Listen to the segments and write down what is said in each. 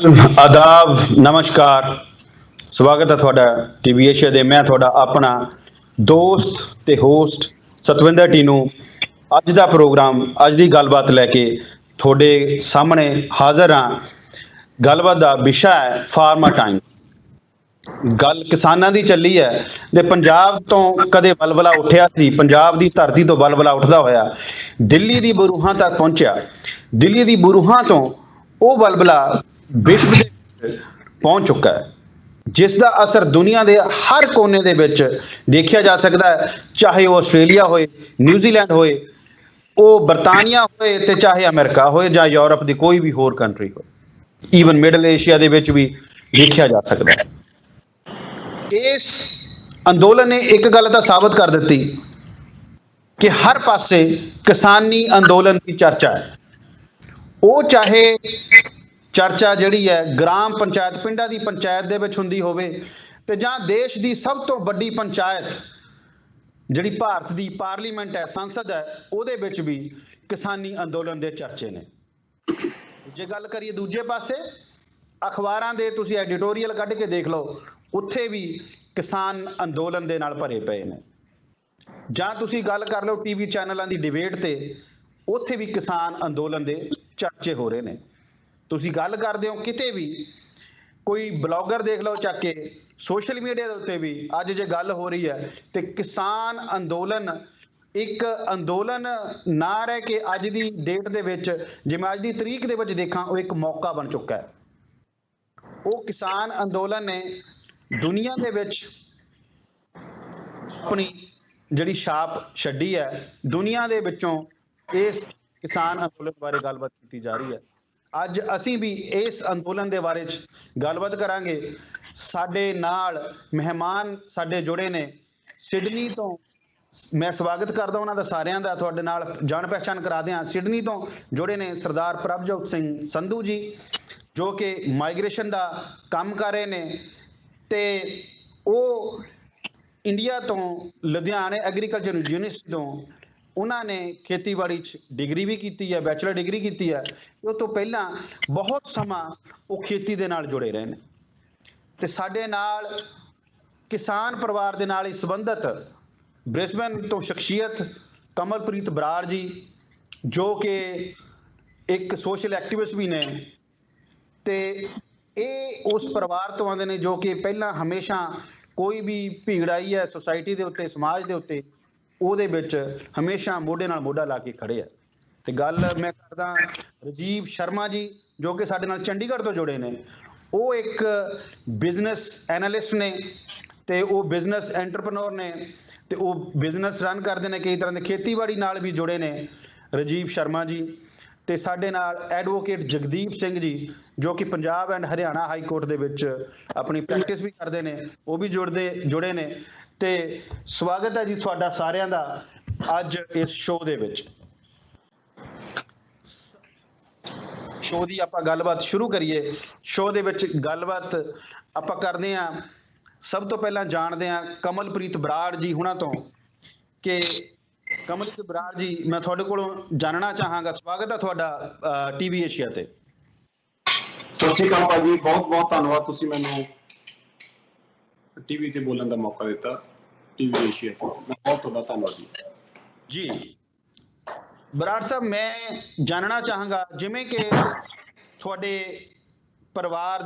ਸਤਿ ਆਦਾਬ ਨਮਸਕਾਰ। ਸਵਾਗਤ ਹੈ ਤੁਹਾਡਾ ਟੀਵੀ ਏਸ਼ੀਆ ਦੇ। ਮੈਂ ਤੁਹਾਡਾ ਆਪਣਾ ਦੋਸਤ ਤੇ ਹੋਸਟ ਸਤਵਿੰਦਰ ਟੀਨੂ ਅੱਜ ਦਾ ਪ੍ਰੋਗਰਾਮ, ਅੱਜ ਦੀ ਗੱਲਬਾਤ ਲੈ ਕੇ ਤੁਹਾਡੇ ਸਾਹਮਣੇ ਹਾਜ਼ਰ ਹਾਂ। ਗੱਲਬਾਤ ਦਾ ਵਿਸ਼ਾ ਹੈ ਫਾਰਮਰ ਟਾਈਮ। ਗੱਲ ਕਿਸਾਨਾਂ ਦੀ ਚੱਲੀ ਹੈ ਤੇ ਪੰਜਾਬ ਤੋਂ ਕਦੇ ਬਲਬਲਾ ਉੱਠਿਆ ਸੀ, ਪੰਜਾਬ ਦੀ ਧਰਤੀ ਤੋਂ ਬਲਬਲਾ ਉੱਠਦਾ ਹੋਇਆ ਦਿੱਲੀ ਦੀ ਬਰੂਹਾਂ ਤੱਕ ਪਹੁੰਚਿਆ। ਦਿੱਲੀ ਦੀ ਬਰੂਹਾਂ ਤੋਂ ਉਹ ਬਲਬਲਾ ਵਿਸ਼ਵ ਦੇ ਵਿੱਚ ਪਹੁੰਚ ਚੁੱਕਾ ਹੈ, ਜਿਸ ਦਾ ਅਸਰ ਦੁਨੀਆ ਦੇ ਹਰ ਕੋਨੇ ਦੇ ਵਿੱਚ ਦੇਖਿਆ ਜਾ ਸਕਦਾ ਹੈ। ਚਾਹੇ ਉਹ ਆਸਟ੍ਰੇਲੀਆ ਹੋਏ, ਨਿਊਜ਼ੀਲੈਂਡ ਹੋਏ, ਉਹ ਬਰਤਾਨੀਆ ਹੋਏ ਤੇ ਚਾਹੇ ਅਮਰੀਕਾ ਹੋਏ ਜਾਂ ਯੂਰਪ ਦੀ ਕੋਈ ਵੀ ਹੋਰ ਕੰਟਰੀ ਹੋਏ, ਈਵਨ ਮਿਡਲ ਏਸ਼ੀਆ ਦੇ ਵਿੱਚ ਵੀ ਦੇਖਿਆ ਜਾ ਸਕਦਾ ਹੈ। ਇਸ ਅੰਦੋਲਨ ਨੇ ਇੱਕ ਗੱਲ ਤਾਂ ਸਾਬਤ ਕਰ ਦਿੱਤੀ ਕਿ ਹਰ ਪਾਸੇ ਕਿਸਾਨੀ ਅੰਦੋਲਨ ਦੀ ਚਰਚਾ ਹੈ। ਉਹ ਚਾਹੇ ਚਰਚਾ ਜਿਹੜੀ ਹੈ ਗ੍ਰਾਮ ਪੰਚਾਇਤ, ਪਿੰਡਾਂ ਦੀ ਪੰਚਾਇਤ ਦੇ ਵਿੱਚ ਹੁੰਦੀ ਹੋਵੇ, ਤੇ ਜਾਂ ਦੇਸ਼ ਦੀ ਸਭ ਤੋਂ ਵੱਡੀ ਪੰਚਾਇਤ ਜਿਹੜੀ ਭਾਰਤ ਦੀ ਪਾਰਲੀਮੈਂਟ ਹੈ, ਸੰਸਦ ਹੈ, ਉਹਦੇ ਵਿੱਚ ਵੀ ਕਿਸਾਨੀ ਅੰਦੋਲਨ ਦੇ ਚਰਚੇ ਨੇ। ਜੇ ਗੱਲ ਕਰੀਏ ਦੂਜੇ ਪਾਸੇ ਅਖਬਾਰਾਂ ਦੇ, ਤੁਸੀਂ ਐਡੀਟੋਰੀਅਲ ਕੱਢ ਕੇ ਦੇਖ ਲਓ, ਉੱਥੇ ਵੀ ਕਿਸਾਨ ਅੰਦੋਲਨ ਦੇ ਨਾਲ ਭਰੇ ਪਏ ਨੇ। ਜਾਂ ਤੁਸੀਂ ਗੱਲ ਕਰ ਲਓ ਟੀਵੀ ਚੈਨਲਾਂ ਦੀ ਡਿਬੇਟ ਤੇ, ਉੱਥੇ ਵੀ ਕਿਸਾਨ ਅੰਦੋਲਨ ਦੇ ਚਰਚੇ ਹੋ ਰਹੇ ਨੇ। ਤੁਸੀਂ ਗੱਲ ਕਰਦੇ ਹੋ ਕਿਤੇ ਵੀ, ਕੋਈ ਬਲੌਗਰ ਦੇਖ ਲਓ ਚੱਕ ਕੇ, ਸੋਸ਼ਲ ਮੀਡੀਆ ਦੇ ਉੱਤੇ ਵੀ ਅੱਜ ਜੇ ਗੱਲ ਹੋ ਰਹੀ ਹੈ ਤੇ ਕਿਸਾਨ ਅੰਦੋਲਨ ਇੱਕ ਅੰਦੋਲਨ ਨਾ ਰਹਿ ਕੇ ਅੱਜ ਦੀ ਡੇਟ ਦੇ ਵਿੱਚ, ਜਿਵੇਂ ਅੱਜ ਦੀ ਤਰੀਕ ਦੇ ਵਿੱਚ ਦੇਖਾਂ, ਉਹ ਇੱਕ ਮੌਕਾ ਬਣ ਚੁੱਕਾ ਹੈ। ਉਹ ਕਿਸਾਨ ਅੰਦੋਲਨ ਨੇ ਦੁਨੀਆ ਦੇ ਵਿੱਚ ਆਪਣੀ ਜਿਹੜੀ ਛਾਪ ਛੱਡੀ ਹੈ। ਦੁਨੀਆ ਦੇ ਵਿੱਚੋਂ ਇਸ ਕਿਸਾਨ ਅੰਦੋਲਨ ਬਾਰੇ ਗੱਲਬਾਤ ਕੀਤੀ ਜਾ ਰਹੀ ਹੈ। ਅੱਜ ਅਸੀਂ ਵੀ ਇਸ ਅੰਦੋਲਨ ਦੇ ਬਾਰੇ 'ਚ ਗੱਲਬਾਤ ਕਰਾਂਗੇ। ਸਾਡੇ ਨਾਲ ਮਹਿਮਾਨ ਸਾਡੇ ਜੁੜੇ ਨੇ ਸਿਡਨੀ ਤੋਂ। ਮੈਂ ਸਵਾਗਤ ਕਰਦਾ ਉਹਨਾਂ ਦਾ, ਸਾਰਿਆਂ ਦਾ। ਤੁਹਾਡੇ ਨਾਲ ਜਾਣ ਪਹਿਚਾਣ ਕਰਾ ਦਿਆਂ। ਸਿਡਨੀ ਤੋਂ ਜੁੜੇ ਨੇ ਸਰਦਾਰ ਪ੍ਰਭਜੋਤ ਸਿੰਘ ਸੰਧੂ ਜੀ, ਜੋ ਕਿ ਮਾਈਗ੍ਰੇਸ਼ਨ ਦਾ ਕੰਮ ਕਰ ਰਹੇ ਨੇ, ਤੇ ਉਹ ਇੰਡੀਆ ਤੋਂ ਲੁਧਿਆਣੇ ਐਗਰੀਕਲਚਰ ਯੂਨੀਵਰਸਿਟੀ ਤੋਂ ਉਹਨਾਂ ਨੇ ਖੇਤੀਬਾੜੀ 'ਚ ਡਿਗਰੀ ਵੀ ਕੀਤੀ ਹੈ, ਬੈਚਲਰ ਡਿਗਰੀ ਕੀਤੀ ਹੈ। ਉਹ ਤੋਂ ਪਹਿਲਾਂ ਬਹੁਤ ਸਮਾਂ ਉਹ ਖੇਤੀ ਦੇ ਨਾਲ ਜੁੜੇ ਰਹੇ ਨੇ। ਤੇ ਸਾਡੇ ਨਾਲ ਕਿਸਾਨ ਪਰਿਵਾਰ ਦੇ ਨਾਲ ਹੀ ਸੰਬੰਧਿਤ ਬ੍ਰਿਸਬੇਨ ਤੋਂ ਸ਼ਖਸੀਅਤ ਕਮਲਪ੍ਰੀਤ ਬਰਾੜ ਜੀ, ਜੋ ਕਿ ਇੱਕ ਸੋਸ਼ਲ ਐਕਟਿਵਿਸਟ ਵੀ ਨੇ, ਤੇ ਇਹ ਉਸ ਪਰਿਵਾਰ ਤੋਂ ਆਉਂਦੇ ਨੇ ਜੋ ਕਿ ਪਹਿਲਾਂ ਹਮੇਸ਼ਾ ਕੋਈ ਵੀ ਭੀੜ ਆਈ ਹੈ ਸੁਸਾਇਟੀ ਦੇ ਉੱਤੇ, ਸਮਾਜ ਦੇ ਉੱਤੇ, ਉਹਦੇ ਵਿੱਚ ਹਮੇਸ਼ਾ ਮੋਢੇ ਨਾਲ ਮੋਢਾ ਲਾ ਕੇ ਖੜੇ ਆ। ਤੇ ਗੱਲ ਮੈਂ ਕਰਦਾ ਰਾਜੀਵ ਸ਼ਰਮਾ ਜੀ, ਜੋ ਕਿ ਸਾਡੇ ਨਾਲ ਚੰਡੀਗੜ੍ਹ ਤੋਂ ਜੁੜੇ ਨੇ। ਉਹ ਇੱਕ ਬਿਜ਼ਨਸ ਐਨਾਲਿਸਟ ਨੇ ਤੇ ਉਹ ਬਿਜ਼ਨਸ ਐਂਟਰਪ੍ਰੈਨਿਓਰ ਨੇ, ਤੇ ਉਹ ਬਿਜ਼ਨਸ ਰਨ ਕਰਦੇ ਨੇ, ਕਈ ਤਰ੍ਹਾਂ ਦੇ ਖੇਤੀਬਾੜੀ ਨਾਲ ਵੀ ਜੁੜੇ ਨੇ ਰਾਜੀਵ ਸ਼ਰਮਾ ਜੀ। ਤੇ ਸਾਡੇ ਨਾਲ ਐਡਵੋਕੇਟ ਜਗਦੀਪ ਸਿੰਘ ਜੀ, ਜੋ ਕਿ Punjab and Haryana high court ਦੇ ਵਿੱਚ ਆਪਣੀ ਪ੍ਰੈਕਟਿਸ ਵੀ ਕਰਦੇ ਨੇ, ਉਹ ਵੀ ਜੁੜੇ ਨੇ। ਤੇ ਸਵਾਗਤ ਹੈ ਜੀ ਤੁਹਾਡਾ ਸਾਰਿਆਂ ਦਾ ਅੱਜ ਇਸ ਸ਼ੋਅ ਦੇ ਵਿੱਚ। ਸ਼ੋਅ ਦੀ ਆਪਾਂ ਗੱਲਬਾਤ ਸ਼ੁਰੂ ਕਰੀਏ। ਸ਼ੋਅ ਦੇ ਵਿੱਚ ਗੱਲਬਾਤ ਆਪਾਂ ਕਰਦੇ ਹਾਂ। ਸਭ ਤੋਂ ਪਹਿਲਾਂ ਜਾਣਦੇ ਹਾਂ ਕਮਲਪ੍ਰੀਤ ਬਰਾੜ ਜੀ ਹੁਣਾਂ ਤੋਂ ਕਿ ਕਮਲਪ੍ਰੀਤ ਬਰਾੜ ਜੀ, ਮੈਂ ਤੁਹਾਡੇ ਕੋਲੋਂ ਜਾਣਨਾ ਚਾਹਾਂਗਾ। ਸਵਾਗਤ ਹੈ ਤੁਹਾਡਾ ਟੀਵੀ ਏਸ਼ੀਆ ਤੇ। ਸਤਿ ਸ਼੍ਰੀ ਅਕਾਲ ਭਾਜੀ, ਬਹੁਤ ਬਹੁਤ ਧੰਨਵਾਦ, ਤੁਸੀਂ ਮੈਨੂੰ ਟੀਵੀ ਤੇ ਬੋਲਣ ਦਾ ਮੌਕਾ ਦਿੱਤਾ। ਟੀਵੀ ਏਸ਼ੀਆ ਤੋਂ ਬਹੁਤ ਤੁਹਾਡਾ ਧੰਨਵਾਦ ਜੀ। ਬਰਾੜ ਸਾਹਿਬ, ਮੈਂ ਜਾਣਨਾ ਚਾਹਾਂਗਾ, ਜਿਵੇਂ ਕਿ ਤੁਹਾਡੇ ਪਰਿਵਾਰ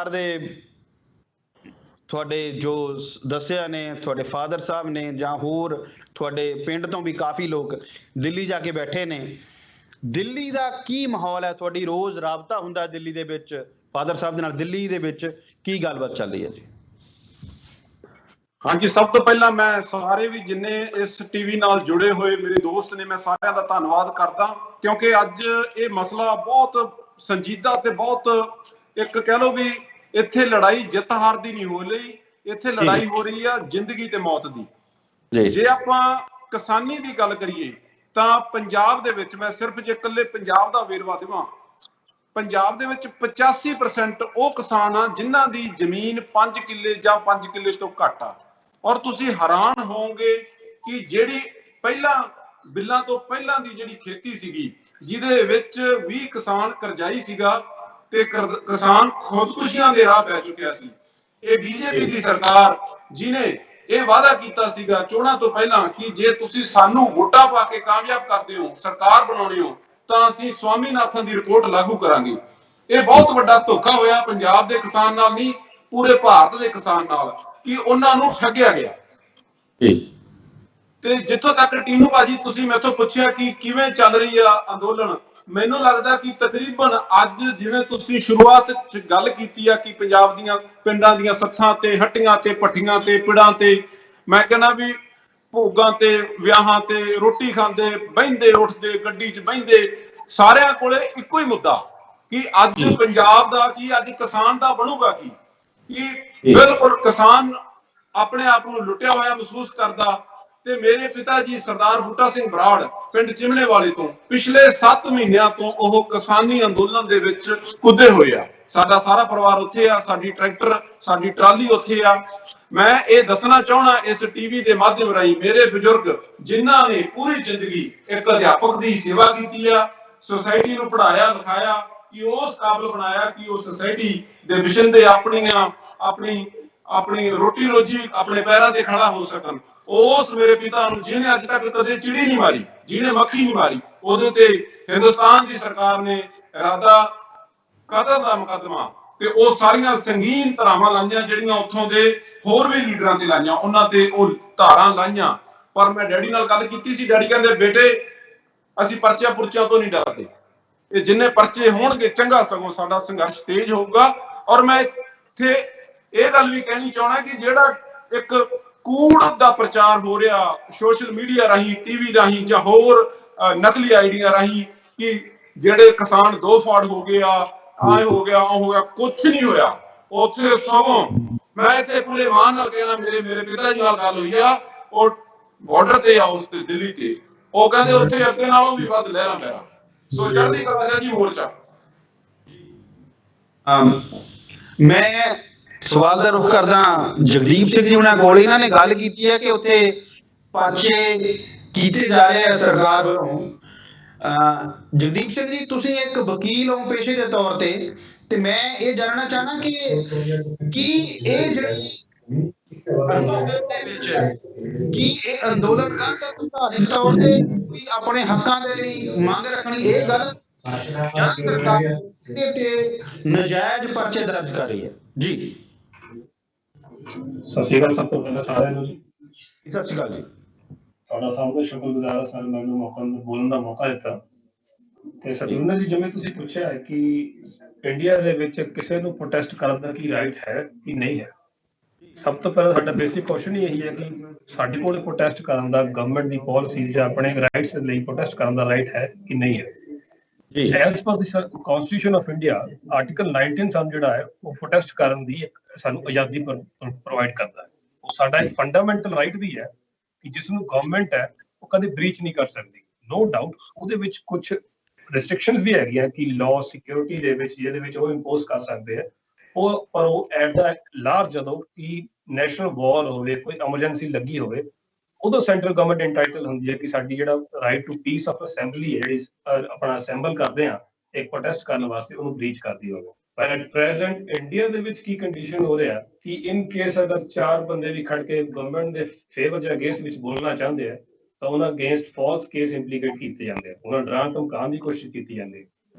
ਦੇ ਤੁਹਾਡੇ ਜੋ ਦੱਸਿਆ ਨੇ, ਤੁਹਾਡੇ ਫਾਦਰ ਸਾਹਿਬ ਨੇ ਜਾਂ ਹੋਰ ਤੁਹਾਡੇ ਪਿੰਡ ਤੋਂ ਵੀ ਕਾਫੀ ਲੋਕ ਦਿੱਲੀ ਜਾ ਕੇ ਬੈਠੇ ਨੇ। ਦਿੱਲੀ ਦਾ ਕੀ ਮਾਹੌਲ ਹੈ? ਤੁਹਾਡੀ ਰੋਜ਼ ਰਾਬਤਾ ਹੁੰਦਾ ਦਿੱਲੀ ਦੇ ਵਿੱਚ ਫਾਦਰ ਸਾਹਿਬ ਦੇ ਨਾਲ? ਦਿੱਲੀ ਦੇ ਵਿੱਚ ਕੀ ਗੱਲਬਾਤ ਚੱਲ ਰਹੀ ਹੈ ਜੀ? ਹਾਂਜੀ, ਸਭ ਤੋਂ ਪਹਿਲਾਂ ਮੈਂ ਸਾਰੇ ਵੀ ਜਿੰਨੇ ਇਸ ਟੀਵੀ ਨਾਲ ਜੁੜੇ ਹੋਏ ਮੇਰੇ ਦੋਸਤ ਨੇ, ਮੈਂ ਸਾਰਿਆਂ ਦਾ ਧੰਨਵਾਦ ਕਰਦਾ, ਕਿਉਂਕਿ ਅੱਜ ਇਹ ਮਸਲਾ ਬਹੁਤ ਸੰਜੀਦਾ ਤੇ ਬਹੁਤ, ਇੱਕ ਕਹਿ ਲਓ ਵੀ ਇੱਥੇ ਲੜਾਈ ਜਿੱਤ ਹਾਰ ਦੀ ਨਹੀਂ ਹੋ ਰਹੀ, ਇੱਥੇ ਲੜਾਈ ਹੋ ਰਹੀ ਆ ਜ਼ਿੰਦਗੀ ਤੇ ਮੌਤ ਦੀ। ਜੇ ਆਪਾਂ ਕਿਸਾਨੀ ਦੀ ਗੱਲ ਕਰੀਏ ਤਾਂ ਪੰਜਾਬ ਦੇ ਵਿੱਚ, ਮੈਂ ਸਿਰਫ ਜੇ ਇਕੱਲੇ ਪੰਜਾਬ ਦਾ ਵੇਰਵਾ ਦੇਵਾਂ, ਪੰਜਾਬ ਦੇ ਵਿੱਚ 85% ਉਹ ਕਿਸਾਨ ਆ ਜਿਨ੍ਹਾਂ ਦੀ ਜ਼ਮੀਨ 5 ਕਿੱਲੇ ਜਾਂ 5 ਕਿੱਲੇ ਤੋਂ ਘੱਟ ਆ। ਔਰ ਤੁਸੀਂ ਹੈਰਾਨ ਹੋਵੋਗੇ ਕਿ ਜਿਹੜੀ ਪਹਿਲਾਂ ਬਿੱਲਾਂ ਤੋਂ ਪਹਿਲਾਂ ਦੀ ਜਿਹੜੀ ਖੇਤੀ ਸੀਗੀ, ਜਿਹਦੇ ਵਿੱਚ ਵੀ ਕਿਸਾਨ ਕਰਜ਼ਾਈ ਸੀਗਾ, ਤੇ ਕਿਸਾਨ ਖੁਦਕੁਸ਼ੀਆਂ ਦੇ ਰਾਹ ਪੈ ਚੁੱਕਿਆ ਸੀ। ਇਹ ਬੀਜੇਪੀ ਦੀ ਸਰਕਾਰ ਜਿਨੇ ਇਹ ਵਾਅਦਾ ਕੀਤਾ ਸੀਗਾ ਚੋਣਾਂ ਤੋਂ ਪਹਿਲਾਂ ਕਿ ਜੇ ਤੁਸੀਂ ਸਾਨੂੰ ਵੋਟਾਂ ਪਾ ਕੇ ਕਾਮਯਾਬ ਕਰਦੇ ਹੋ, ਸਰਕਾਰ ਬਣਾਉਣੀ ਹੋ, ਤਾਂ ਅਸੀਂ ਸਵਾਮੀਨਾਥਨ ਦੀ ਰਿਪੋਰਟ ਲਾਗੂ ਕਰਾਂਗੇ। ਇਹ ਬਹੁਤ ਵੱਡਾ ਧੋਖਾ ਹੋਇਆ ਪੰਜਾਬ ਦੇ ਕਿਸਾਨ ਨਾਲ, ਨਹੀਂ ਪੂਰੇ ਭਾਰਤ ਦੇ ਕਿਸਾਨ ਨਾਲ, ਕਿ ਉਹਨਾਂ ਨੂੰ ਠੱਗਿਆ ਗਿਆ। ਤੇ ਜਿੱਥੋਂ ਤੱਕ ਟੀਨੂ ਭਾਜੀ ਤੁਸੀਂ ਮੈਥੋਂ ਪੁੱਛਿਆ ਕਿ ਕਿਵੇਂ ਚੱਲ ਰਹੀ ਆ ਅੰਦੋਲਨ, ਮੈਨੂੰ ਲੱਗਦਾ ਕਿ ਤਕਰੀਬਨ ਅੱਜ ਜਿਵੇਂ ਤੁਸੀਂ ਸ਼ੁਰੂਆਤ ਚ ਗੱਲ ਕੀਤੀ ਆ ਕਿ ਪੰਜਾਬ ਦੀਆਂ ਪਿੰਡਾਂ ਦੀਆਂ ਸੱਥਾਂ ਤੇ ਹੱਟੀਆਂ ਤੇ ਪੱਠੀਆਂ ਤੇ ਪਿੜਾਂ ਤੇ, ਮੈਂ ਕਹਿੰਦਾ ਵੀ ਭੋਗਾਂ ਤੇ ਵਿਆਹਾਂ ਤੇ ਰੋਟੀ ਖਾਂਦੇ ਬਹਿੰਦੇ ਉੱਠਦੇ ਗੱਡੀ 'ਚ ਬਹਿੰਦੇ ਸਾਰਿਆਂ ਕੋਲੇ ਇੱਕੋ ਹੀ ਮੁੱਦਾ ਕਿ ਅੱਜ ਪੰਜਾਬ ਦਾ ਕੀ, ਅੱਜ ਕਿਸਾਨ ਦਾ ਬਣੂਗਾ ਕੀ। ਬਿਲਕੁਲ ਕਿਸਾਨ ਆਪਣੇ ਆਪ ਨੂੰ ਲੁੱਟਿਆ ਹੋਇਆ ਮਹਿਸੂਸ ਕਰਦਾ। ਤੇ ਮੇਰੇ ਪਿਤਾ ਜੀ ਸਰਦਾਰ ਬੂਟਾ ਸਿੰਘ ਬਰਾੜ ਪਿੰਡ ਚਿਮਣੇ ਵਾਲੇ ਤੋਂ ਪਿਛਲੇ 7 ਮਹੀਨਿਆਂ ਤੋਂ ਉਹ ਕਿਸਾਨੀ ਅੰਦੋਲਨ ਦੇ ਵਿੱਚ ਕੁੱਦੇ ਹੋਏ ਆ। ਸਾਡਾ ਸਾਰਾ ਪਰਿਵਾਰ ਉੱਥੇ ਆ, ਸਾਡੀ ਟਰੈਕਟਰ ਸਾਡੀ ਟਰਾਲੀ ਉੱਥੇ ਆ। ਮੈਂ ਇਹ ਦੱਸਣਾ ਚਾਹਣਾ ਇਸ ਟੀਵੀ ਦੇ ਮਾਧਿਅਮ ਰਾਹੀਂ, ਮੇਰੇ ਬਜ਼ੁਰਗ ਜਿਨ੍ਹਾਂ ਨੇ ਪੂਰੀ ਜ਼ਿੰਦਗੀ ਇੱਕ ਅਧਿਆਪਕ ਦੀ ਸੇਵਾ ਕੀਤੀ ਆ, ਸੁਸਾਇਟੀ ਨੂੰ ਪੜ੍ਹਾਇਆ ਲਿਖਾਇਆ, ਕਿ ਉਸ ਕਾਬਲ ਬਣਾਇਆ ਕਿ ਉਹ ਸੁਸਾਇਟੀ ਦੇ ਮਿਸ਼ਨ ਦੇ ਆਪਣੀ ਰੋਟੀ ਰੋਜੀ ਆਪਣੇ ਪੈਰਾਂ ਤੇ ਖੜਾ ਹੋ ਸਕਣ, ਉਸ ਮੇਰੇ ਪਿਤਾ ਨੂੰ ਜਿਹਨੇ ਅੱਜ ਤੱਕ ਕਦੇ ਚਿੜੀ ਨਹੀਂ ਮਾਰੀ, ਜਿਹਨੇ ਮੱਖੀ ਨਹੀਂ ਮਾਰੀ, ਉਹਦੇ ਤੇ ਹਿੰਦੁਸਤਾਨ ਦੀ ਸਰਕਾਰ ਨੇ ਇਰਾਦਾ ਕਤਲ ਦਾ ਮੁਕੱਦਮਾ ਤੇ ਉਹ ਸਾਰੀਆਂ ਸੰਗੀਨ ਧਾਰਾਵਾਂ ਲਾਈਆਂ, ਜਿਹੜੀਆਂ ਉੱਥੋਂ ਦੇ ਹੋਰ ਵੀ ਲੀਡਰਾਂ ਤੇ ਲਾਈਆਂ, ਉਹਨਾਂ ਤੇ ਉਹ ਧਾਰਾਂ ਲਾਈਆਂ। ਪਰ ਮੈਂ ਡੈਡੀ ਨਾਲ ਗੱਲ ਕੀਤੀ ਸੀ, ਡੈਡੀ ਕਹਿੰਦੇ ਬੇਟੇ ਅਸੀਂ ਪਰਚਿਆਂ ਪੁਰਚਿਆਂ ਤੋਂ ਨਹੀਂ ਡਰਦੇ, ਇਹ ਜਿੰਨੇ ਪਰਚੇ ਹੋਣਗੇ ਚੰਗਾ, ਸਗੋਂ ਸਾਡਾ ਸੰਘਰਸ਼ ਤੇਜ਼ ਹੋਊਗਾ। ਔਰ ਮੈਂ ਇੱਥੇ ਇਹ ਗੱਲ ਵੀ ਕਹਿਣੀ ਚਾਹਣਾ ਕਿ ਜਿਹੜਾ ਇੱਕ ਕੂੜ ਦਾ ਪ੍ਰਚਾਰ ਹੋ ਰਿਹਾ ਸੋਸ਼ਲ ਮੀਡੀਆ ਰਾਹੀਂ, ਟੀਵੀ ਰਾਹੀਂ ਜਾਂ ਹੋਰ ਨਕਲੀ ਆਈਡੀਆਂ ਰਾਹੀਂ ਕਿ ਜਿਹੜੇ ਕਿਸਾਨ ਦੋ ਫਾੜ ਹੋ ਗਏ ਆ, ਆਏ ਹੋ ਗਿਆ ਉਹ ਹੋ ਗਿਆ, ਕੁਛ ਨਹੀਂ ਹੋਇਆ ਉੱਥੇ। ਸਗੋਂ ਮੈਂ ਇੱਥੇ ਪੂਰੇ ਮਾਣ ਨਾਲ ਕਹਿਣਾ, ਮੇਰੇ ਪਿਤਾ ਜੀ ਨਾਲ ਗੱਲ ਹੋਈ ਆ, ਉਹ ਬਾਰਡਰ ਤੇ ਆ ਉਸ ਤੇ ਦਿੱਲੀ ਤੇ, ਉਹ ਕਹਿੰਦੇ ਉੱਥੇ ਅੱਗੇ ਨਾਲੋਂ ਵੀ ਵੱਧ ਲਹਿਰਾਂ ਪੈਰਾਂ। ਸੋ ਜਲਦੀ ਕਰਦਾ ਜੀ ਮੋਰਚਾ। ਮੈਂ ਸਵਾਲ ਦਾ ਰੁਖ ਕਰਦਾ ਜਗਦੀਪ ਸਿੰਘ ਜੀ ਉਹਨਾਂ ਕੋਲ। ਇਹਨਾਂ ਨੇ ਗੱਲ ਕੀਤੀ ਹੈ ਕਿ ਉੱਥੇ ਪਰਚੇ ਕੀਤੇ ਜਾ ਰਹੇ ਆ ਸਰਕਾਰ ਵੱਲੋਂ। ਜਗਦੀਪ ਸਿੰਘ ਜੀ ਤੁਸੀਂ ਇੱਕ ਵਕੀਲ ਹੋ ਪੇਸ਼ੇ ਦੇ ਤੌਰ ਤੇ ਮੈਂ ਇਹ ਜਾਣਨਾ ਚਾਹਨਾ ਕਿ ਇਹ ਜਿਹੜੀ ਅੰਦੋਲਨ ਦੇ ਵਿੱਚ ਕੀ ਇਹ ਅੰਦੋਲਨ ਆਧਾਰਿਤ ਤੌਰ ਤੇ ਕੋਈ ਆਪਣੇ ਹੱਕਾਂ ਦੇ ਲਈ ਮੰਗ ਰੱਖਣੀ, ਇਹ ਗੱਲ ਜਾਂ ਸਰਕਾਰ ਤੇ ਨਜਾਇਜ਼ ਪਰਚੇ ਦਰਜ ਕਰ ਰਹੀ ਹੈ? ਜੀ ਸਤਿ ਸ਼੍ਰੀ ਅਕਾਲ ਸਭ ਤੋਂ ਪਹਿਲਾਂ ਸਾਰਿਆਂ ਨੂੰ ਜੀ। ਸਤਿ ਸ਼੍ਰੀ ਅਕਾਲ ਜੀ। ਤੁਹਾਡਾ ਸਭ ਦਾ ਸ਼ੁਕਰਗੁਜ਼ਾਰ ਹਾਂ ਸਰ, ਮੈਨੂੰ ਬੋਲਣ ਦਾ ਮੌਕਾ ਦਿੱਤਾ। ਤੇ ਸਤਿੰਦਰ ਜੀ, ਜਿਵੇਂ ਤੁਸੀਂ ਪੁੱਛਿਆ ਹੈ ਕਿ ਇੰਡੀਆ ਦੇ ਵਿੱਚ ਕਿਸੇ ਨੂੰ ਪ੍ਰੋਟੈਸਟ ਕਰਨ ਦਾ ਕੀ ਰਾਈਟ ਹੈ ਕਿ ਨਹੀਂ ਹੈ, ਸਭ ਤੋਂ ਪਹਿਲਾਂ ਸਾਡਾ ਬੇਸਿਕ ਕੁਐਸਚਨ ਹੀ ਇਹੀ ਹੈ ਕਿ ਸਾਡੇ ਕੋਲ ਪ੍ਰੋਟੈਸਟ ਕਰਨ ਦਾ ਗਵਰਨਮੈਂਟ ਦੀ ਪਾਲਿਸੀਜ਼ ਜਾਂ ਆਪਣੇ ਰਾਈਟਸ ਲਈ ਪ੍ਰੋਟੈਸਟ ਕਰਨ ਦਾ ਰਾਈਟ ਹੈ ਕਿ ਨਹੀਂ ਹੈ। As per the constitution of India article 19 ਸਾਨੂੰ ਜਿਹੜਾ ਹੈ ਉਹ ਪ੍ਰੋਟੈਸਟ ਕਰਨ ਦੀ ਸਾਨੂੰ ਆਜ਼ਾਦੀ ਪ੍ਰੋਵਾਈਡ ਕਰਦਾ ਹੈ। ਉਹ ਸਾਡਾ ਇੱਕ ਫੰਡਾਮੈਂਟਲ ਰਾਈਟ ਵੀ ਹੈ ਕਿ ਜਿਸ ਨੂੰ ਗਵਰਨਮੈਂਟ ਹੈ ਉਹ ਕਦੇ ਬ੍ਰੀਚ ਨਹੀਂ ਕਰ ਸਕਦੀ। ਨੋ ਡਾਊਟ ਉਹਦੇ ਵਿੱਚ ਕੁਝ ਰਿਸਟ੍ਰਿਕਸ਼ਨਸ ਵੀ ਹੈਗੀਆਂ ਕਿ ਲਾਅ ਸਿਕਿਉਰਿਟੀ ਦੇ ਵਿੱਚ ਜਿਹਦੇ ਵਿੱਚ ਉਹ ਇੰਪੋਜ਼ ਕਰ ਸਕਦੇ ਆ ਉਹ, ਪਰ ਉਹ ਐਟ ਦਾ ਲਾਰਜ ਜਦੋਂ ਕਿ ਨੈਸ਼ਨਲ ਵਾਰ ਹੋਵੇ, ਕੋਈ ਐਮਰਜੈਂਸੀ ਲੱਗੀ ਹੋਵੇ, ਉਦੋਂ ਸੈਂਟਰਲ ਗਵਰਨਮੈਂਟ ਇੰਟਾਈਟਲ ਹੁੰਦੀ ਹੈ ਕਿ ਸਾਡੀ ਜਿਹੜਾ right to peace of assembly ਹੈ, ਜਿਹੜੀ ਆਪਣਾ ਅਸੈਂਬਲ ਕਰਦੇ ਆ ਇੱਕ ਪ੍ਰੋਟੈਸਟ ਕਰਨ ਵਾਸਤੇ, ਉਹਨੂੰ ਬ੍ਰੀਚ ਕਰਦੀ ਹੋਵੇ। ਪਰ ਐਟ ਪ੍ਰੈਜ਼ੈਂਟ ਇੰਡੀਆ ਦੇ ਵਿੱਚ ਕੀ ਕੰਡੀਸ਼ਨ ਹੋ ਰਿਹਾ ਕਿ ਇਨ ਕੇਸ ਅਗਰ 4 ਬੰਦੇ ਵੀ ਖੜ ਕੇ ਗਵਰਨਮੈਂਟ ਦੇ ਫੇਵਰ ਜਾਂ ਅਗੇਂਸਟ ਵਿੱਚ ਬੋਲਣਾ ਚਾਹੁੰਦੇ ਆ ਤਾਂ ਉਹਨਾਂ ਅਗੇਂਸਟ ਫਾਲਸ ਕੇਸ ਇੰਪਲੀਕੇਟ ਕੀਤੇ ਜਾਂਦੇ ਆ, ਉਹਨਾਂ ਡਰਾਉਣ ਧਮਕਾਉਣ ਦੀ ਕੋਸ਼ਿਸ਼ ਕੀਤੀ ਜਾਂਦੀ ਹੈ।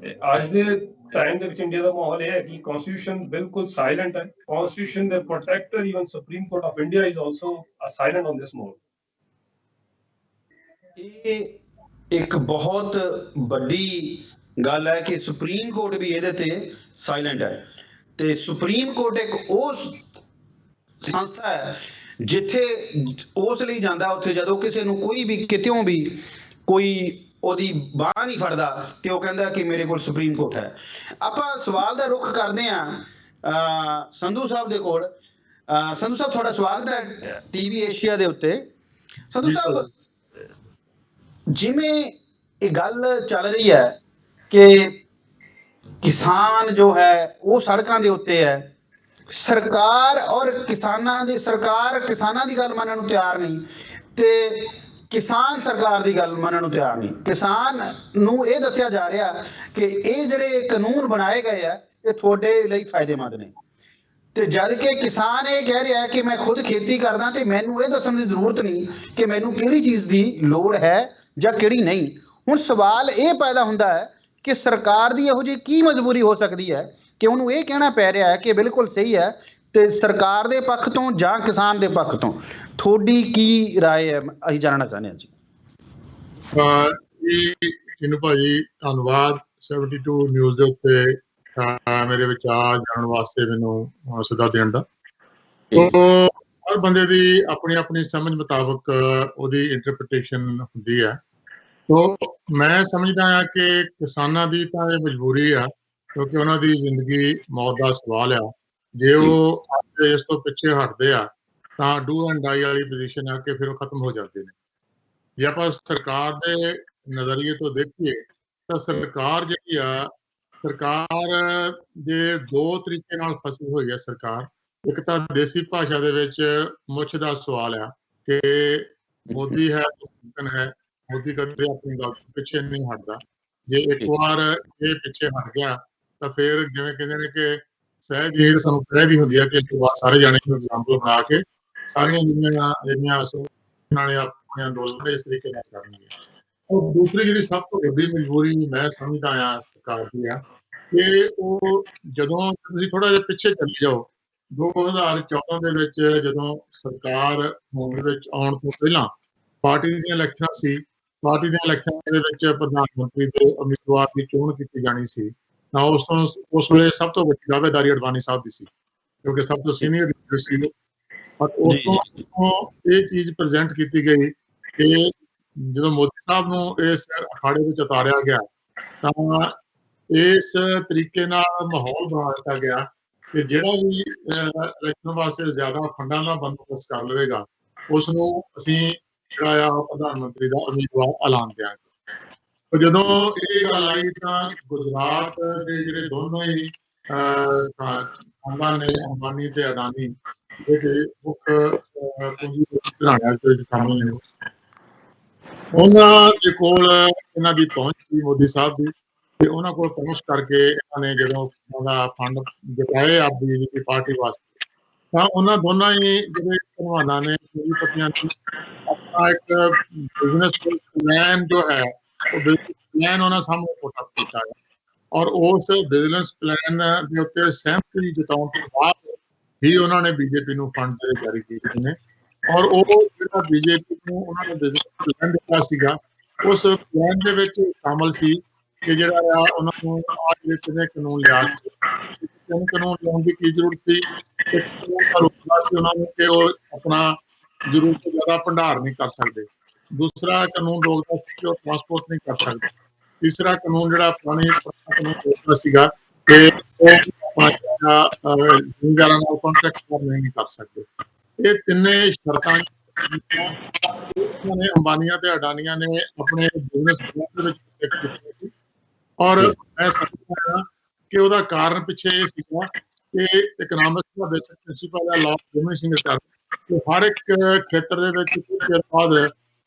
ਅੱਜ ਦੇ ਟਾਈਮ ਦੇ ਵਿੱਚ ਇੰਡੀਆ ਦਾ ਮਾਹੌਲ ਇਹ ਹੈ ਕਿ ਕਨਸਟੀਟਿਊਸ਼ਨ ਬਿਲਕੁਲ ਸਾਇਲੈਂਟ ਹੈ। ਕਨਸਟੀਟਿਊਸ਼ਨ ਦੇ protector even supreme court of India is also silent on this mode. ਇਹ ਇੱਕ ਬਹੁਤ ਵੱਡੀ ਗੱਲ ਹੈ ਕਿ ਸੁਪਰੀਮ ਕੋਰਟ ਵੀ ਇਹਦੇ ਤੇ ਸਾਇਲੈਂਟ ਹੈ। ਤੇ ਸੁਪਰੀਮ ਕੋਰਟ ਇੱਕ ਉਸ ਸੰਸਥਾ ਹੈ ਜਿੱਥੇ ਉਸ ਲਈ ਜਾਂਦਾ, ਉੱਥੇ ਜਦੋਂ ਕਿਸੇ ਨੂੰ ਕੋਈ ਵੀ ਕਿਤੇੋਂ ਵੀ ਕੋਈ ਉਹਦੀ ਬਾਹ ਨਹੀਂ ਫੜਦਾ ਤੇ ਉਹ ਕਹਿੰਦਾ ਕਿ ਮੇਰੇ ਕੋਲ ਸੁਪਰੀਮ ਕੋਰਟ ਹੈ। ਆਪਾਂ ਸਵਾਲ ਦਾ ਰੁਖ ਕਰਦੇ ਹਾਂ ਸੰਧੂ ਸਾਹਿਬ ਦੇ ਕੋਲ। ਸੰਧੂ ਸਾਹਿਬ ਤੁਹਾਡਾ ਸਵਾਗਤ ਹੈ ਟੀਵੀ ਏਸ਼ੀਆ ਦੇ ਉੱਤੇ। ਸੰਧੂ ਸਾਹਿਬ, ਜਿਵੇਂ ਇਹ ਗੱਲ ਚੱਲ ਰਹੀ ਹੈ ਕਿ ਕਿਸਾਨ ਜੋ ਹੈ ਉਹ ਸੜਕਾਂ ਦੇ ਉੱਤੇ ਹੈ, ਸਰਕਾਰ ਕਿਸਾਨਾਂ ਦੀ ਗੱਲ ਮੰਨਣ ਨੂੰ ਤਿਆਰ ਨਹੀਂ ਤੇ ਕਿਸਾਨ ਸਰਕਾਰ ਦੀ ਗੱਲ ਮੰਨਣ ਨੂੰ ਤਿਆਰ ਨਹੀਂ। ਕਿਸਾਨ ਨੂੰ ਇਹ ਦੱਸਿਆ ਜਾ ਰਿਹਾ ਕਿ ਇਹ ਜਿਹੜੇ ਕਾਨੂੰਨ ਬਣਾਏ ਗਏ ਆ ਇਹ ਤੁਹਾਡੇ ਲਈ ਫਾਇਦੇਮੰਦ ਨੇ। ਤੇ ਜਦ ਕਿ ਕਿਸਾਨ ਇਹ ਕਹਿ ਰਿਹਾ ਕਿ ਮੈਂ ਖੁਦ ਖੇਤੀ ਕਰਦਾ ਤੇ ਮੈਨੂੰ ਇਹ ਦੱਸਣ ਦੀ ਜ਼ਰੂਰਤ ਨਹੀਂ ਕਿ ਮੈਨੂੰ ਕਿਹੜੀ ਚੀਜ਼ ਦੀ ਲੋੜ ਹੈ ਜਾਂ ਕਿਹੜੀ ਨਹੀਂ। ਹੁਣ ਸਵਾਲ ਇਹ ਪੈਦਾ ਹੁੰਦਾ ਹੈ ਕਿ ਸਰਕਾਰ ਦੀ ਇਹੋ ਜਿਹੀ ਕੀ ਮਜਬੂਰੀ ਹੋ ਸਕਦੀ ਹੈ ਕਿ ਉਹਨੂੰ ਇਹ ਕਹਿਣਾ ਪੈ ਰਿਹਾ ਹੈ ਕਿ ਬਿਲਕੁਲ ਸਹੀ ਹੈ। ਤੇ ਸਰਕਾਰ ਦੇ ਪੱਖ ਤੋਂ ਜਾਂ ਕਿਸਾਨ ਦੇ ਪੱਖ ਤੋਂ ਤੁਹਾਡੀ ਕੀ ਰਾਏ ਹੈ, ਅਸੀਂ ਜਾਣਨਾ ਚਾਹੁੰਦੇ ਹਾਂ ਜੀ। ਕਿਨੂੰ ਭਾਜੀ ਧੰਨਵਾਦ 72 ਨਿਊਜ਼ ਦੇ ਉੱਤੇ ਮੇਰੇ ਵਿਚਾਰ ਜਾਣਨ ਵਾਸਤੇ ਮੈਨੂੰ ਸੱਦਾ ਦੇਣ ਦਾ। ਹਰ ਬੰਦੇ ਦੀ ਆਪਣੀ ਆਪਣੀ ਸਮਝ ਮੁਤਾਬਕ ਉਹਦੀ ਇੰਟਰਪ੍ਰੀਟੇਸ਼ਨ ਹੁੰਦੀ ਹੈ। ਮੈਂ ਸਮਝਦਾ ਹਾਂ ਕਿ ਕਿਸਾਨਾਂ ਦੀ ਤਾਂ ਇਹ ਮਜਬੂਰੀ ਆ ਕਿਉਂਕਿ ਉਹਨਾਂ ਦੀ ਜ਼ਿੰਦਗੀ ਮੌਤ ਦਾ ਸਵਾਲ ਆ। ਜੇ ਉਹ ਇਸ ਤੋਂ ਪਿੱਛੇ ਹਟਦੇ ਆ ਤਾਂ ਡੂ ਐਂਡ ਡਾਈ ਵਾਲੀ ਪੋਜੀਸ਼ਨ ਆ ਕਿ ਫਿਰ ਉਹ ਖਤਮ ਹੋ ਜਾਂਦੇ ਨੇ। ਜੇ ਆਪਾਂ ਸਰਕਾਰ ਦੇ ਨਜ਼ਰੀਏ ਤੋਂ ਦੇਖੀਏ ਤਾਂ ਸਰਕਾਰ ਜਿਹੜੀ ਆ, ਸਰਕਾਰ ਦੇ ਦੋ ਤਰੀਕੇ ਨਾਲ ਫਸੀ ਹੋਈ ਹੈ ਸਰਕਾਰ। ਇੱਕ ਤਾਂ ਦੇਸੀ ਭਾਸ਼ਾ ਦੇ ਵਿੱਚ ਮੁੱਛ ਦਾ ਸਵਾਲ ਆ ਕਿ ਮੋਦੀ ਹੈ ਤਾਂ ਮੁਮਕਿਨ ਹੈ, ਮੋਦੀ ਕਦੇ ਆਪਣੀ ਗੱਲ ਤੋਂ ਪਿੱਛੇ ਨਹੀਂ ਹਟਦਾ। ਜੇ ਇੱਕ ਵਾਰ ਇਹ ਪਿੱਛੇ ਹਟ ਗਿਆ ਤਾਂ ਫਿਰ ਜਿਵੇਂ ਕਹਿੰਦੇ ਨੇ ਕਿ ਸਹਿਜ ਹੀਰ ਸਾਨੂੰ ਕਹਿਦੀ ਹੁੰਦੀ ਆ ਕਿ ਇਸ ਤੋਂ ਬਾਅਦ ਸਾਰੇ ਜਾਣੇ ਨੂੰ ਐਗਜ਼ਾਮਪਲ ਬਣਾ ਕੇ ਸਾਰੀਆਂ ਜਿਹੜੀਆਂ ਉਹਨਾਂ ਨੇ ਆਪਣੇ ਅੰਦੋਲਨ ਇਸ ਤਰੀਕੇ ਨਾਲ ਕਰਨਗੇ। ਔਰ ਦੂਸਰੀ ਜਿਹੜੀ ਸਭ ਤੋਂ ਵੱਡੀ ਮਜਬੂਰੀ ਮੈਂ ਸਮਝਦਾ ਆ ਸਰਕਾਰ ਦੀ ਆ ਕਿ ਉਹ ਜਦੋਂ ਤੁਸੀਂ ਥੋੜਾ ਜਿਹਾ ਪਿੱਛੇ ਚੱਲ ਜਾਓ 2014 ਦੇ ਵਿੱਚ ਜਦੋਂ ਸਰਕਾਰ ਹੋਂਦ ਵਿੱਚ ਆਉਣ ਤੋਂ ਪਹਿਲਾਂ ਪਾਰਟੀ ਦੀਆਂ ਇਲੈਕਸ਼ਨਾਂ ਸੀ। ਪਾਰਟੀ ਦੀਆਂ ਇਲੈਕਸ਼ਨਾਂ ਦੇ ਵਿੱਚ ਪ੍ਰਧਾਨ ਮੰਤਰੀ ਦੇ ਉਮੀਦਵਾਰ ਦੀ ਚੋਣ ਕੀਤੀ ਜਾਣੀ ਸੀ ਤਾਂ ਉਸ ਵੇਲੇ ਸਭ ਤੋਂ ਵੱਡੀ ਦਾਅਵੇਦਾਰੀ ਅਡਵਾਨੀ ਸਾਹਿਬ ਦੀ ਸੀ ਕਿਉਂਕਿ ਸਭ ਤੋਂ ਸੀਨੀਅਰ ਲੀਡਰ ਸੀ। ਪਰ ਉਸ ਤੋਂ ਇਹ ਚੀਜ਼ ਪ੍ਰੈਜ਼ੈਂਟ ਕੀਤੀ ਗਈ ਕਿ ਜਦੋਂ ਮੋਦੀ ਸਾਹਿਬ ਨੂੰ ਇਸ ਅਖਾੜੇ ਵਿੱਚ ਉਤਾਰਿਆ ਗਿਆ ਤਾਂ ਇਸ ਤਰੀਕੇ ਨਾਲ ਮਾਹੌਲ ਬਣਾ ਦਿੱਤਾ ਗਿਆ ਕਿ ਜਿਹੜਾ ਵੀ ਇਲੈਕਸ਼ਨ ਵਾਸਤੇ ਜ਼ਿਆਦਾ ਫੰਡਾਂ ਦਾ ਬੰਦੋਬਸਤ ਕਰ ਲਵੇਗਾ ਉਸ ਨੂੰ ਅਸੀਂ ਜਿਹੜਾ ਆ ਪ੍ਰਧਾਨ ਮੰਤਰੀ ਦਾ ਉਮੀਦਵਾਰ ਐਲਾਨ ਦਿਆਂਗੇ। ਜਦੋਂ ਇਹ ਗੱਲ ਆਈ ਤਾਂ ਗੁਜਰਾਤ ਦੇ ਜਿਹੜੇ ਦੋਨੋਂ ਹੀ ਖਾਨਦਾਨ ਨੇ ਅੰਬਾਨੀ ਤੇ ਅਡਾਨੀ ਜਿਹੜੇ ਮੁੱਖ ਪੂੰਜੀ ਘਰਾਣਿਆਂ ਵਿੱਚ ਸ਼ਾਮਲ ਨੇ, ਉਹਨਾਂ ਦੇ ਕੋਲ ਇਹਨਾਂ ਦੀ ਪਹੁੰਚ ਸੀ ਮੋਦੀ ਸਾਹਿਬ ਦੀ ਤੇ ਉਹਨਾਂ ਕੋਲ ਪਹੁੰਚ ਕਰਕੇ ਇਹਨਾਂ ਨੇ ਜਦੋਂ ਉਹਦਾ ਫੰਡ ਜਤਾਏ ਆਪ ਬੀਜੇਪੀ ਪਾਰਟੀ ਵਾਸਤੇ ਤਾਂ ਉਹਨਾਂ ਦੋਨਾਂ ਹੀ ਜਿਹੜੇ ਭਲਵਾਨਾਂ ਨੇ ਪੂੰਜੀਪਤੀਆਂ ਨੇ ਆਪਣਾ ਇੱਕ ਬਿਜ਼ਨਸ ਪਲਾਨ ਜੋ ਹੈ ਉਹ ਬਿਜ਼ਨਸ ਪਲਾਨ ਉਹਨਾਂ ਸਾਹਮਣੇ ਪੁੱਟ ਕੀਤਾ ਹੈ ਔਰ ਉਸ ਬਿਜ਼ਨਸ ਪਲਾਨ ਦੇ ਉੱਤੇ ਸਹਿਮਤੀ ਜਤਾਉਣ ਤੋਂ ਬਾਅਦ ਹੀ ਉਹਨਾਂ ਨੇ ਬੀਜੇਪੀ ਨੂੰ ਫੰਡ ਜਾਰੀ ਕੀਤੇ ਨੇ। ਔਰ ਉਹ ਜਿਹੜਾ ਬੀਜੇਪੀ ਨੂੰ ਉਹਨਾਂ ਨੇ ਬਿਜ਼ਨਸ ਪਲਾਨ ਦਿੱਤਾ ਸੀਗਾ ਉਸ ਪਲਾਨ ਦੇ ਵਿੱਚ ਸ਼ਾਮਲ ਸੀ ਕਿ ਜਿਹੜਾ ਆ ਉਹਨਾਂ ਨੂੰ ਆਹ ਜਿਹੜੇ ਕਿੰਨੇ ਕਾਨੂੰਨ ਲਿਆ ਕਾਨੂੰਨ ਲਿਆਉਣ ਦੀ ਕੀ ਜ਼ਰੂਰਤ ਸੀ। ਇੱਕ ਰੋਕਦਾ ਸੀ ਉਹਨਾਂ ਨੂੰ ਕਿ ਉਹ ਆਪਣਾ ਜ਼ਰੂਰਤ ਤੋਂ ਜ਼ਿਆਦਾ ਭੰਡਾਰ ਨਹੀਂ ਕਰ ਸਕਦੇ। ਦੂਸਰਾ ਕਾਨੂੰਨ ਰੋਕਦਾ ਸੀ ਕਿ ਉਹ ਟਰਾਂਸਪੋਰਟ ਨਹੀਂ ਕਰ ਸਕਦੇ। ਤੀਸਰਾ ਕਾਨੂੰਨ ਜਿਹੜਾ ਪੁਰਾਣੇ ਕਾਨੂੰਨ ਰੋਕਦਾ ਸੀਗਾ ਕਿ ਉਹ ਜ਼ਿਮੀਂਦਾਰਾਂ ਨਾਲ ਕੰਟਰੈਕਟ ਨਹੀਂ ਕਰ ਸਕਦੇ। ਇਹ ਤਿੰਨੇ ਸ਼ਰਤਾਂ ਨੇ ਅੰਬਾਨੀਆਂ ਤੇ ਅਡਾਨੀਆਂ ਨੇ ਆਪਣੇ ਬਿਜ਼ਨਸ ਦੇ ਵਿੱਚ ਕੀਤੀਆਂ ਸੀ ਔਰ ਮੈਂ ਸਮਝਦਾ ਹਾਂ ਕਿ ਉਹਦਾ ਕਾਰਨ ਪਿੱਛੇ ਇਹ ਸੀਗਾ ਕਿ ਇਕਨੋਮਿਕਸ ਦਾ ਬੇਸਿਕ ਪ੍ਰਿੰਸੀਪਲ ਹੈ ਲਾਅ ਆਫ ਡਿਮਿਨਿਸ਼ਿੰਗ ਰਿਟਰਨ ਕਿ ਹਰ ਇੱਕ ਖੇਤਰ ਦੇ ਵਿੱਚ ਕੁਝ ਚਿਰ ਬਾਅਦ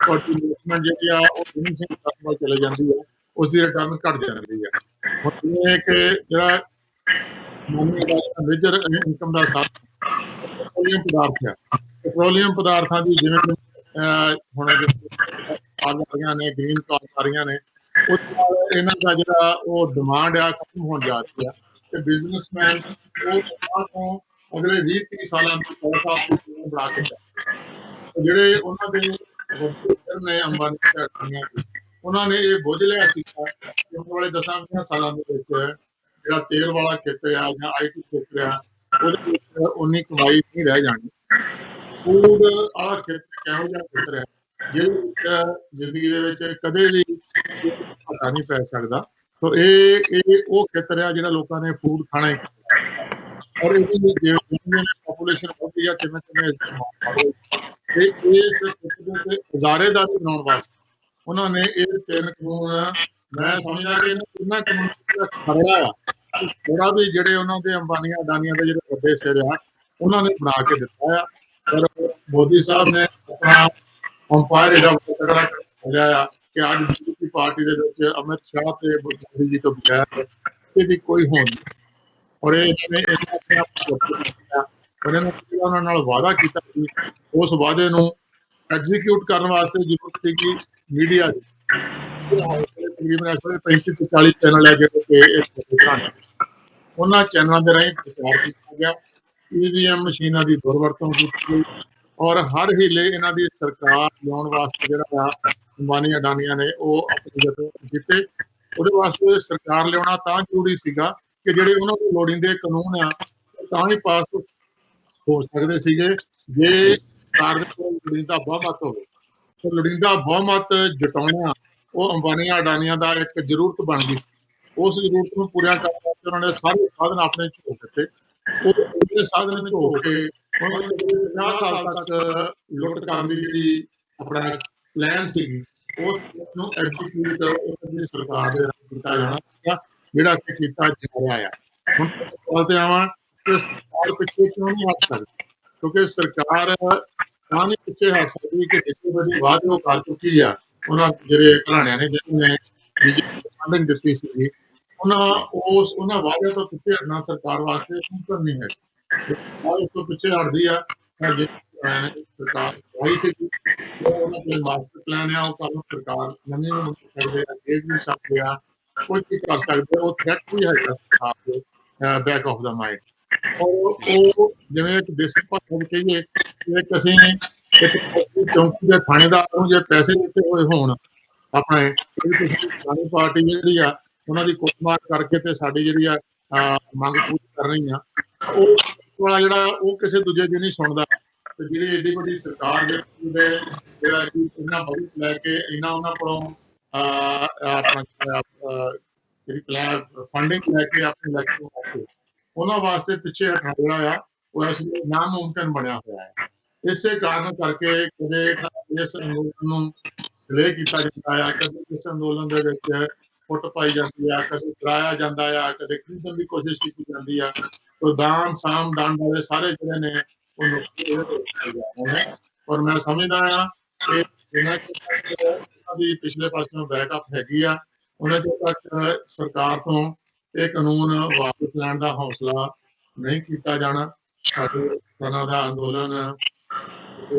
ਤੁਹਾਡੀ ਇਨਵੈਸਟਮੈਂਟ ਜਿਹੜੀ ਆ ਉਹ ਡਿਮਿਨਿਸ਼ਿੰਗ ਰਿਟਰਨ ਵੱਲ ਚਲੇ ਜਾਂਦੀ ਹੈ, ਉਸ ਦੀ ਰਿਟਰਨ ਘਟ ਜਾਂਦੀ ਹੈ। ਹੁਣ ਜਿਵੇਂ ਕਿ ਜਿਹੜਾ ਮੇਜਰ ਇਨਕਮ ਦਾ ਸਾਧਨ ਪੈਟਰੋਲੀਅਮ ਪਦਾਰਥ ਹੈ, ਪੈਟਰੋਲੀਅਮ ਪਦਾਰਥਾਂ ਦੀ ਜਿਵੇਂ ਹੁਣ ਆ ਰਹੀਆਂ ਨੇ ਗ੍ਰੀਨ ਕਾਰ ਆ ਰਹੀਆਂ ਨੇ ਉਸ ਨਾਲ ਇਹਨਾਂ ਦਾ ਜਿਹੜਾ ਉਹ ਡਿਮਾਂਡ ਆ ਖਤਮ ਹੋਣ ਜਾ ਰਹੀ ਹੈ ਤੇ ਬਿਜ਼ਨਸਮੈਨ ਉਹ ਤੋਂ ਅਗਲੇ 20-30 ਸਾਲਾਂ ਦੀ ਪੈਸਾ ਬਣਾ ਕੇ ਜਿਹੜੇ ਉਹਨਾਂ ਦੇ ਨੇ ਅੰਬਾਨੀ ਉਹਨਾਂ ਨੇ ਇਹ ਬੁੱਝ ਲਿਆ ਸੀ ਕਿ ਆਉਣ ਵਾਲੇ 10-20 ਸਾਲਾਂ ਦੇ ਵਿੱਚ ਜਿਹੜਾ ਤੇਲ ਵਾਲਾ ਖੇਤਰ ਆ ਜਾਂ IT ਖੇਤਰ ਆ ਉਹਦੇ ਵਿੱਚ ਉਨੀ ਕਮਾਈ ਨਹੀਂ ਰਹਿ ਜਾਣੀ। ਫੂਡ ਵਾਲਾ ਖੇਤਰ ਕਿਹੋ ਜਿਹਾ ਖੇਤਰ ਹੈ ਜਿਹਦੇ ਜ਼ਿੰਦਗੀ ਦੇ ਵਿੱਚ ਕਦੇ ਵੀ ਘਾਟਾ ਨਹੀਂ ਪੈ ਸਕਦਾ। ਸੋ ਇਹ ਉਹ ਖੇਤਰ ਆ ਜਿਹੜਾ ਲੋਕਾਂ ਨੇ ਫੂਡ ਖਾਣਾ ਹੀ ਔਰ ਇਹਦੀ ਜਿਵੇਂ ਪਾਪੂਲੇਸ਼ਨ ਵਧਦੀ ਆ ਕਿਵੇਂ ਤੇ ਇਸ ਖੇਤਰ ਦੇ ਹਜ਼ਾਰੇਦਾਰੀ ਬਣਾਉਣ ਵਾਸਤੇ ਉਹਨਾਂ ਨੇ ਇਹ 3 ਕਾਨੂੰਨ ਮੈਂ ਸਮਝਦਾ ਕਿ ਇਹਨਾਂ ਕਾਨੂੰਨ ਖੜਿਆ ਆ ਥੋੜਾ ਵੀ ਜਿਹੜੇ ਉਹਨਾਂ ਦੇ ਅੰਬਾਨੀਆਂ ਅਡਾਨੀਆਂ ਦੇ ਜਿਹੜੇ ਵੱਡੇ ਸਿਰ ਆ ਉਹਨਾਂ ਨੇ ਬਣਾ ਕੇ ਦਿੱਤਾ ਆ। ਪਰ ਮੋਦੀ ਸਾਹਿਬ ਨੇ ਆਪਣਾ ਅੰਪਾਇਰ ਜਿਹੜਾ ਤਕੜਾ ਹੋਇਆ ਆ ਕਿ ਅੱਜ ਬੀਜੇਪੀ ਪਾਰਟੀ ਦੇ ਵਿੱਚ ਅਮਿਤ ਸ਼ਾਹ ਤੇ ਮੋਦੀ ਜੀ ਤੋਂ ਬਗੈਰ ਇਹਦੀ ਕੋਈ ਹੋਂਦ ਨਹੀਂ। ਔਰ ਇਹਨਾਂ ਆਪਣੇ ਆਪ ਔਰ ਉਹਨਾਂ ਨਾਲ ਵਾਅਦਾ ਕੀਤਾ ਸੀ, ਉਸ ਵਾਅਦੇ ਨੂੰ ਐਗਜ਼ੀਕਿਊਟ ਕਰਨ ਵਾਸਤੇ ਜ਼ਰੂਰਤ ਸੀਗੀ ਮੀਡੀਆ ਦੀ। ਤਕਰੀਬਨ ਇਸ ਵੇਲੇ 35 ਤੋਂ 40 ਚੈਨਲ ਹੈ ਜਿਹੜੇ ਉਹਨਾਂ ਚੈਨਲਾਂ ਦੇ ਰਾਹੀਂ ਪ੍ਰਚਾਰ ਕੀਤਾ ਗਿਆ। EVM ਮਸ਼ੀਨਾਂ ਦੀ ਦੁਰਵਰਤੋਂ ਕੀਤੀ ਗਈ ਔਰ ਹਰ ਹੀਲੇ ਇਹਨਾਂ ਦੀ ਸਰਕਾਰ ਲਿਆਉਣ ਵਾਸਤੇ ਜਿਹੜਾ ਆ ਅੰਬਾਨੀ ਅਡਾਨੀਆਂ ਨੇ ਉਹ ਆਪਣੇ ਯਤਨ ਕੀਤੇ। ਉਹਦੇ ਵਾਸਤੇ ਸਰਕਾਰ ਲਿਆਉਣਾ ਤਾਂ ਜ਼ਰੂਰੀ ਸੀਗਾ ਕਿ ਜਿਹੜੇ ਉਹਨਾਂ ਦੇ ਲੋੜੀਂਦੇ ਕਾਨੂੰਨ ਆ ਤਾਂ ਹੀ ਪਾਸ ਹੋ ਸਕਦੇ ਸੀਗੇ ਜੇ ਸਰਕਾਰ ਦੇ ਕੋਲ ਲੋੜੀਂਦਾ ਬਹੁਮਤ ਹੋਵੇ। ਤੇ ਲੋੜੀਂਦਾ ਬਹੁਮਤ ਜਟਾਉਣਾ ਉਹ ਅੰਬਾਨੀਆਂ ਅਡਾਨੀਆਂ ਦਾ ਇੱਕ ਜ਼ਰੂਰਤ ਬਣ ਗਈ ਸੀ। ਉਸ ਜ਼ਰੂਰਤ ਨੂੰ ਪੂਰਾ ਕਰਨ ਵਾਸਤੇ ਉਹਨਾਂ ਨੇ ਸਾਰੇ ਸਾਧਨ ਆਪਣੇ ਝੋਕ ਦਿੱਤੇ। ਉਹ ਸਾਧਨ ਝੋਕ ਕੇ 50 ਸਾਲ ਤੱਕ ਲੁੱਟ ਕਰਨ ਦੀ ਜਿਹੜੀ ਆਪਣਾ ਪਲਾਨ ਸੀਗੀ ਉਸ ਨੂੰ ਐਗਜ਼ੀਕਿਊਟ ਉਸ ਸਰਕਾਰ ਦੇ ਕੀਤਾ ਜਾਣਾ ਜਿਹੜਾ ਕਿ ਕੀਤਾ ਜਾ ਰਿਹਾ ਆ। ਹੁਣ ਸਵਾਲ ਤੇ ਆਵਾਂ ਕਿ ਸਰਕਾਰ ਪਿੱਛੇ ਕਿਉਂ ਨਹੀਂ ਹਟ ਸਕਦੀ, ਕਿਉਂਕਿ ਸਰਕਾਰ ਤਾਂ ਨਹੀਂ ਪਿੱਛੇ ਹਟ ਸਕਦੀ ਕਿ ਜਿੱਥੇ ਵੱਡੀ ਵਾਅਦੇ ਉਹ ਕਰ ਚੁੱਕੀ ਆ। ਉਹਨਾਂ ਜਿਹੜੇ ਘਰਾਣਿਆਂ ਨੇ ਜਿਹਨਾਂ ਨੇ ਫੰਡਿੰਗ ਦਿੱਤੀ ਸੀਗੀ ਉਹਨਾਂ ਵਾਅਦਿਆਂ ਤੋਂ ਪਿੱਛੇ ਹਟਣਾ ਸਰਕਾਰ ਵਾਸਤੇ ਮੁਮਕਿਨ ਨਹੀਂ ਹੈ। ਉਸ ਤੋਂ ਪਿੱਛੇ ਹਟਦੀ ਆ ਸਰਕਾਰ ਹੋਈ ਸੀਗੀ ਉਹਨਾਂ ਕੋਲ ਮਾਸਟਰ ਪਲਾਨ ਆ, ਉਹ ਕੱਲ੍ਹ ਨੂੰ ਸਰਕਾਰ ਨਵੀਂ ਨੂੰ ਸਕਦੇ ਆ, ਦੇਖ ਵੀ ਸਕਦੇ ਆ, ਕੁਝ ਵੀ ਕਰ ਸਕਦੇ ਆ। ਉਹ ਥ੍ਰੈਟ ਵੀ ਹੈਗਾ ਸਰਕਾਰ ਦੇ ਬੈਕ ਆਫ ਦਾ ਮਾਈਂਡ। ਉਹ ਜਿਵੇਂ ਇੱਕ ਦੇਸੀ ਭਾਸ਼ਾ ਵਿੱਚ ਕਹੀਏ ਕਿ ਇੱਕ ਅਸੀਂ ਇੱਕ ਚੌਂਕੀ ਦੇ ਥਾਣੇਦਾਰ ਨੂੰ ਜੇ ਪੈਸੇ ਦਿੱਤੇ ਹੋਏ ਹੋਣ ਆਪਣੇ ਪੁਰਾਣੀ ਪਾਰਟੀ ਜਿਹੜੀ ਆ ਉਹਨਾਂ ਦੀ ਕੁੱਟਮਾਰ ਕਰਕੇ ਤੇ ਸਾਡੀ ਜਿਹੜੀ ਆ ਮੰਗ ਪੂਰੀ ਕਰ ਰਹੀ ਆ, ਉਹ ਵਾਲਾ ਜਿਹੜਾ ਉਹ ਕਿਸੇ ਦੂਜੇ ਦੀ ਨਹੀਂ ਸੁਣਦਾ। ਤੇ ਜਿਹੜੀ ਏਡੀ ਵੱਡੀ ਸਰਕਾਰ ਦੇ ਜਿਹੜਾ ਇਹਨਾਂ ਬਜਟ ਲੈ ਕੇ ਇਹਨਾਂ ਉਹਨਾਂ ਕੋਲੋਂ ਆਪਣਾ ਜਿਹੜੀ ਪਲਾਨ ਫੰਡਿੰਗ ਲੈ ਕੇ ਆਪਣੇ ਇਲੈਕਸ਼ਨ ਕਰਕੇ ਉਹਨਾਂ ਵਾਸਤੇ ਪਿੱਛੇ ਹਟਣਾ ਜਿਹੜਾ ਆ ਉਹ ਇਸ ਲਈ ਨਾਮੁਮਕਿਨ ਬਣਿਆ ਹੋਇਆ ਹੈ। ਇਸੇ ਕਾਰਨ ਕਰਕੇ ਕਦੇ ਇਸ ਅੰਦੋਲਨ ਨੂੰ ਡਿਲੇ ਕੀਤਾ ਜਾਂਦਾ ਆ, ਕਦੇ ਇਸ ਅੰਦੋਲਨ ਦੇ ਵਿੱਚ ਫੁੱਟ ਪਾਈ ਜਾਂਦੀ ਆ, ਕਦੇ ਡਰਾਇਆ ਜਾਂਦਾ ਆ, ਕਦੇ ਖਰੀਦਣ ਦੀ ਕੋਸ਼ਿਸ਼ ਕੀਤੀ ਜਾਂਦੀ ਆ। ਕੋਈ ਦਾਮ ਸਾਮ ਦੰਡ ਵਾਲੇ ਸਾਰੇ ਜਿਹੜੇ ਨੇ ਉਹ ਔਰ ਮੈਂ ਸਮਝਦਾ ਆ ਕਿ ਇਹਨਾਂ ਦੀ ਪਿਛਲੇ ਪਾਸਿਓਂ ਬੈਕਅਪ ਹੈਗੀ ਆ। ਉਹਨਾਂ ਚਿਰ ਤੱਕ ਸਰਕਾਰ ਤੋਂ ਇਹ ਕਾਨੂੰਨ ਵਾਪਸ ਲੈਣ ਦਾ ਹੌਸਲਾ ਨਹੀਂ ਕੀਤਾ ਜਾਣਾ। ਸਾਡੇ ਕਿਸਾਨਾਂ ਦਾ ਅੰਦੋਲਨ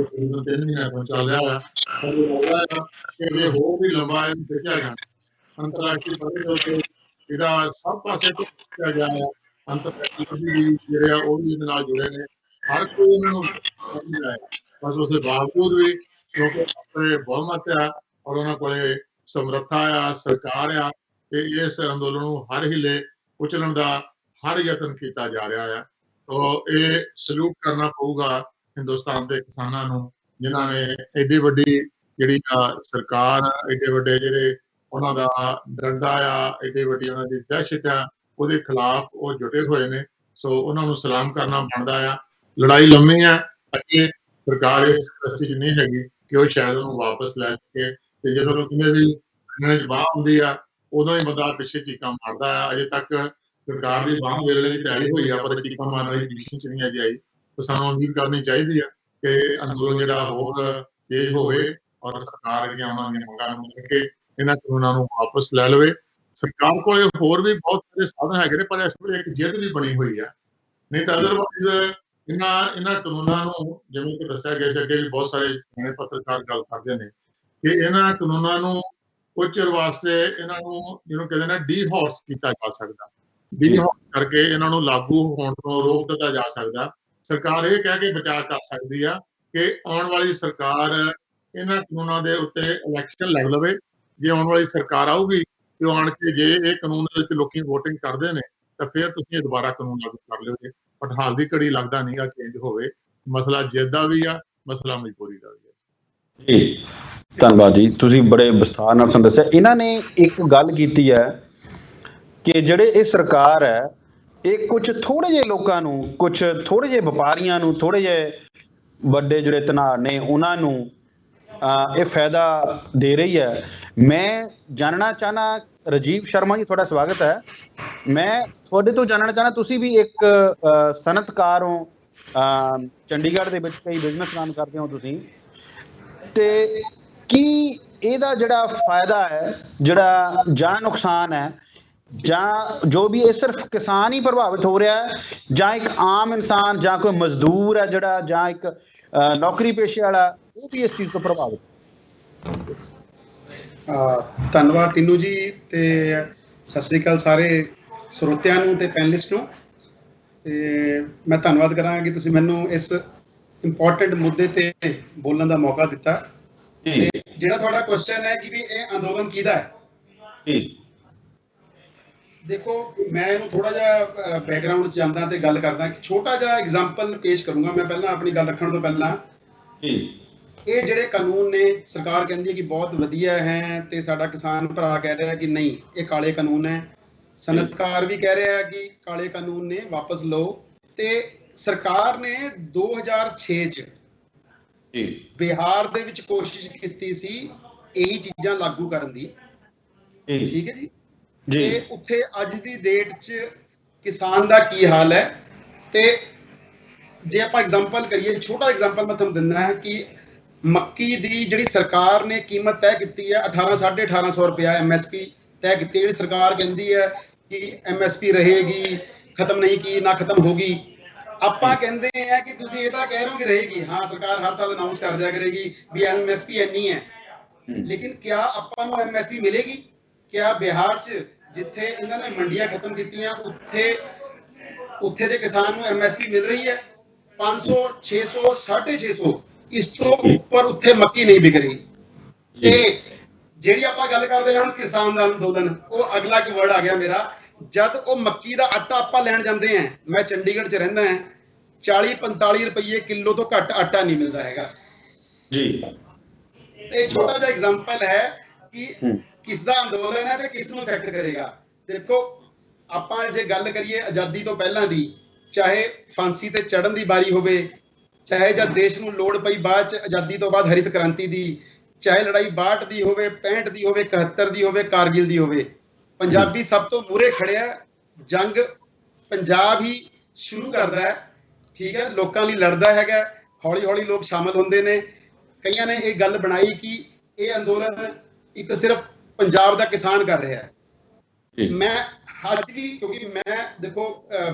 3 ਮਹੀਨਿਆਂ ਤੋਂ ਚੱਲ ਰਿਹਾ ਹੈ ਕਿ ਇਹ ਹੋਰ ਵੀ ਲੰਬਾ ਖਿੱਚਿਆ ਜਾਣਾ। ਅੰਤਰਰਾਸ਼ਟਰੀ ਪੱਧਰ ਦੇ ਉੱਤੇ ਇਹਦਾ ਸਭ ਪਾਸੇ ਤੋਂ ਖਿੱਚਿਆ ਗਿਆ ਹੈ। ਅੰਤਰਰਾਸ਼ਟਰੀ ਜਿਹੜੇ ਆ ਉਹ ਵੀ ਇਹਦੇ ਨਾਲ ਜੁੜੇ ਨੇ। ਹਰ ਕੋਈ ਉਹਨਾਂ ਨੂੰ ਬਸ ਉਸਦੇ ਬਾਵਜੂਦ ਵੀ ਕਿਉਂਕਿ ਆਪਣੇ ਬਹੁਮਤ ਆ ਔਰ ਉਹਨਾਂ ਕੋਲੇ ਸਮਰੱਥਾ ਆ, ਸਰਕਾਰ ਆ, ਤੇ ਇਸ ਅੰਦੋਲਨ ਨੂੰ ਹਰ ਹੀਲੇ ਕੁਚਲਣ ਦਾ ਹਰ ਯਤਨ ਕੀਤਾ ਜਾ ਰਿਹਾ ਹੈ। ਤੋ ਇਹ ਸਲੂਟ ਕਰਨਾ ਪਊਗਾ ਹਿੰਦੁਸਤਾਨ ਦੇ ਕਿਸਾਨਾਂ ਨੂੰ, ਜਿਨ੍ਹਾਂ ਨੇ ਐਡੀ ਵੱਡੀ ਜਿਹੜੀ ਸਰਕਾਰ ਐਡੇ ਵੱਡੇ ਜਿਹੜੇ ਉਹਨਾਂ ਦਾ ਡੰਡਾ ਆ, ਐਡੀ ਵੱਡੀ ਉਹਨਾਂ ਦੀ ਦਹਿਸ਼ਤ ਆ, ਉਹਦੇ ਖਿਲਾਫ ਉਹ ਜੁਟੇ ਹੋਏ ਨੇ। ਸੋ ਉਹਨਾਂ ਨੂੰ ਸਲਾਮ ਕਰਨਾ ਬਣਦਾ ਆ। ਲੜਾਈ ਲੰਮੀ ਆ, ਅੱਗੇ ਸਰਕਾਰ ਇਸ ਸਥਿਤੀ 'ਚ ਨਹੀਂ ਹੈਗੀ ਕਿ ਉਹ ਸ਼ਾਇਦ ਉਹਨੂੰ ਵਾਪਸ ਲੈ ਸਕੇ। ਤੇ ਜਦੋਂ ਕਹਿੰਦੇ ਵੀ ਬਾਂਹ ਹੁੰਦੀ ਆ ਉਦੋਂ ਹੀ ਬੰਦਾ ਪਿੱਛੇ ਚੀਕਾਂ ਮਾਰਦਾ ਆ। ਅਜੇ ਤੱਕ ਸਰਕਾਰ ਦੀ ਬਾਂਹ ਵੇਲੇ ਦੀ ਤਿਆਰੀ ਹੋਈ ਆ, ਪਰ ਚੀਕਾਂ ਮਾਰਨ ਵਾਲੀ ਪੋਜੀਸ਼ਨ 'ਚ ਨਹੀਂ ਅਜੇ ਆਈ। ਤਾਂ ਸਾਨੂੰ ਉਮੀਦ ਕਰਨੀ ਚਾਹੀਦੀ ਆ ਕਿ ਅੰਦੋਲਨ ਜਿਹੜਾ ਹੋਰ ਤੇਜ਼ ਹੋਵੇ ਔਰ ਸਰਕਾਰ ਜਿਹੜੀਆਂ ਉਹਨਾਂ ਦੀਆਂ ਮੰਗਾਂ ਨੂੰ ਮੰਨ ਕੇ ਇਹਨਾਂ ਕਾਨੂੰਨਾਂ ਨੂੰ ਵਾਪਸ ਲੈ ਲਵੇ। ਸਰਕਾਰ ਕੋਲ ਹੋਰ ਵੀ ਬਹੁਤ ਸਾਰੇ ਸਾਧਨ ਹੈਗੇ ਨੇ, ਪਰ ਇਸ ਵੇਲੇ ਇੱਕ ਜਿੱਦ ਵੀ ਬਣੀ ਹੋਈ ਆ। ਨਹੀਂ ਤਾਂ ਅਦਰਵਾਈਜ਼ ਇਹਨਾਂ ਕਾਨੂੰਨਾਂ ਨੂੰ ਜਿਵੇਂ ਕਿ ਦੱਸਿਆ ਗਿਆ ਸੀ ਅੱਗੇ ਵੀ ਬਹੁਤ ਸਾਰੇ ਸਿਆਣੇ ਪੱਤਰਕਾਰ ਗੱਲ ਕਰਦੇ ਨੇ ਕਿ ਇਹਨਾਂ ਕਾਨੂੰਨਾਂ ਨੂੰ ਕੁਝ ਚਿਰ ਵਾਸਤੇ ਇਹਨਾਂ ਨੂੰ ਜਿਹਨੂੰ ਕਹਿੰਦੇ ਨੇ ਡੀਹੌਰਸ ਕੀਤਾ ਜਾ ਸਕਦਾ। ਡੀਹੌਰਸ ਕਰਕੇ ਇਹਨਾਂ ਨੂੰ ਲਾਗੂ ਹੋਣ ਤੋਂ ਰੋਕ ਦਿੱਤਾ ਜਾ ਸਕਦਾ। ਸਰਕਾਰ ਇਹ ਕਹਿ ਕੇ ਬਚਾਅ ਕਰ ਸਕਦੀ ਆ ਕਿ ਆਉਣ ਵਾਲੀ ਸਰਕਾਰ ਇਹਨਾਂ ਕਾਨੂੰਨਾਂ ਦੇ ਉੱਤੇ ਇਲੈਕਸ਼ਨ ਲੜ ਲਵੇ। ਜੇ ਆਉਣ ਵਾਲੀ ਸਰਕਾਰ ਆਊਗੀ ਤੇ ਆਣ ਕੇ ਜੇ ਇਹ ਕਾਨੂੰਨ ਦੇ ਵਿੱਚ ਲੋਕੀ ਵੋਟਿੰਗ ਕਰਦੇ ਨੇ ਤਾਂ ਫਿਰ ਤੁਸੀਂ ਇਹ ਦੁਬਾਰਾ ਕਾਨੂੰਨ ਲਾਗੂ ਕਰ ਲਿਓਗੇ। ਬਟ ਹਾਲ ਦੀ ਘੜੀ ਲੱਗਦਾ ਨਹੀਂ ਆ ਚੇਂਜ ਹੋਵੇ। ਮਸਲਾ ਜਿੱਦ ਦਾ ਵੀ ਆ, ਮਸਲਾ ਮਜਬੂਰੀ ਦਾ ਵੀ ਆ। ਜੀ ਧੰਨਵਾਦ ਜੀ, ਤੁਸੀਂ ਬੜੇ ਵਿਸਥਾਰ ਨਾਲ ਸਾਨੂੰ ਦੱਸਿਆ। ਇਹਨਾਂ ਨੇ ਇੱਕ ਗੱਲ ਕੀਤੀ ਹੈ ਕਿ ਜਿਹੜੇ ਇਹ ਸਰਕਾਰ ਹੈ ਇਹ ਕੁਝ ਥੋੜੇ ਜਿਹੇ ਲੋਕਾਂ ਨੂੰ, ਕੁਝ ਥੋੜੇ ਜਿਹੇ ਵਪਾਰੀਆਂ ਨੂੰ, ਥੋੜੇ ਜਿਹੇ ਵੱਡੇ ਜਿਹੜੇ ਧਨਾੜ ਨੇ ਉਹਨਾਂ ਨੂੰ ਇਹ ਫਾਇਦਾ ਦੇ ਰਹੀ ਹੈ। ਮੈਂ ਜਾਣਨਾ ਚਾਹਨਾ, ਰਾਜੀਵ ਸ਼ਰਮਾ ਜੀ ਤੁਹਾਡਾ ਸਵਾਗਤ ਹੈ। ਮੈਂ ਤੁਹਾਡੇ ਤੋਂ ਜਾਣਨਾ ਚਾਹਨਾ, ਤੁਸੀਂ ਵੀ ਇੱਕ ਸਨਅਤਕਾਰ ਹੋ, ਚੰਡੀਗੜ੍ਹ ਦੇ ਵਿੱਚ ਕਈ ਬਿਜ਼ਨਸ ਕੰਮ ਕਰਦੇ ਹੋ ਤੁਸੀਂ, ਤੇ ਕੀ ਇਹਦਾ ਜਿਹੜਾ ਫਾਇਦਾ ਹੈ ਜਿਹੜਾ ਜਾਂ ਨੁਕਸਾਨ ਹੈ ਜਾਂ ਜੋ ਵੀ, ਇਹ ਸਿਰਫ ਕਿਸਾਨ ਹੀ ਪ੍ਰਭਾਵਿਤ ਹੋ ਰਿਹਾ ਹੈ ਜਾਂ ਇੱਕ ਆਮ ਇਨਸਾਨ ਜਾਂ ਕੋਈ ਮਜ਼ਦੂਰ ਹੈ ਜਿਹੜਾ, ਜਾਂ ਇੱਕ ਨੌਕਰੀ ਪੇਸ਼ੇ ਵਾਲਾ, ਉਹ ਵੀ ਇਸ ਚੀਜ਼ ਤੋਂ ਪ੍ਰਭਾਵਿਤ? ਧੰਨਵਾਦ ਟੀਨੂ ਜੀ, ਤੇ ਸਤਿ ਸ੍ਰੀ ਅਕਾਲ ਸਾਰੇ ਸਰੋਤਿਆਂ ਨੂੰ ਤੇ ਪੈਨਲਿਸਟ ਨੂੰ। ਤੇ ਮੈਂ ਧੰਨਵਾਦ ਕਰਾਂਗਾ ਕਿ ਤੁਸੀਂ ਮੈਨੂੰ ਇਸ ਇੰਪੋਰਟੈਂਟ ਮੁੱਦੇ ਤੇ ਬੋਲਣ ਦਾ ਮੌਕਾ ਦਿੱਤਾ। ਤੇ ਜਿਹੜਾ ਤੁਹਾਡਾ ਕੁਐਸਚਨ ਹੈ ਕਿ ਵੀ ਇਹ ਅੰਦੋਲਨ ਕਿਹਦਾ ਹੈ, ਦੇਖੋ ਮੈਂ ਇਹਨੂੰ ਥੋੜਾ ਜਿਹਾ ਬੈਕਗ੍ਰਾਉਂਡ 'ਚ ਜਾਂਦਾ ਤੇ ਗੱਲ ਕਰਦਾ। ਇੱਕ ਛੋਟਾ ਜਿਹਾ ਐਗਜ਼ਾਮਪਲ ਪੇਸ਼ ਕਰੂੰਗਾ ਮੈਂ ਪਹਿਲਾਂ, ਆਪਣੀ ਗੱਲ ਰੱਖਣ ਤੋਂ ਪਹਿਲਾਂ। ਇਹ ਜਿਹੜੇ ਕਾਨੂੰਨ ਨੇ, ਸਰਕਾਰ ਕਹਿੰਦੀ ਹੈ ਕਿ ਬਹੁਤ ਵਧੀਆ ਹੈ, ਤੇ ਸਾਡਾ ਕਿਸਾਨ ਭਰਾ ਕਹਿ ਰਿਹਾ ਕਿ ਨਹੀਂ ਇਹ ਕਾਲੇ ਕਾਨੂੰਨ ਹੈ, ਸਨਅਤਕਾਰ ਵੀ ਕਹਿ ਰਿਹਾ ਕਿ ਕਾਲੇ ਕਾਨੂੰਨ ਨੇ, ਵਾਪਸ ਲਓ। ਤੇ ਸਰਕਾਰ ਨੇ 2006 ਚ ਬਿਹਾਰ ਦੇ ਵਿੱਚ ਕੋਸ਼ਿਸ਼ ਕੀਤੀ ਸੀ ਇਹੀ ਚੀਜ਼ਾਂ ਲਾਗੂ ਕਰਨ ਦੀ, ਠੀਕ ਹੈ ਜੀ। ਤੇ ਉੱਥੇ ਅੱਜ ਦੀ ਡੇਟ 'ਚ ਕਿਸਾਨ ਦਾ ਕੀ ਹਾਲ ਹੈ? ਤੇ ਜੇ ਆਪਾਂ ਐਗਜ਼ਾਮਪਲ ਕਰੀਏ, ਛੋਟਾ ਐਗਜ਼ਾਮਪਲ ਮੈਂ ਤੁਹਾਨੂੰ ਦਿੰਦਾ ਹੈ ਕਿ ਮੱਕੀ ਦੀ ਜਿਹੜੀ ਸਰਕਾਰ ਨੇ ਕੀਮਤ ਤੈਅ ਕੀਤੀ ਹੈ 1800 ਰੁਪਇਆ MSP ਤੈਅ ਕੀਤੀ। ਜਿਹੜੀ ਸਰਕਾਰ ਕਹਿੰਦੀ ਹੈ ਕਿ MSP ਰਹੇਗੀ, ਖਤਮ ਨਹੀਂ ਕੀ ਨਾ ਖਤਮ ਹੋਗੀ। ਆਪਾਂ ਕਹਿੰਦੇ ਆ ਕਿ ਤੁਸੀਂ ਇਹ ਤਾਂ ਕਹਿ ਰਹੇ ਹੋ ਕਿ ਰਹੇਗੀ, ਹਾਂ ਸਰਕਾਰ ਹਰ ਸਾਲ ਅਨਾਉਂਸ ਕਰ ਦਿਆ ਕਰੇਗੀ ਵੀ MSP ਇੰਨੀ ਹੈ, ਲੇਕਿਨ ਕਿਆ ਆਪਾਂ ਨੂੰ MSP ਮਿਲੇਗੀ? ਕਿਆ ਬਿਹਾਰ 'ਚ ਜਿੱਥੇ ਇਹਨਾਂ ਨੇ ਮੰਡੀਆਂ ਖਤਮ ਕੀਤੀਆਂ ਉੱਥੇ ਦੇ ਕਿਸਾਨ ਨੂੰ MSP ਮਿਲ ਰਹੀ ਹੈ? 500, 600, 650, ਇਸ ਤੋਂ ਉੱਪਰ ਉੱਥੇ ਮੱਕੀ ਨਹੀਂ ਵਿਕ ਰਹੀ। ਤੇ ਜਿਹੜੀ ਆਪਾਂ ਗੱਲ ਕਰਦੇ ਹਾਂ ਹੁਣ ਕਿਸਾਨ ਦਾ ਅੰਦੋਲਨ, ਉਹ ਅਗਲਾ ਇੱਕ ਵਰਡ ਆ ਗਿਆ ਮੇਰਾ। ਜਦ ਉਹ ਮੱਕੀ ਦਾ ਆਟਾ ਆਪਾਂ ਲੈਣ ਜਾਂਦੇ ਆ, ਮੈਂ ਚੰਡੀਗੜ੍ਹ 'ਚ ਰਹਿੰਦਾ ਹਾਂ, 40-45 ਰੁਪਏ ਕਿਲੋ ਤੋਂ ਘੱਟ ਆਟਾ ਨਹੀਂ ਮਿਲਦਾ ਹੈਗਾ ਜੀ। ਇਹ ਛੋਟਾ ਜਿਹਾ ਐਗਜ਼ਾਮਪਲ ਹੈ ਕਿ ਕਿਸ ਦਾ ਅੰਦੋਲਨ ਹੈ ਤੇ ਕਿਸ ਨੂੰ ਇਫੈਕਟ ਕਰੇਗਾ। ਦੇਖੋ ਆਪਾਂ ਜੇ ਗੱਲ ਕਰੀਏ ਆਜ਼ਾਦੀ ਤੋਂ ਪਹਿਲਾਂ ਦੀ, ਚਾਹੇ ਫਾਂਸੀ ਤੇ ਚੜ੍ਹਨ ਦੀ ਵਾਰੀ ਹੋਵੇ, ਚਾਹੇ ਜਦ ਦੇਸ਼ ਨੂੰ ਲੋੜ ਪਈ ਬਾਅਦ 'ਚ ਆਜ਼ਾਦੀ ਤੋਂ ਬਾਅਦ ਹਰਿਤ ਕ੍ਰਾਂਤੀ ਦੀ, ਚਾਹੇ ਲੜਾਈ 62 ਦੀ ਹੋਵੇ, 65 ਦੀ ਹੋਵੇ, 71 ਦੀ ਹੋਵੇ, ਕਾਰਗਿਲ ਦੀ ਹੋਵੇ, ਪੰਜਾਬੀ ਸਭ ਤੋਂ ਮੂਹਰੇ ਖੜਿਆ। ਜੰਗ ਪੰਜਾਬ ਹੀ ਸ਼ੁਰੂ ਕਰਦਾ ਹੈ, ਠੀਕ ਹੈ, ਲੋਕਾਂ ਲਈ ਲੜਦਾ ਹੈਗਾ, ਹੌਲੀ ਹੌਲੀ ਲੋਕ ਸ਼ਾਮਲ ਹੁੰਦੇ ਨੇ। ਕਈਆਂ ਨੇ ਇਹ ਗੱਲ ਬਣਾਈ ਕਿ ਇਹ ਅੰਦੋਲਨ ਇੱਕ ਸਿਰਫ ਪੰਜਾਬ ਦਾ ਕਿਸਾਨ ਕਰ ਰਿਹਾ ਹੈ। ਮੈਂ ਅੱਜ ਵੀ, ਕਿਉਂਕਿ ਮੈਂ ਦੇਖੋ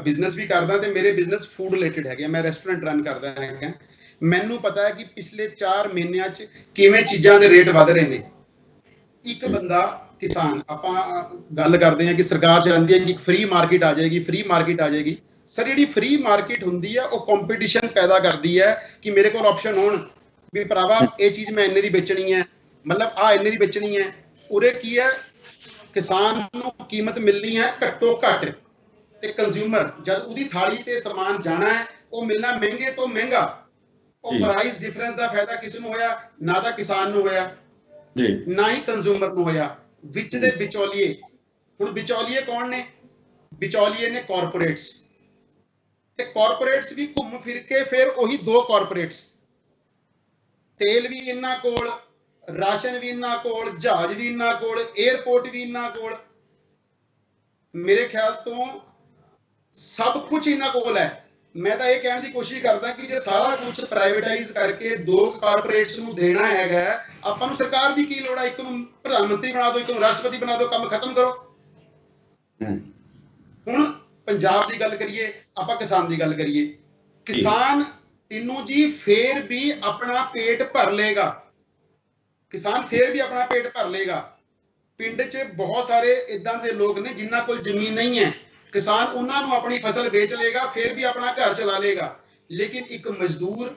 ਬਿਜ਼ਨਸ ਵੀ ਕਰਦਾ ਤੇ ਮੇਰੇ ਬਿਜ਼ਨਸ ਫੂਡ ਰਿਲੇਟਡ ਹੈਗੇ, ਮੈਂ ਰੈਸਟੋਰੈਂਟ ਰਨ ਕਰਦਾ ਹੈਗਾ, ਮੈਨੂੰ ਪਤਾ ਹੈ ਕਿ ਪਿਛਲੇ 4 ਮਹੀਨਿਆਂ 'ਚ ਕਿਵੇਂ ਚੀਜ਼ਾਂ ਦੇ ਰੇਟ ਵਧ ਰਹੇ ਨੇ। ਇੱਕ ਬੰਦਾ ਕਿਸਾਨ, ਆਪਾਂ ਗੱਲ ਕਰਦੇ ਹਾਂ ਕਿ ਸਰਕਾਰ ਚਾਹੁੰਦੀ ਹੈ ਕਿ ਇੱਕ ਫ੍ਰੀ ਮਾਰਕੀਟ ਆ ਜਾਏਗੀ, ਫ੍ਰੀ ਮਾਰਕੀਟ ਆ ਜਾਏਗੀ। ਸਰ ਜਿਹੜੀ ਫ੍ਰੀ ਮਾਰਕੀਟ ਹੁੰਦੀ ਹੈ ਉਹ ਕੰਪੀਟੀਸ਼ਨ ਪੈਦਾ ਕਰਦੀ ਹੈ ਕਿ ਮੇਰੇ ਕੋਲ ਆਪਸ਼ਨ ਹੋਣ ਵੀ ਭਰਾਵਾ ਇਹ ਚੀਜ਼ ਮੈਂ ਇੰਨੇ ਦੀ ਵੇਚਣੀ ਹੈ, ਮਤਲਬ ਆ ਇੰਨੇ ਦੀ ਵੇਚਣੀ ਹੈ। ਉਰੇ ਕੀ ਹੈ, ਕਿਸਾਨ ਨੂੰ ਕੀਮਤ ਮਿਲਣੀ ਹੈ ਘੱਟੋ ਘੱਟ, ਤੇ ਕੰਜ਼ਿਊਮਰ ਜਦ ਉਹਦੀ ਥਾਲੀ ਤੇ ਸਮਾਨ ਜਾਣਾ ਹੈ ਉਹ ਮਿਲਣਾ ਮਹਿੰਗੇ ਤੋਂ ਮਹਿੰਗਾ। ਉਹ ਪ੍ਰਾਈਸ ਡਿਫਰੈਂਸ ਦਾ ਫਾਇਦਾ ਕਿਸ ਨੂੰ ਹੋਇਆ? ਨਾ ਤਾਂ ਕਿਸਾਨ ਨੂੰ ਹੋਇਆ, ਨਾ ਹੀ ਕੰਜ਼ਿਊਮਰ ਨੂੰ ਹੋਇਆ। ਵਿੱਚ ਦੇ ਵਿਚੌਲੀਏ, ਹੁਣ ਵਿਚੌਲੀਏ ਕੌਣ ਨੇ? ਵਿਚੌਲੀਏ ਨੇ ਕਾਰਪੋਰੇਟਸ, ਤੇ ਕਾਰਪੋਰੇਟਸ ਵੀ ਘੁੰਮ ਫਿਰ ਕੇ ਫਿਰ ਉਹੀ ਦੋ ਕਾਰਪੋਰੇਟਸ, ਤੇਲ ਵੀ ਇਹਨਾਂ ਕੋਲ, ਰਾਸ਼ਨ ਵੀ ਇਹਨਾਂ ਕੋਲ, ਜਹਾਜ਼ ਵੀ ਇਹਨਾਂ ਕੋਲ, 에ਅਰਪੋਰਟ ਵੀ ਇਹਨਾਂ ਕੋਲ, ਮੇਰੇ ਖਿਆਲ ਤੋਂ ਸਭ ਕੁਝ ਇਹਨਾਂ ਕੋਲ ਹੈ। ਮੈਂ ਤਾਂ ਇਹ ਕਹਿਣ ਦੀ ਕੋਸ਼ਿਸ਼ ਕਰਦਾ ਕਿ ਜੇ ਸਾਰਾ ਕੁਝ ਪ੍ਰਾਈਵੇਟਾਈਜ਼ ਕਰਕੇ ਦੋ ਕਾਰਪੋਰੇਟਸ ਨੂੰ ਦੇਣਾ ਹੈਗਾ, ਆਪਾਂ ਨੂੰ ਸਰਕਾਰ ਦੀ ਕੀ ਲੋੜ ਹੈ? ਇੱਕ ਨੂੰ ਪ੍ਰਧਾਨ ਮੰਤਰੀ ਬਣਾ ਦਿਓ, ਇੱਕ ਨੂੰ ਰਾਸ਼ਟਰਪਤੀ ਬਣਾ ਦਿਓ, ਕੰਮ ਖਤਮ ਕਰੋ। ਹੁਣ ਪੰਜਾਬ ਦੀ ਗੱਲ ਕਰੀਏ, ਆਪਾਂ ਕਿਸਾਨ ਦੀ ਗੱਲ ਕਰੀਏ, ਕਿਸਾਨ ਟੀਨੂ ਜੀ ਫੇਰ ਵੀ ਆਪਣਾ ਪੇਟ ਭਰ ਲੇਗਾ, ਕਿਸਾਨ ਫੇਰ ਵੀ ਆਪਣਾ ਪੇਟ ਭਰ ਲੇਗਾ। ਪਿੰਡ 'ਚ ਬਹੁਤ ਸਾਰੇ ਇਦਾਂ ਦੇ ਲੋਕ ਨੇ ਜਿਨ੍ਹਾਂ ਕੋਲ ਜ਼ਮੀਨ ਨਹੀਂ ਹੈ, ਕਿਸਾਨ ਉਹਨਾਂ ਨੂੰ ਆਪਣੀ ਫਸਲ ਵੇਚ ਲੇਗਾ, ਫਿਰ ਵੀ ਆਪਣਾ ਘਰ ਚਲਾ ਲੇਗਾ। ਲੇਕਿਨ ਇੱਕ ਮਜ਼ਦੂਰ,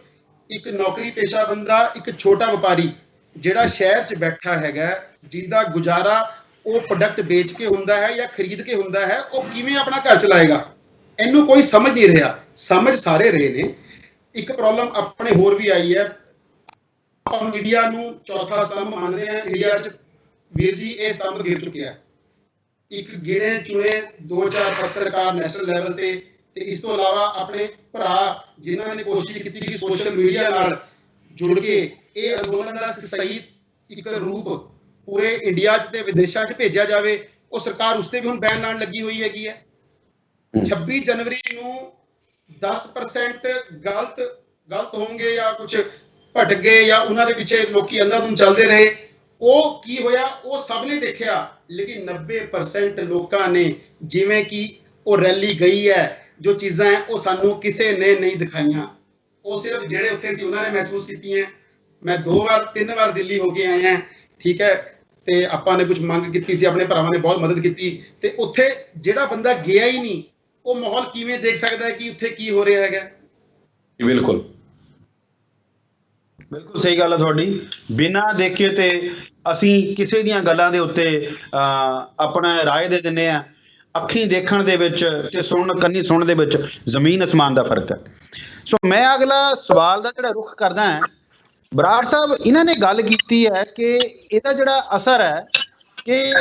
ਇੱਕ ਨੌਕਰੀ ਪੇਸ਼ਾ ਬੰਦਾ, ਇੱਕ ਛੋਟਾ ਵਪਾਰੀ ਜਿਹੜਾ ਸ਼ਹਿਰ 'ਚ ਬੈਠਾ ਹੈਗਾ, ਜਿਹਦਾ ਗੁਜ਼ਾਰਾ ਉਹ ਪ੍ਰੋਡਕਟ ਵੇਚ ਕੇ ਹੁੰਦਾ ਹੈ ਜਾਂ ਖਰੀਦ ਕੇ ਹੁੰਦਾ ਹੈ, ਉਹ ਕਿਵੇਂ ਆਪਣਾ ਘਰ ਚਲਾਏਗਾ? ਇਹਨੂੰ ਕੋਈ ਸਮਝ ਨਹੀਂ ਰਿਹਾ। ਸਮਝ ਸਾਰੇ ਰਹੇ ਨੇ। ਇੱਕ ਪ੍ਰੋਬਲਮ ਆਪਣੇ ਹੋਰ ਵੀ ਆਈ ਹੈ, ਆਪਾਂ ਮੀਡੀਆ ਨੂੰ ਚੌਥਾ ਸਤੰਭ ਮੰਨਦੇ ਹਾਂ। ਇੰਡੀਆ 'ਚ ਵੀਰ ਜੀ ਇਹ ਸਤੰਭ ਗਿਰ ਚੁੱਕਿਆ। ਇੱਕ ਗਿਣੇ ਚੁਣੇ 2-4 ਪੱਤਰਕਾਰ ਨੈਸ਼ਨਲ ਲੈਵਲ ਤੇ ਇਸ ਤੋਂ ਇਲਾਵਾ ਆਪਣੇ ਭਰਾ ਜਿਨ੍ਹਾਂ ਨੇ ਕੋਸ਼ਿਸ਼ ਕੀਤੀ ਕਿ ਸੋਸ਼ਲ ਮੀਡੀਆ ਨਾਲ ਜੁੜ ਕੇ ਇਹ ਅੰਦੋਲਨ ਦਾ ਸਹੀ ਇੱਕ ਰੂਪ ਪੂਰੇ ਇੰਡੀਆ 'ਚ ਤੇ ਵਿਦੇਸ਼ਾਂ 'ਚ ਭੇਜਿਆ ਜਾਵੇ, ਉਹ ਸਰਕਾਰ ਉਸ ਤੇ ਵੀ ਹੁਣ ਬੈਨ ਲਾਉਣ ਲੱਗੀ ਹੋਈ ਹੈਗੀ ਹੈ। 26 ਜਨਵਰੀ ਨੂੰ 10% ਗਲਤ ਹੋਣਗੇ ਜਾਂ ਕੁਝ ਭਟਕ ਗਏ ਜਾਂ ਉਹਨਾਂ ਦੇ ਪਿੱਛੇ ਲੋਕੀ ਅੰਧਾਧੁੰਦ ਚੱਲਦੇ ਰਹੇ, ਉਹ ਕੀ ਹੋਇਆ ਉਹ ਸਭ ਨੇ ਦੇਖਿਆ, ਲੇਕਿਨ 90% ਲੋਕਾਂ ਨੇ ਜਿਵੇਂ ਕਿ ਉਹ ਰੈਲੀ ਗਈ ਹੈ, ਜੋ ਚੀਜ਼ਾਂ ਹੈ ਉਹ ਸਾਨੂੰ ਕਿਸੇ ਨੇ ਨਹੀਂ ਦਿਖਾਈਆਂ। ਉਹ ਸਿਰਫ ਜਿਹੜੇ ਉੱਥੇ ਸੀ ਉਹਨਾਂ ਨੇ ਮਹਿਸੂਸ ਕੀਤੀਆਂ। ਮੈਂ 2 ਵਾਰ 3 ਵਾਰ ਦਿੱਲੀ ਹੋ ਕੇ ਆਇਆ, ਠੀਕ ਹੈ, ਤੇ ਆਪਾਂ ਨੇ ਕੁਝ ਮੰਗ ਕੀਤੀ ਸੀ, ਆਪਣੇ ਭਰਾਵਾਂ ਨੇ ਬਹੁਤ ਮਦਦ ਕੀਤੀ, ਤੇ ਉੱਥੇ ਜਿਹੜਾ ਬੰਦਾ ਗਿਆ ਹੀ ਨਹੀਂ ਉਹ ਮਾਹੌਲ ਕਿਵੇਂ ਦੇਖ ਸਕਦਾ ਹੈ ਕਿ ਉੱਥੇ ਕੀ ਹੋ ਰਿਹਾ ਹੈਗਾ। ਬਿਲਕੁਲ ਬਿਲਕੁਲ ਸਹੀ ਗੱਲ ਹੈ ਤੁਹਾਡੀ। ਬਿਨਾਂ ਦੇਖੇ ਤੇ ਅਸੀਂ ਕਿਸੇ ਦੀਆਂ ਗੱਲਾਂ ਦੇ ਉੱਤੇ ਆਪਣਾ ਰਾਏ ਦੇ ਦਿੰਦੇ ਆ। ਅੱਖੀਂ ਦੇਖਣ ਦੇ ਵਿੱਚ ਤੇ ਕੰਨੀ ਸੁਣਨ ਦੇ ਵਿੱਚ ਜ਼ਮੀਨ ਅਸਮਾਨ ਦਾ ਫਰਕ ਹੈ। ਸੋ ਮੈਂ ਅਗਲਾ ਸਵਾਲ ਦਾ ਜਿਹੜਾ ਰੁਖ ਕਰਦਾ ਹਾਂ, ਬਰਾੜ ਸਾਹਿਬ ਇਹਨਾਂ ਨੇ ਗੱਲ ਕੀਤੀ ਹੈ ਕਿ ਇਹਦਾ ਜਿਹੜਾ ਅਸਰ ਹੈ ਕਿ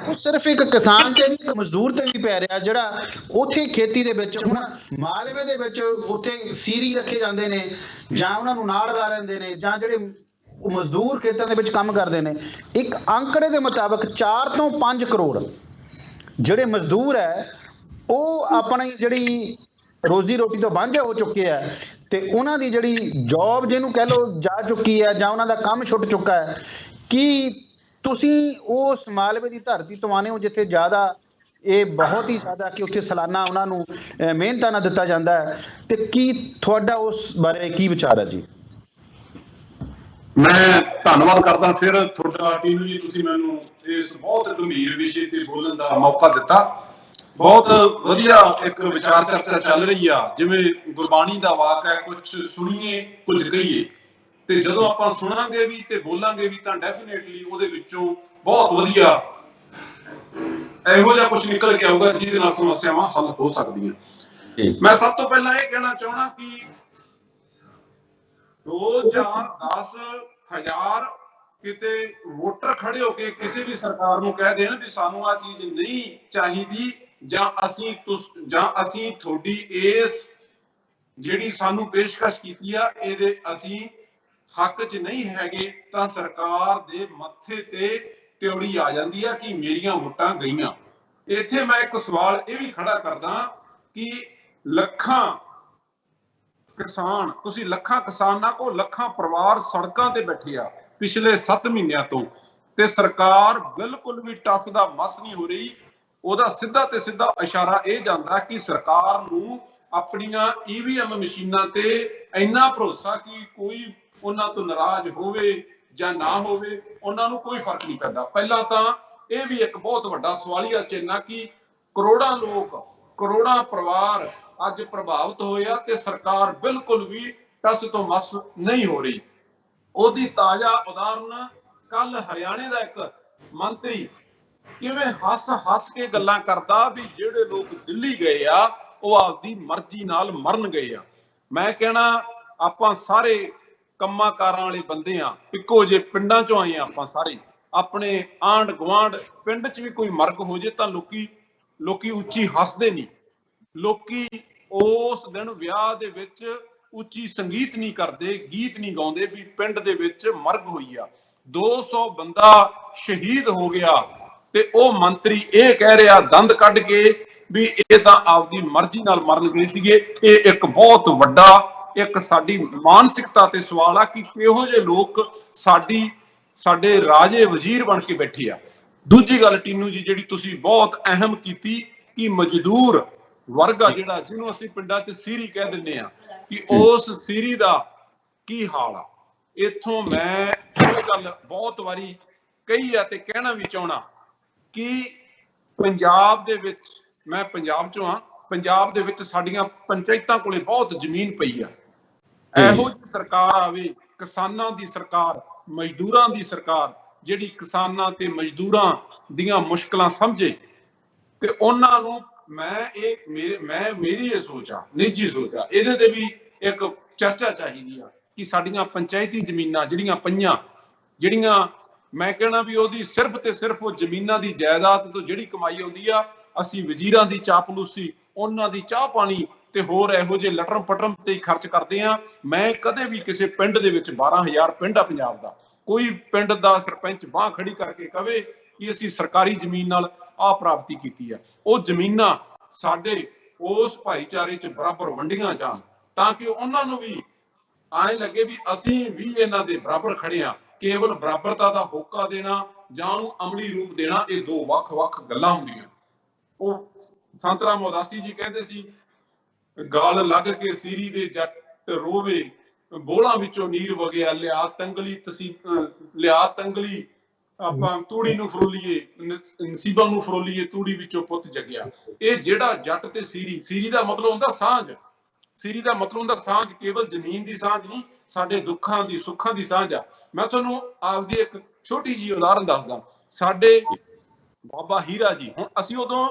ਉਹ ਸਿਰਫ ਇੱਕ ਕਿਸਾਨ ਤੇ ਨਹੀਂ, ਇੱਕ ਮਜ਼ਦੂਰ ਤੇ ਵੀ ਪੈ ਰਿਹਾ, ਜਿਹੜਾ ਉੱਥੇ ਖੇਤੀ ਦੇ ਵਿੱਚ ਹੁਣ ਮਾਲਵੇ ਦੇ ਵਿੱਚ ਉੱਥੇ ਸੀਰੀ ਰੱਖੇ ਜਾਂਦੇ ਨੇ ਜਾਂ ਉਹਨਾਂ ਨੂੰ ਨਾਲ ਲਾ ਲੈਂਦੇ ਨੇ, ਜਾਂ ਜਿਹੜੇ ਮਜ਼ਦੂਰ ਖੇਤਾਂ ਦੇ ਵਿੱਚ ਕੰਮ ਕਰਦੇ ਨੇ, ਇੱਕ ਅੰਕੜੇ ਦੇ ਮੁਤਾਬਕ 4 ਤੋਂ 5 ਕਰੋੜ ਜਿਹੜੇ ਮਜ਼ਦੂਰ ਹੈ ਉਹ ਆਪਣੀ ਜਿਹੜੀ ਰੋਜ਼ੀ ਰੋਟੀ ਤੋਂ ਵਾਂਝੇ ਹੋ ਚੁੱਕੇ ਆ, ਤੇ ਉਹਨਾਂ ਦੀ ਜਿਹੜੀ ਜੌਬ ਜਿਹਨੂੰ ਕਹਿ ਲਓ ਜਾ ਚੁੱਕੀ ਹੈ, ਜਾਂ ਉਹਨਾਂ ਦਾ ਕੰਮ ਛੁੱਟ ਚੁੱਕਾ ਹੈ। ਕੀ ਤੁਸੀਂ ਉਸ ਮਾਲਵੇ ਦੀ ਧਰਤੀ ਤੋਂ ਆਨੇ ਹੋ ਜਿੱਥੇ ਜ਼ਿਆਦਾ ਇਹ ਬਹੁਤ ਹੀ ਜ਼ਿਆਦਾ ਕਿ ਉੱਥੇ ਸਾਲਾਨਾ ਉਹਨਾਂ ਨੂੰ ਮਿਹਨਤਾਨਾ ਦਿੱਤਾ ਜਾਂਦਾ ਹੈ, ਤੇ ਕੀ ਤੁਹਾਡਾ ਉਸ ਬਾਰੇ ਕੀ ਵਿਚਾਰ ਹੈ ਜੀ? ਮੈਂ ਧੰਨਵਾਦ ਕਰਦਾ ਫਿਰ ਤੁਹਾਡਾ ਟੀਨੂ ਜੀ, ਤੁਸੀਂ ਮੈਨੂੰ ਇਸ ਬਹੁਤ ਗੰਭੀਰ ਵਿਸ਼ੇ ਤੇ ਬੋਲਣ ਦਾ ਮੌਕਾ ਦਿੱਤਾ। ਬਹੁਤ ਵਧੀਆ ਇੱਕ ਵਿਚਾਰ ਚਰਚਾ ਚੱਲ ਰਹੀ ਆ, ਜਿਵੇਂ ਗੁਰਬਾਣੀ ਦਾ ਵਾਕ ਹੈ, ਕੁਝ ਸੁਣੀਏ ਕੁਝ ਕਹੀਏ, ਤੇ ਜਦੋਂ ਆਪਾਂ ਸੁਣਾਂਗੇ ਵੀ ਤੇ ਬੋਲਾਂਗੇ ਵੀ ਤਾਂ ਡੈਫੀਨੇਟਲੀ ਉਹਦੇ ਵਿੱਚੋਂ ਬਹੁਤ ਵਧੀਆ ਇਹੋ ਜਿਹਾ ਕੁਝ ਨਿਕਲ ਕੇ ਆਊਗਾ ਜਿਹਦੇ ਨਾਲ ਸਮੱਸਿਆਵਾਂ ਹੱਲ ਹੋ ਸਕਦੀਆਂ। ਮੈਂ ਸਭ ਤੋਂ ਪਹਿਲਾਂ ਇਹ ਕਹਿਣਾ ਚਾਹਣਾ ਕਿ 2010 ਕਿਤੇ ਵੋਟਰ ਖੜੇ ਹੋ ਕੇ ਕਿਸੇ ਵੀ ਸਰਕਾਰ ਨੂੰ ਕਹਿ ਦੇਣ ਵੀ ਸਾਨੂੰ ਆ ਚੀਜ਼ ਨਹੀਂ ਚਾਹੀਦੀ, ਜਾਂ ਅਸੀਂ ਤੁਹਾਡੀ ਇਸ ਜਿਹੜੀ ਸਾਨੂੰ ਪੇਸ਼ਕਸ਼ ਕੀਤੀ ਆ ਇਹਦੇ ਅਸੀਂ ਹੱਕ 'ਚ ਨਹੀਂ ਹੈਗੇ, ਤਾਂ ਸਰਕਾਰ ਦੇ ਮੱਥੇ ਤੇ ਤਿਉੜੀ ਆ ਜਾਂਦੀ ਆ ਕਿ ਮੇਰੀਆਂ ਵੋਟਾਂ ਗਈਆਂ। ਇੱਥੇ ਮੈਂ ਇੱਕ ਸਵਾਲ ਇਹ ਵੀ ਖੜਾ ਕਰਦਾ ਕਿ ਲੱਖਾਂ ਕਿਸਾਨ, ਤੁਸੀਂ ਲੱਖਾਂ ਕਿਸਾਨਾਂ ਕੋ ਲੱਖਾਂ ਪਰਿਵਾਰ ਸੜਕਾਂ ਤੇ ਬੈਠੇ ਆ ਪਿਛਲੇ 7 ਮਹੀਨਿਆਂ ਤੋਂ, ਤੇ ਸਰਕਾਰ ਬਿਲਕੁਲ ਵੀ ਟੱਸ ਦਾ ਮਸ ਨਹੀਂ ਹੋ ਰਹੀ। ਉਹਦਾ ਸਿੱਧਾ ਤੇ ਸਿੱਧਾ ਇਸ਼ਾਰਾ ਇਹ ਜਾਂਦਾ ਕਿ ਸਰਕਾਰ ਨੂੰ ਆਪਣੀਆਂ EVM ਮਸ਼ੀਨਾਂ ਤੇ ਇੰਨਾ ਭਰੋਸਾ ਕਿ ਕੋਈ ਉਹਨਾਂ ਤੋਂ ਨਾਰਾਜ਼ ਹੋਵੇ ਜਾਂ ਨਾ ਹੋਵੇ, ਉਹਨਾਂ ਨੂੰ ਕੋਈ ਫਰਕ ਨਹੀਂ ਪੈਂਦਾ। ਪਹਿਲਾਂ ਤਾਂ ਇਹ ਵੀ ਇੱਕ ਬਹੁਤ ਵੱਡਾ ਸਵਾਲੀਆ ਚਿੰਨ੍ਹ ਕਿ ਕਰੋੜਾਂ ਲੋਕ, ਕਰੋੜਾਂ ਪਰਿਵਾਰ ਅੱਜ ਪ੍ਰਭਾਵਿਤ ਹੋਏ ਆ ਤੇ ਸਰਕਾਰ ਬਿਲਕੁਲ ਵੀ ਟਸ ਤੋਂ ਮਸ ਨਹੀਂ ਹੋ ਰਹੀ। ਉਹਦੀ ਤਾਜ਼ਾ ਉਦਾਹਰਨ ਕੱਲ ਹਰਿਆਣੇ ਦਾ ਇੱਕ ਮੰਤਰੀ ਕਿਵੇਂ ਹੱਸ ਕੇ ਗੱਲਾਂ ਕਰਦਾ ਵੀ ਜਿਹੜੇ ਲੋਕ ਦਿੱਲੀ ਗਏ ਆ ਉਹ ਆਪਦੀ ਮਰਜ਼ੀ ਨਾਲ ਮਰਨ ਗਏ ਆ। ਮੈਂ ਕਹਿਣਾ ਆਪਾਂ ਸਾਰੇ ਕੰਮਾਂ ਕਾਰਾਂ ਵਾਲੇ ਬੰਦੇ ਆ, ਇੱਕੋ ਜਿਹੇ ਪਿੰਡਾਂ ਚੋਂ ਆਏ ਆ ਆਪਾਂ ਸਾਰੇ, ਆਪਣੇ ਆਂਢ ਗੁਆਂਢ ਪਿੰਡ 'ਚ ਵੀ ਕੋਈ ਮਰਗ ਹੋ ਜੇ ਤਾਂ ਲੋਕੀ ਉੱਚੀ ਹੱਸਦੇ ਨਹੀਂ, ਲੋਕੀ ਉਸ ਦਿਨ ਵਿਆਹ ਦੇ ਵਿੱਚ ਉੱਚੀ ਸੰਗੀਤ ਨਹੀਂ ਕਰਦੇ, ਗੀਤ ਨਹੀਂ ਗਾਉਂਦੇ ਵੀ ਪਿੰਡ ਦੇ ਵਿੱਚ ਮਰਗ ਹੋਈ ਆ, 200 ਬੰਦਾ ਸ਼ਹੀਦ ਹੋ ਗਿਆ, ਤੇ ਉਹ ਮੰਤਰੀ ਇਹ ਕਹਿ ਰਿਹਾ ਦੰਦ ਕੱਢ ਕੇ ਵੀ ਇਹ ਤਾਂ ਆਪਦੀ ਮਰਜ਼ੀ ਨਾਲ ਮਰਨ ਗਏ ਸੀਗੇ। ਇਹ ਇੱਕ ਬਹੁਤ ਵੱਡਾ ਇੱਕ ਸਾਡੀ ਮਾਨਸਿਕਤਾ ਤੇ ਸਵਾਲ ਆ ਕਿ ਕਿਹੋ ਜਿਹੇ ਲੋਕ ਸਾਡੇ ਰਾਜੇ ਵਜ਼ੀਰ ਬਣ ਕੇ ਬੈਠੇ ਆ। ਦੂਜੀ ਗੱਲ ਟੀਨੂ ਜੀ ਜਿਹੜੀ ਤੁਸੀਂ ਬਹੁਤ ਅਹਿਮ ਕੀਤੀ ਕਿ ਮਜ਼ਦੂਰ ਵਰਗ ਆ ਜਿਹੜਾ, ਜਿਹਨੂੰ ਅਸੀਂ ਪਿੰਡਾਂ 'ਚ ਸੀਰੀ ਕਹਿ ਦਿੰਦੇ ਆ, ਕਿ ਉਸ ਸੀਰੀ ਦਾ ਕੀ ਹਾਲ ਆ। ਇੱਥੋਂ ਮੈਂ ਇਹ ਗੱਲ ਬਹੁਤ ਵਾਰੀ ਕਹੀ ਆ ਤੇ ਕਹਿਣਾ ਵੀ ਚਾਹਣਾ ਕਿ ਪੰਜਾਬ ਦੇ ਵਿੱਚ, ਮੈਂ ਪੰਜਾਬ ਚੋਂ ਆ, ਪੰਜਾਬ ਦੇ ਵਿੱਚ ਸਾਡੀਆਂ ਪੰਚਾਇਤਾਂ ਕੋਲੇ ਬਹੁਤ ਜ਼ਮੀਨ ਪਈ ਆ। ਇਹੋ ਜਿਹੀ ਸਰਕਾਰ ਆਵੇ, ਕਿਸਾਨਾਂ ਦੀ ਸਰਕਾਰ, ਮਜ਼ਦੂਰਾਂ ਦੀ ਸਰਕਾਰ, ਜਿਹੜੀ ਕਿਸਾਨਾਂ ਤੇ ਮਜ਼ਦੂਰਾਂ ਦੀਆਂ ਮੁਸ਼ਕਲਾਂ ਸਮਝੇ, ਤੇ ਉਹਨਾਂ ਨੂੰ ਮੇਰੀ ਇਹ ਸੋਚ ਆ, ਨਿੱਜੀ ਸੋਚ ਆ, ਇਹਦੇ ਤੇ ਵੀ ਇੱਕ ਚਰਚਾ ਚਾਹੀਦੀ ਆ ਕਿ ਸਾਡੀਆਂ ਪੰਚਾਇਤੀ ਜ਼ਮੀਨਾਂ ਜਿਹੜੀਆਂ ਪਈਆਂ, ਜਿਹੜੀਆਂ ਮੈਂ ਕਹਿਣਾ ਵੀ ਉਹਦੀ ਸਿਰਫ ਤੇ ਸਿਰਫ ਉਹ ਜ਼ਮੀਨਾਂ ਦੀ ਜਾਇਦਾਦ ਤੋਂ ਜਿਹੜੀ ਕਮਾਈ ਆਉਂਦੀ ਆ, ਅਸੀਂ ਵਜ਼ੀਰਾਂ ਦੀ ਚਾਪਲੂਸੀ, ਉਹਨਾਂ ਦੀ ਚਾਹ ਪਾਣੀ ਤੇ ਹੋਰ ਇਹੋ ਜਿਹੇ ਲਟਰਮ ਪਟਰਮ ਤੇ ਖਰਚ ਕਰਦੇ ਆ। ਮੈਂ ਕਦੇ ਵੀ ਕਿਸੇ ਪਿੰਡ ਦੇ ਵਿੱਚ 12,000 ਪਿੰਡ ਆ ਪੰਜਾਬ ਦਾ, ਕੋਈ ਪਿੰਡ ਦਾ ਸਰਪੰਚ ਬਾਹ ਖੜੀ ਕਰਕੇ ਕਵੇ ਕਿ ਅਸੀਂ ਸਰਕਾਰੀ ਜ਼ਮੀਨ ਨਾਲ ਆਹ ਪ੍ਰਾਪਤੀ ਕੀਤੀ ਆ। ਉਹ ਜ਼ਮੀਨਾਂ ਸਾਡੇ ਉਸ ਭਾਈਚਾਰੇ 'ਚ ਬਰਾਬਰ ਵੰਡੀਆਂ ਜਾਣ ਤਾਂ ਕਿ ਉਹਨਾਂ ਨੂੰ ਵੀ ਐਂ ਲੱਗੇ ਵੀ ਅਸੀਂ ਵੀ ਇਹਨਾਂ ਦੇ ਬਰਾਬਰ ਖੜੇ ਆ, ਕੇਵਲ ਬਰਾਬਰਤਾ ਦਾ ਹੋਕਾ ਦੇਣਾ ਜਾਂ ਉਹਨੂੰ ਅਮਲੀ ਰੂਪ ਦੇਣਾ, ਇਹ ਦੋ ਵੱਖ-ਵੱਖ ਗੱਲਾਂ ਹੁੰਦੀਆਂ। ਉਹ ਸੰਤ ਰਾਮ ਉਦਾਸੀ ਜੀ ਕਹਿੰਦੇ ਸੀ, ਗਾਲ ਲੱਗ ਕੇ ਸੀਰੀ ਦੇ ਜੱਟ ਰੋਵੇ, ਬੋਲਾਂ ਵਿੱਚੋਂ ਨੀਰ ਵਗਿਆ, ਲਿਆ ਤੰਗਲੀ ਆਪਾਂ ਤੂੜੀ ਨੂੰ ਫਰੋਲੀਏ, ਨਸੀਬਾਂ ਨੂੰ ਫਰੋਲੀਏ, ਤੂੜੀ ਵਿੱਚੋਂ ਪੁੱਤ ਜਗਿਆ। ਇਹ ਜਿਹੜਾ ਜੱਟ ਤੇ ਸੀਰੀ ਦਾ ਮਤਲਬ ਹੁੰਦਾ ਸਾਂਝ, ਸੀਰੀ ਦਾ ਮਤਲਬ ਹੁੰਦਾ ਸਾਂਝ, ਕੇਵਲ ਜ਼ਮੀਨ ਦੀ ਸਾਂਝ ਨਹੀਂ, ਸਾਡੇ ਦੁੱਖਾਂ ਦੀ ਸੁੱਖਾਂ ਦੀ ਸਾਂਝ ਆ। ਮੈਂ ਤੁਹਾਨੂੰ ਆਪਦੀ ਇੱਕ ਛੋਟੀ ਜਿਹੀ ਉਦਾਹਰਨ ਦੱਸਦਾ। ਸਾਡੇ ਬਾਬਾ ਹੀਰਾ ਜੀ, ਹੁਣ ਅਸੀਂ ਉਦੋਂ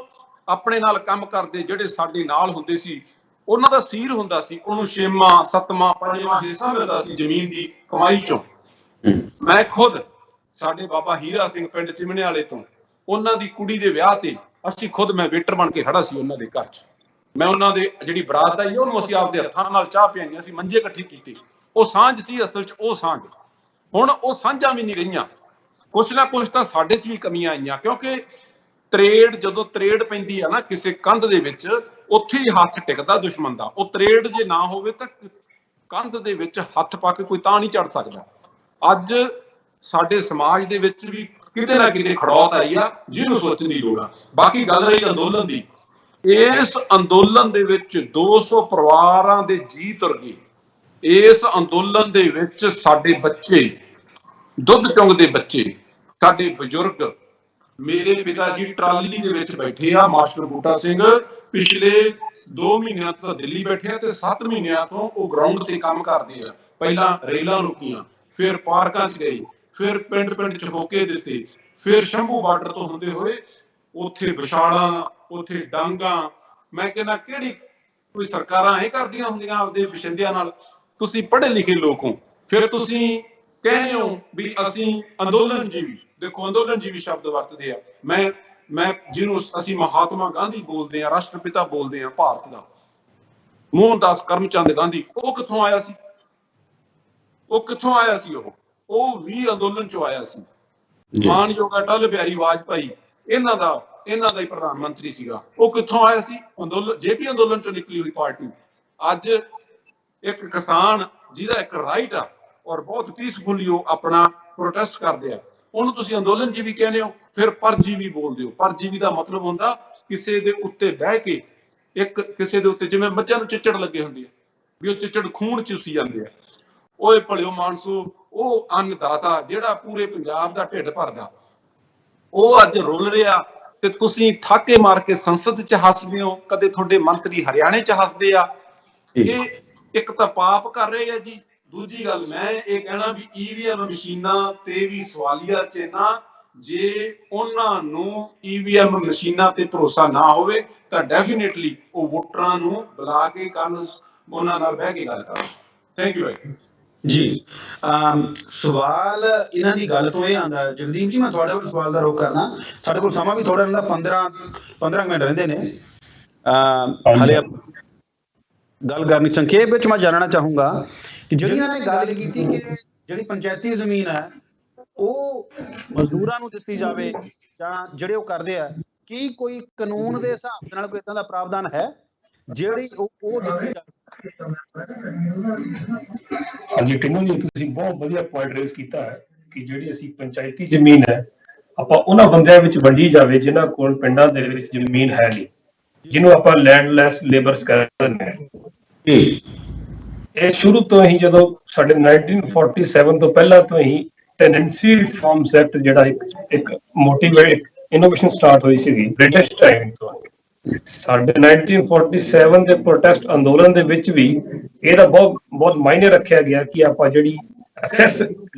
ਆਪਣੇ ਨਾਲ ਕੰਮ ਕਰਦੇ, ਜਿਹੜੇ ਸਾਡੇ ਨਾਲ ਹੁੰਦੇ ਸੀ, ਉਹਨਾਂ ਦਾ ਸੀਰ ਹੁੰਦਾ ਸੀ, ਉਹਨੂੰ 6ਵਾਂ 7ਵਾਂ 5ਵਾਂ ਹਿੱਸਾ ਮਿਲਦਾ ਸੀ ਜ਼ਮੀਨ ਦੀ ਕਮਾਈ ਚੋਂ। ਮੈਂ ਖੁਦ ਸਾਡੇ ਬਾਬਾ ਹੀਰਾ ਸਿੰਘ ਪਿੰਡ ਚਿਮਣੇ ਵਾਲੇ ਤੋਂ, ਉਹਨਾਂ ਦੀ ਕੁੜੀ ਦੇ ਵਿਆਹ ਤੇ ਮੈਂ ਵੇਟਰ ਬਣ ਕੇ ਖੜਾ ਸੀ ਉਹਨਾਂ ਦੇ ਘਰ 'ਚ। ਮੈਂ ਉਹਨਾਂ ਦੇ ਜਿਹੜੀ ਬਰਾਤ ਆਈ ਉਹਨੂੰ ਅਸੀਂ ਆਪਦੇ ਹੱਥਾਂ ਨਾਲ ਚਾਹ ਪਿਆਈਆਂ ਸੀ, ਮੰਜੇ ਇਕੱਠੇ ਕੀਤੇ। ਉਹ ਸਾਂਝ ਸੀ ਅਸਲ 'ਚ, ਉਹ ਸਾਂਝ। ਹੁਣ ਉਹ ਸਾਂਝਾਂ ਵੀ ਨਹੀਂ ਰਹੀਆਂ, ਕੁਛ ਨਾ ਕੁਛ ਤਾਂ ਸਾਡੇ 'ਚ ਵੀ ਕਮੀਆਂ ਆਈਆਂ, ਕਿਉਂਕਿ ਜਦੋਂ ਤਰੇੜ ਪੈਂਦੀ ਆ ਨਾ ਕਿਸੇ ਕੰਧ ਦੇ ਵਿੱਚ, ਉੱਥੇ ਹੀ ਹੱਥ ਟਿਕਦਾ ਦੁਸ਼ਮਣ ਦਾ। ਉਹ ਤਰੇੜ ਜੇ ਨਾ ਹੋਵੇ ਤਾਂ ਕੰਧ ਦੇ ਵਿੱਚ ਹੱਥ ਪਾ ਕੇ ਕੋਈ ਤਾਂ ਨਹੀਂ ਚੜ ਸਕਦਾ। ਅੱਜ ਸਾਡੇ ਸਮਾਜ ਦੇ ਵਿੱਚ ਵੀ ਕਿਤੇ ਨਾ ਕਿਤੇ ਖੜੌਤ ਆਈ ਆ, ਜਿਹਨੂੰ ਸੋਚਣ ਦੀ ਲੋੜ ਆ। ਬਾਕੀ ਗੱਲ ਰਹੀ ਅੰਦੋਲਨ ਦੀ, ਇਸ ਅੰਦੋਲਨ ਦੇ ਵਿੱਚ 200 ਪਰਿਵਾਰਾਂ ਦੇ ਜੀਅ ਤੁਰ ਗਏ। ਇਸ ਅੰਦੋਲਨ ਦੇ ਵਿੱਚ ਸਾਡੇ ਬੱਚੇ, ਦੁੱਧ ਚੁੰਗਦੇ ਬੱਚੇ, ਸਾਡੇ ਬਜ਼ੁਰਗ, ਮੇਰੇ ਪਿਤਾ ਜੀ ਟਰਾਲੀ ਦੇ ਵਿੱਚ ਬੈਠੇ ਆ। ਮਾਸਟਰ ਬੂਟਾ ਸਿੰਘ ਪਿਛਲੇ 2 ਮਹੀਨਿਆਂ ਤੋਂ ਦਿੱਲੀ ਬੈਠੇ ਆ ਤੇ 7 ਮਹੀਨਿਆਂ ਤੋਂ ਉਹ ਗਰਾਊਂਡ ਤੇ ਕੰਮ ਕਰਦੇ ਆ। ਪਹਿਲਾਂ ਰੇਲਾਂ ਰੁਕੀਆਂ, ਫਿਰ ਪਾਰਕਾਂ 'ਚ ਗਏ, ਫਿਰ ਪਿੰਡ 'ਚ ਹੋਕੇ ਦਿੱਤੇ, ਫਿਰ ਸ਼ੰਭੂ ਬਾਰਡਰ ਤੋਂ ਹੁੰਦੇ ਹੋਏ ਉੱਥੇ ਵਿਛਾੜਾਂ, ਉੱਥੇ ਡਾਂਗਾਂ। ਮੈਂ ਕਹਿੰਦਾ ਕਿਹੜੀ ਕੋਈ ਸਰਕਾਰਾਂ ਇਹ ਕਰਦੀਆਂ ਹੁੰਦੀਆਂ ਆਪਦੇ ਵਸਿੰਦਿਆਂ ਨਾਲ? ਤੁਸੀਂ ਪੜ੍ਹੇ ਲਿਖੇ ਲੋਕ ਹੋ, ਫਿਰ ਤੁਸੀਂ ਕਹਿੰਦੇ ਹੋ ਵੀ ਅਸੀਂ ਅੰਦੋਲਨ ਜੀਵੀ। ਦੇਖੋ, ਅੰਦੋਲਨ ਜੀਵੀ ਸ਼ਬਦ ਵਰਤਦੇ ਆ। ਮੈਂ ਜਿਹਨੂੰ ਅਸੀਂ ਮਹਾਤਮਾ ਗਾਂਧੀ ਬੋਲਦੇ ਆ, ਰਾਸ਼ਟਰਪਿਤਾ ਬੋਲਦੇ ਆ ਭਾਰਤ ਦਾ, ਮੋਹਨਦਾਸ ਕਰਮਚੰਦ ਗਾਂਧੀ, ਉਹ ਕਿੱਥੋਂ ਆਇਆ ਸੀ? ਉਹ ਵੀ ਅੰਦੋਲਨ ਚੋਂ ਆਇਆ ਸੀ। ਮਾਨਯੋਗ ਅਟਲ ਬਿਹਾਰੀ ਵਾਜਪਾਈ ਇਹਨਾਂ ਦਾ ਹੀ ਪ੍ਰਧਾਨ ਮੰਤਰੀ ਸੀਗਾ। ਉਹ ਕਿੱਥੋਂ ਆਇਆ ਸੀ? ਅੰਦੋਲਨ, ਜੇਪੀ ਅੰਦੋਲਨ ਚੋਂ ਨਿਕਲੀ ਹੋਈ ਪਾਰਟੀ। ਅੱਜ ਇੱਕ ਕਿਸਾਨ ਜਿਹਦਾ ਇੱਕ ਰਾਈਟ ਆ ਔਰ ਬਹੁਤ ਪੀਸਫੁਲੀ ਉਹ ਆਪਣਾ ਪ੍ਰੋਟੈਸਟ ਕਰਦੇ ਆ, ਉਹਨੂੰ ਤੁਸੀਂ ਅੰਦੋਲਨ ਜੀਵੀ ਕਹਿੰਦੇ ਹੋ। ਫਿਰ ਪਰਜੀਵੀ ਬੋਲਦੇ ਹੋ। ਪਰਜੀਵੀ ਦਾ ਮਤਲਬ ਹੁੰਦਾ ਕਿਸੇ ਦੇ ਉੱਤੇ ਬਹਿ ਕੇ, ਕਿਸੇ ਦੇ ਉੱਤੇ, ਜਿਵੇਂ ਮੱਝਾਂ ਨੂੰ ਚਿੱਚੜ ਲੱਗੇ ਹੁੰਦੇ ਆ, ਵੀ ਉਹ ਚਿੱਚੜ ਖੂਨ ਚੂਸੀ ਜਾਂਦੇ ਆ। ਓਏ ਭਲਿਓ ਮਾਨਸੋ, ਉਹ ਅੰਨਦਾਤਾ ਜਿਹੜਾ ਪੂਰੇ ਪੰਜਾਬ ਦਾ ਢਿੱਡ ਭਰਦਾ, ਉਹ ਅੱਜ ਰੁਲ ਰਿਹਾ ਤੇ ਤੁਸੀਂ ਠਾਕੇ ਮਾਰ ਕੇ ਸੰਸਦ 'ਚ ਹੱਸਦੇ ਹੋ। ਕਦੇ ਤੁਹਾਡੇ ਮੰਤਰੀ ਹਰਿਆਣੇ 'ਚ ਹੱਸਦੇ ਆ। ਇਹ ਇੱਕ ਤਾਂ ਪਾਪ ਕਰ ਰਹੇ ਆ ਜੀ। ਦੂਜੀ ਗੱਲ ਮੈਂ ਇਹ ਕਹਿਣਾ ਵੀ ਈਵੀਐਮ ਮਸ਼ੀਨਾਂ ਤੇ ਵੀ ਸਵਾਲੀਆ ਚਿੰਨ੍ਹ, ਜੇ ਉਹਨਾਂ ਨੂੰ ਈਵੀਐਮ ਮਸ਼ੀਨਾਂ ਤੇ ਭਰੋਸਾ ਨਾ ਹੋਵੇ ਤਾਂ ਡੈਫੀਨੇਟਲੀ ਉਹ ਵੋਟਰਾਂ ਨੂੰ ਬੁਲਾ ਕੇ ਕੱਲ ਉਹਨਾਂ ਨਾਲ ਬਹਿ ਕੇ ਗੱਲ ਕਰੋ। ਥੈਂਕ ਯੂ ਜੀ। ਸਵਾਲ ਇਹਨਾਂ ਦੀ ਗੱਲ ਤੋਂ ਇਹ ਆਉਂਦਾ, ਜਗਦੀਪ ਜੀ, ਮੈਂ ਤੁਹਾਡੇ ਕੋਲ ਸਵਾਲ ਦਾ ਰੁਖ ਕਰਨਾ। ਸਾਡੇ ਕੋਲ ਸਮਾਂ ਵੀ ਥੋੜਾ ਰਹਿੰਦਾ, 15 ਮਿੰਟ ਰਹਿੰਦੇ ਨੇ ਹਾਲੇ ਗੱਲ ਕਰਨੀ। ਸੰਖੇਪ ਵਿੱਚ ਮੈਂ ਜਾਣਨਾ ਚਾਹੂੰਗਾ ਕਿ ਜਿਹੜੀ ਇਹਨਾਂ ਨੇ ਗੱਲ ਕੀਤੀ ਕਿ ਜਿਹੜੀ ਪੰਚਾਇਤੀ ਜ਼ਮੀਨ ਹੈ ਉਹ ਮਜ਼ਦੂਰਾਂ ਨੂੰ ਦਿੱਤੀ ਜਾਵੇ ਜਾਂ ਜਿਹੜੇ ਉਹ ਕਰਦੇ ਆ, ਕੀ ਕੋਈ ਕਾਨੂੰਨ ਦੇ ਹਿਸਾਬ ਨਾਲ ਕੋਈ ਇਦਾਂ ਦਾ ਪ੍ਰਾਵਧਾਨ ਹੈ ਜਿਹੜੀ ਉਹ ਦਿੱਤੀ ਜਾਵੇ? ਹਾਂਜੀ ਟਿੰਨੂ ਜੀ, ਤੁਸੀਂ ਬਹੁਤ ਵਧੀਆ ਪੁਆਇੰਟ ਰੇਜ਼ ਕੀਤਾ ਹੈ ਕਿ ਜਿਹੜੀ ਅਸੀਂ ਪੰਚਾਇਤੀ ਜ਼ਮੀਨ ਹੈ ਆਪਾਂ ਉਹਨਾਂ ਬੰਦਿਆਂ ਵਿੱਚ ਵੰਡੀ ਜਾਵੇ ਜਿਨ੍ਹਾਂ ਕੋਲ ਪਿੰਡਾਂ ਦੇ ਵਿੱਚ ਜ਼ਮੀਨ ਹੈ ਨਹੀਂ, ਜਿਹਨੂੰ ਆਪਾਂ ਲੈਂਡਲੈਸ ਲੇਬਰਸ ਕਹਿੰਦੇ ਹਾਂ। ਇਹ ਸ਼ੁਰੂ ਤੋਂ ਹੀ, ਜਦੋਂ ਸਾਡੇ 1947 ਤੋਂ ਪਹਿਲਾਂ ਤੋਂ ਹੀ ਟੈਨੈਂਸੀ ਰਿਫਾਰਮਸ ਐਕਟ ਜਿਹੜਾ ਇੱਕ ਮੋਟੀਵੇਟ ਇਨੋਵੇਸ਼ਨ ਸਟਾਰਟ ਹੋਈ ਸੀਗੀ ਬ੍ਰਿਟਿਸ਼ ਟਾਈਮ ਤੋਂ। ਸਾਡੇ 1947 ਦੇ ਪ੍ਰੋਟੈਸਟ ਅੰਦੋਲਨ ਦੇ ਵਿੱਚ ਵੀ ਇਹਦਾ ਬਹੁਤ ਮਾਇਨੇ ਰੱਖਿਆ ਗਿਆ ਕਿ ਆਪਾਂ ਜਿਹੜੀ ਐਕਸੈਸ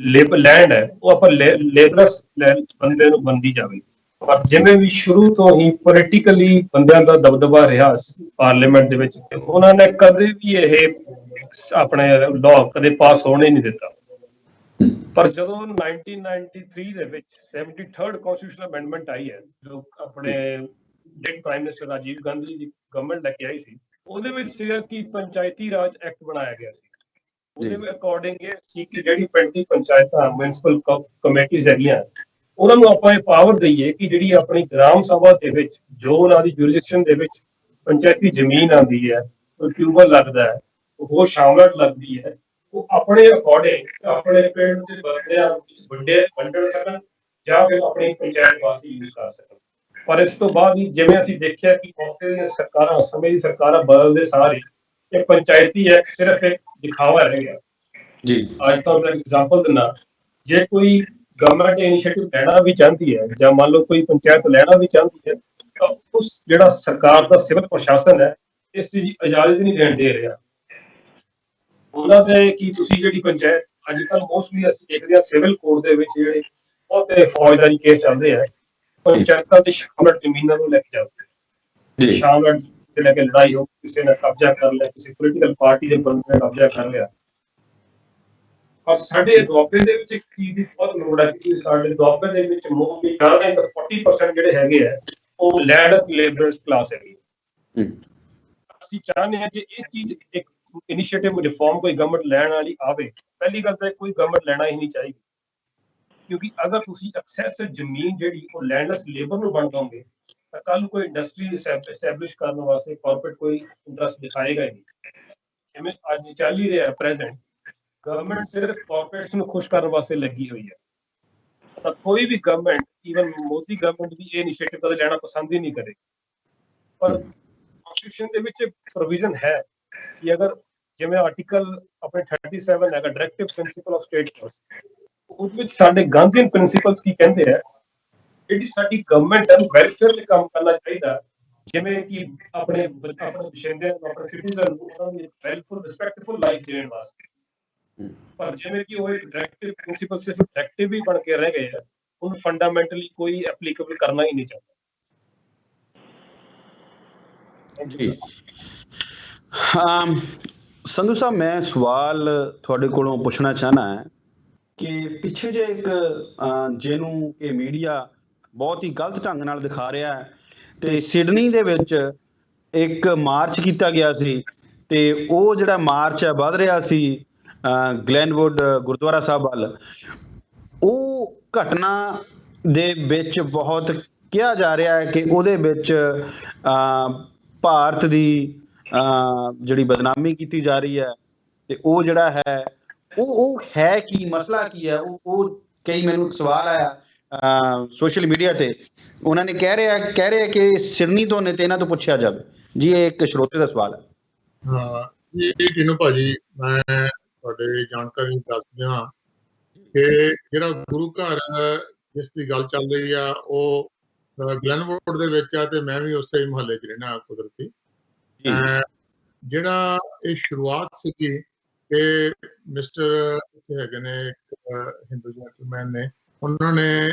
ਲੈਂਡ ਹੈ ਉਹ ਆਪਾਂ ਲੇਬਰਸ ਬੰਦੇ ਨੂੰ ਬੰਦੀ ਜਾਵੇ। ਪਰ ਜਿਵੇਂ ਵੀ ਸ਼ੁਰੂ ਤੋਂ ਹੀ ਪੋਲੀਟੀਕਲੀ ਬੰਦਿਆਂ ਦਾ ਦਬਦਬਾ ਰਿਹਾ ਪਾਰਲੀਮੈਂਟ ਦੇ ਵਿੱਚ, ਉਹਨਾਂ ਨੇ ਕਦੇ ਵੀ ਇਹ ਆਪਣੇ ਲਾਅ ਕਦੇ ਪਾਸ ਹੋਣੇ ਨਹੀਂ ਦਿੱਤਾ। ਪਰ ਜਦੋਂ 1993 ਦੇ ਵਿੱਚ 73rd ਕਨਸਟੀਟਿਊਸ਼ਨਲ ਅਮੈਂਡਮੈਂਟ ਆਈ ਹੈ, ਜੋ ਆਪਣੇ ਪ੍ਰਾਈਮ ਮਿਨਿਸਟਰ ਰਾਜੀਵ ਗਾਂਧੀ ਦੀ ਗਵਰਨਮੈਂਟ ਲੈ ਕੇ ਆਈ ਸੀ, ਉਹਦੇ ਵਿੱਚ ਸੀਗਾ ਕਿ ਪੰਚਾਇਤੀ ਰਾਜ ਐਕਟ ਬਣਾਇਆ ਗਿਆ ਸੀ। ਉਹਦੇ ਵਿੱਚ ਅਕੋਰਡਿੰਗ ਇਹ ਸੀ ਕਿ ਜਿਹੜੀ ਪਿੰਡ ਦੀ ਪੰਚਾਇਤਾਂ, ਮਿਊਨਿਸਪਲ ਕਮੇਟੀਜ਼ ਹੈਗੀਆਂ, ਉਹਨਾਂ ਨੂੰ ਆਪਾਂ ਇਹ ਪਾਵਰ ਦਈਏ ਕਿ ਜਿਹੜੀ ਆਪਣੀ ਗ੍ਰਾਮ ਸਭਾ ਦੇ ਵਿੱਚ ਜੋ ਉਹਨਾਂ ਦੀ ਜੁਰਿਸਡਿਕਸ਼ਨ ਦੇ ਵਿੱਚ ਪੰਚਾਇਤੀ ਜ਼ਮੀਨ ਆਉਂਦੀ ਹੈ, ਟਿਊਬਵੈਲ ਲੱਗਦਾ ਹੈ, ਉਹ ਸ਼ਾਮਲਾਟ ਲੱਗਦੀ ਹੈ, ਉਹ ਆਪਣੇ ਅਕੋਰਡਿੰਗ ਆਪਣੇ ਪਿੰਡ ਦੇ ਬੰਦਿਆਂ ਵਿੱਚ ਵੰਡਣ ਸਕਣ ਜਾਂ ਫਿਰ ਆਪਣੀ ਪੰਚਾਇਤ ਵਾਸਤੇ ਯੂਜ਼ ਕਰ ਸਕਣ। ਪਰ ਇਸ ਤੋਂ ਬਾਅਦ ਹੀ ਜਿਵੇਂ ਅਸੀਂ ਦੇਖਿਆ ਕਿ ਮੌਕੇ ਦੀਆਂ ਸਰਕਾਰਾਂ, ਸਮੇਂ ਦੀ ਸਰਕਾਰਾਂ ਬਦਲਦੇ ਸਾਰ ਹੀ ਇਹ ਪੰਚਾਇਤੀ ਐਕਟ ਸਿਰਫ ਇੱਕ ਦਿਖਾਵਾ ਰਹਿ ਗਿਆ ਜੀ। ਅੱਜ ਤਾਂ ਮੈਂ ਐਗਜ਼ਾਮਪਲ ਦਿੰਦਾ, ਜੇ ਕੋਈ ਗਵਰਨਮੈਂਟ ਇਨੀਸ਼ੀਏਟਿਵ ਲੈਣਾ ਵੀ ਚਾਹੁੰਦੀ ਹੈ ਜਾਂ ਮੰਨ ਲਓ ਕੋਈ ਪੰਚਾਇਤ ਲੈਣਾ ਵੀ ਚਾਹੁੰਦੀ ਹੈ ਤਾਂ ਉਸ ਜਿਹੜਾ ਸਰਕਾਰ ਦਾ ਸਿਵਲ ਪ੍ਰਸ਼ਾਸਨ ਹੈ ਇਸ ਚੀਜ਼ ਦੀ ਇਜਾਜ਼ਤ ਨਹੀਂ ਦੇਣ ਦੇ ਰਿਹਾ। ਉਹਨਾਂ ਦੇ ਕਿ ਤੁਸੀਂ ਜਿਹੜੀ ਪੰਚਾਇਤ ਅੱਜ ਕੱਲ੍ਹ ਮੋਸਟਲੀ ਅਸੀਂ ਦੇਖਦੇ ਹਾਂ ਸਿਵਲ ਕੋਰਟ ਦੇ ਵਿੱਚ ਜਿਹੜੇ ਬਹੁਤੇ ਫੌਜਦਾਰੀ ਕੇਸ ਚੱਲਦੇ ਆ, ਪੰਚਾਇਤਾਂ ਦੇ ਸ਼ਾਮਲ ਜ਼ਮੀਨਾਂ ਨੂੰ ਲੈ ਕੇ ਜਾਂਦੇ ਜੀ। ਸ਼ਾਮਲ ਤੇ ਲੈ ਕੇ ਲੜਾਈ ਹੋ, ਕਿਸੇ ਨੇ ਕਬਜ਼ਾ ਕਰ ਲਿਆ, ਕਿਸੇ ਪੋਲੀਟੀਕਲ ਪਾਰਟੀ ਦੇ ਬੰਦੇ ਨੇ ਕਬਜ਼ਾ ਕਰ ਲਿਆ। ਪਰ ਸਾਡੇ ਦੁਆਬੇ ਦੇ ਵਿੱਚ ਇੱਕ ਚੀਜ਼ ਦੀ ਬਹੁਤ ਲੋੜ ਹੈ ਕਿ ਸਾਡੇ ਦੁਆਬੇ ਦੇ ਵਿੱਚ ਮੋਸਟਲੀ 40% ਜਿਹੜੇ ਹੈਗੇ ਆ ਉਹ ਲੈਂਡ ਲੇਬਰਰਸ ਕਲਾਸ ਹੈਗੀ। ਅਸੀਂ ਚਾਹੁੰਦੇ ਹਾਂ ਜੇ ਇਹ ਚੀਜ਼ ਇੱਕ ਇਨੀਸ਼ੀਏਟਿਵ ਰਿਫਾਰਮ ਕੋਈ ਗਵਰਨਮੈਂਟ ਲੈਣ ਵਾਲੀ ਆਵੇ, ਪਹਿਲੀ ਗੱਲ ਤਾਂ ਕੋਈ ਗਵਰਨਮੈਂਟ ਲੈਣਾ ਹੀ ਨਹੀਂ ਚਾਹੀਦੀ, ਕਿਉਂਕਿ ਅਗਰ ਤੁਸੀਂ ਐਕਸੈਸ ਜ਼ਮੀਨ ਜਿਹੜੀ ਉਹ ਲੈਂਡਲੈਸ ਲੇਬਰ ਨੂੰ ਵੰਡ ਦੋਗੇ ਤਾਂ ਕੱਲ ਨੂੰ ਕੋਈ ਇੰਡਸਟਰੀ ਐਸਟੈਬਲਿਸ਼ ਕਰਨ ਵਾਸਤੇ ਕਾਰਪੋਰੇਟ ਕੋਈ ਇੰਟਰਸਟ ਦਿਖਾਏਗਾ ਹੀ ਨਹੀਂ। ਜਿਵੇਂ ਅੱਜ ਚੱਲ ਹੀ ਰਿਹਾ ਪ੍ਰੈਜ਼ੈਂਟ, ਗਵਰਨਮੈਂਟ ਸਿਰਫ ਕਾਰਪੋਰੇਟਸ ਨੂੰ ਖੁਸ਼ ਕਰਨ ਵਾਸਤੇ ਲੱਗੀ ਹੋਈ ਹੈ। ਤਾਂ ਕੋਈ ਵੀ ਗਵਰਨਮੈਂਟ, ਈਵਨ ਮੋਦੀ ਗਵਰਨਮੈਂਟ ਵੀ ਇਹ ਇਨੀਸ਼ੀਏਟਿਵ ਕਦੇ ਲੈਣਾ ਪਸੰਦ ਹੀ ਨਹੀਂ ਕਰੇ। ਪਰ ਕਨਸਟੀਟਿਊਸ਼ਨ ਦੇ ਵਿੱਚ ਪ੍ਰੋਵੀਜ਼ਨ ਹੈ ਕਿ ਅਗਰ ਜਿਵੇਂ ਆਰਟੀਕਲ ਆਪਣੇ 37 ਹੈਗਾ directive principal of state force, ਉਹਦੇ ਵਿੱਚ ਸਾਡੇ ਗਾਂਧੀਅਨ ਪ੍ਰਿੰਸੀਪਲਸ ਕੀ ਕਹਿੰਦੇ ਆ, ਜਿਹੜੀ ਸਾਡੀ ਗਵਰਨਮੈਂਟ ਹੈ ਵੈਲਫੇਅਰ ਲਈ ਕੰਮ ਕਰਨਾ ਚਾਹੀਦਾ, ਜਿਵੇਂ ਕਿ ਆਪਣੇ ਬਸ਼ਿੰਦਿਆਂ ਨੂੰ, ਆਪਣੇ ਸਿਟੀਜ਼ਨ ਨੂੰ ਉਹਨਾਂ ਨੂੰ ਵੈਲਫੁਲ ਰਿਸਪੈਕਟਫੁਲ ਲਾਈਫ ਦੇਣ ਵਾਸਤੇ। ਪਰ ਜਿਵੇਂ ਕਿ ਉਹ ਇੱਕ ਡਾਇਰੈਕਟਿਵ ਪ੍ਰਿੰਸੀਪਲ ਸਿਰਫ ਡਾਇਰੈਕਟਿਵ ਹੀ ਬਣ ਕੇ ਰਹਿ ਗਏ ਆ, ਉਹਨੂੰ ਫੰਡਾਮੈਂਟਲੀ ਕੋਈ ਐਪਲੀਕੇਬਲ ਕਰਨਾ ਹੀ ਨਹੀਂ ਚਾਹੁੰਦਾ। ਜੀ। ਸੰਧੂ ਸਾਹਿਬ, ਮੈਂ ਸਵਾਲ ਤੁਹਾਡੇ ਕੋਲੋਂ ਪੁੱਛਣਾ ਚਾਹਨਾ ਹੈ ਕਿ ਪਿੱਛੇ ਜੇ ਇੱਕ ਜਿਹਨੂੰ ਇਹ ਮੀਡੀਆ ਬਹੁਤ ਹੀ ਗਲਤ ਢੰਗ ਨਾਲ ਦਿਖਾ ਰਿਹਾ ਹੈ, ਤੇ ਸਿਡਨੀ ਦੇ ਵਿੱਚ ਇੱਕ ਮਾਰਚ ਕੀਤਾ ਗਿਆ ਸੀ ਤੇ ਉਹ ਜਿਹੜਾ ਮਾਰਚ ਹੈ ਵੱਧ ਰਿਹਾ ਸੀ ਗਲੈਨਵੁੱਡ ਗੁਰਦੁਆਰਾ ਸਾਹਿਬ ਵੱਲ। ਉਹ ਘਟਨਾ ਦੇ ਵਿੱਚ ਬਹੁਤ ਕਿਹਾ ਜਾ ਰਿਹਾ ਹੈ ਕਿ ਉਹਦੇ ਵਿੱਚ ਭਾਰਤ ਦੀ ਜਿਹੜੀ ਬਦਨਾਮੀ ਕੀਤੀ ਜਾ ਰਹੀ ਹੈ, ਤੇ ਉਹ ਜਿਹੜਾ ਹੈ ਉਹ ਹੈ ਕੀ, ਮਸਲਾ ਕੀ ਹੈ? ਉਹ ਕਈ ਮੈਨੂੰ ਸਵਾਲ ਆਇਆ ਸੋਸ਼ਲ ਮੀਡੀਆ ਤੇ, ਉਹਨਾਂ ਨੇ ਕਹਿ ਰਹੇ ਕਿ ਸਿਡਨੀ ਤੋਂ ਨੇ ਤੇ ਇਹਨਾਂ ਤੋਂ ਪੁੱਛਿਆ ਜਾਵੇ। ਜੀ, ਇਹ ਇੱਕ ਸਰੋਤੇ ਦਾ ਸਵਾਲ ਹੈ। ਹਾਂ ਜੀ, ਕਿਨੂੰ ਭਾਜੀ, ਮੈਂ ਤੁਹਾਡੇ ਜਾਣਕਾਰੀ ਦੱਸ ਦਿਆਂ ਕਿ ਜਿਹੜਾ ਗੁਰੂ ਘਰ ਜਿਸ ਦੀ ਗੱਲ ਚੱਲ ਰਹੀ ਆ ਉਹ ਗਲੈਨਵੁੱਡ ਦੇ ਵਿੱਚ ਆ, ਤੇ ਮੈਂ ਵੀ ਉਸੇ ਮੁਹੱਲੇ 'ਚ ਰਹਿਣਾ ਕੁਦਰਤੀ। ਜਿਹੜਾ ਇਹ ਸ਼ੁਰੂਆਤ ਸੀਗੀ ਕਿ ਮਿਸਟਰ ਇੱਥੇ ਹੈਗੇ ਨੇ ਇੱਕ ਹਿੰਦੂ ਜੈਂਟਲਮੈਨ ਨੇ, ਉਹਨਾਂ ਨੇ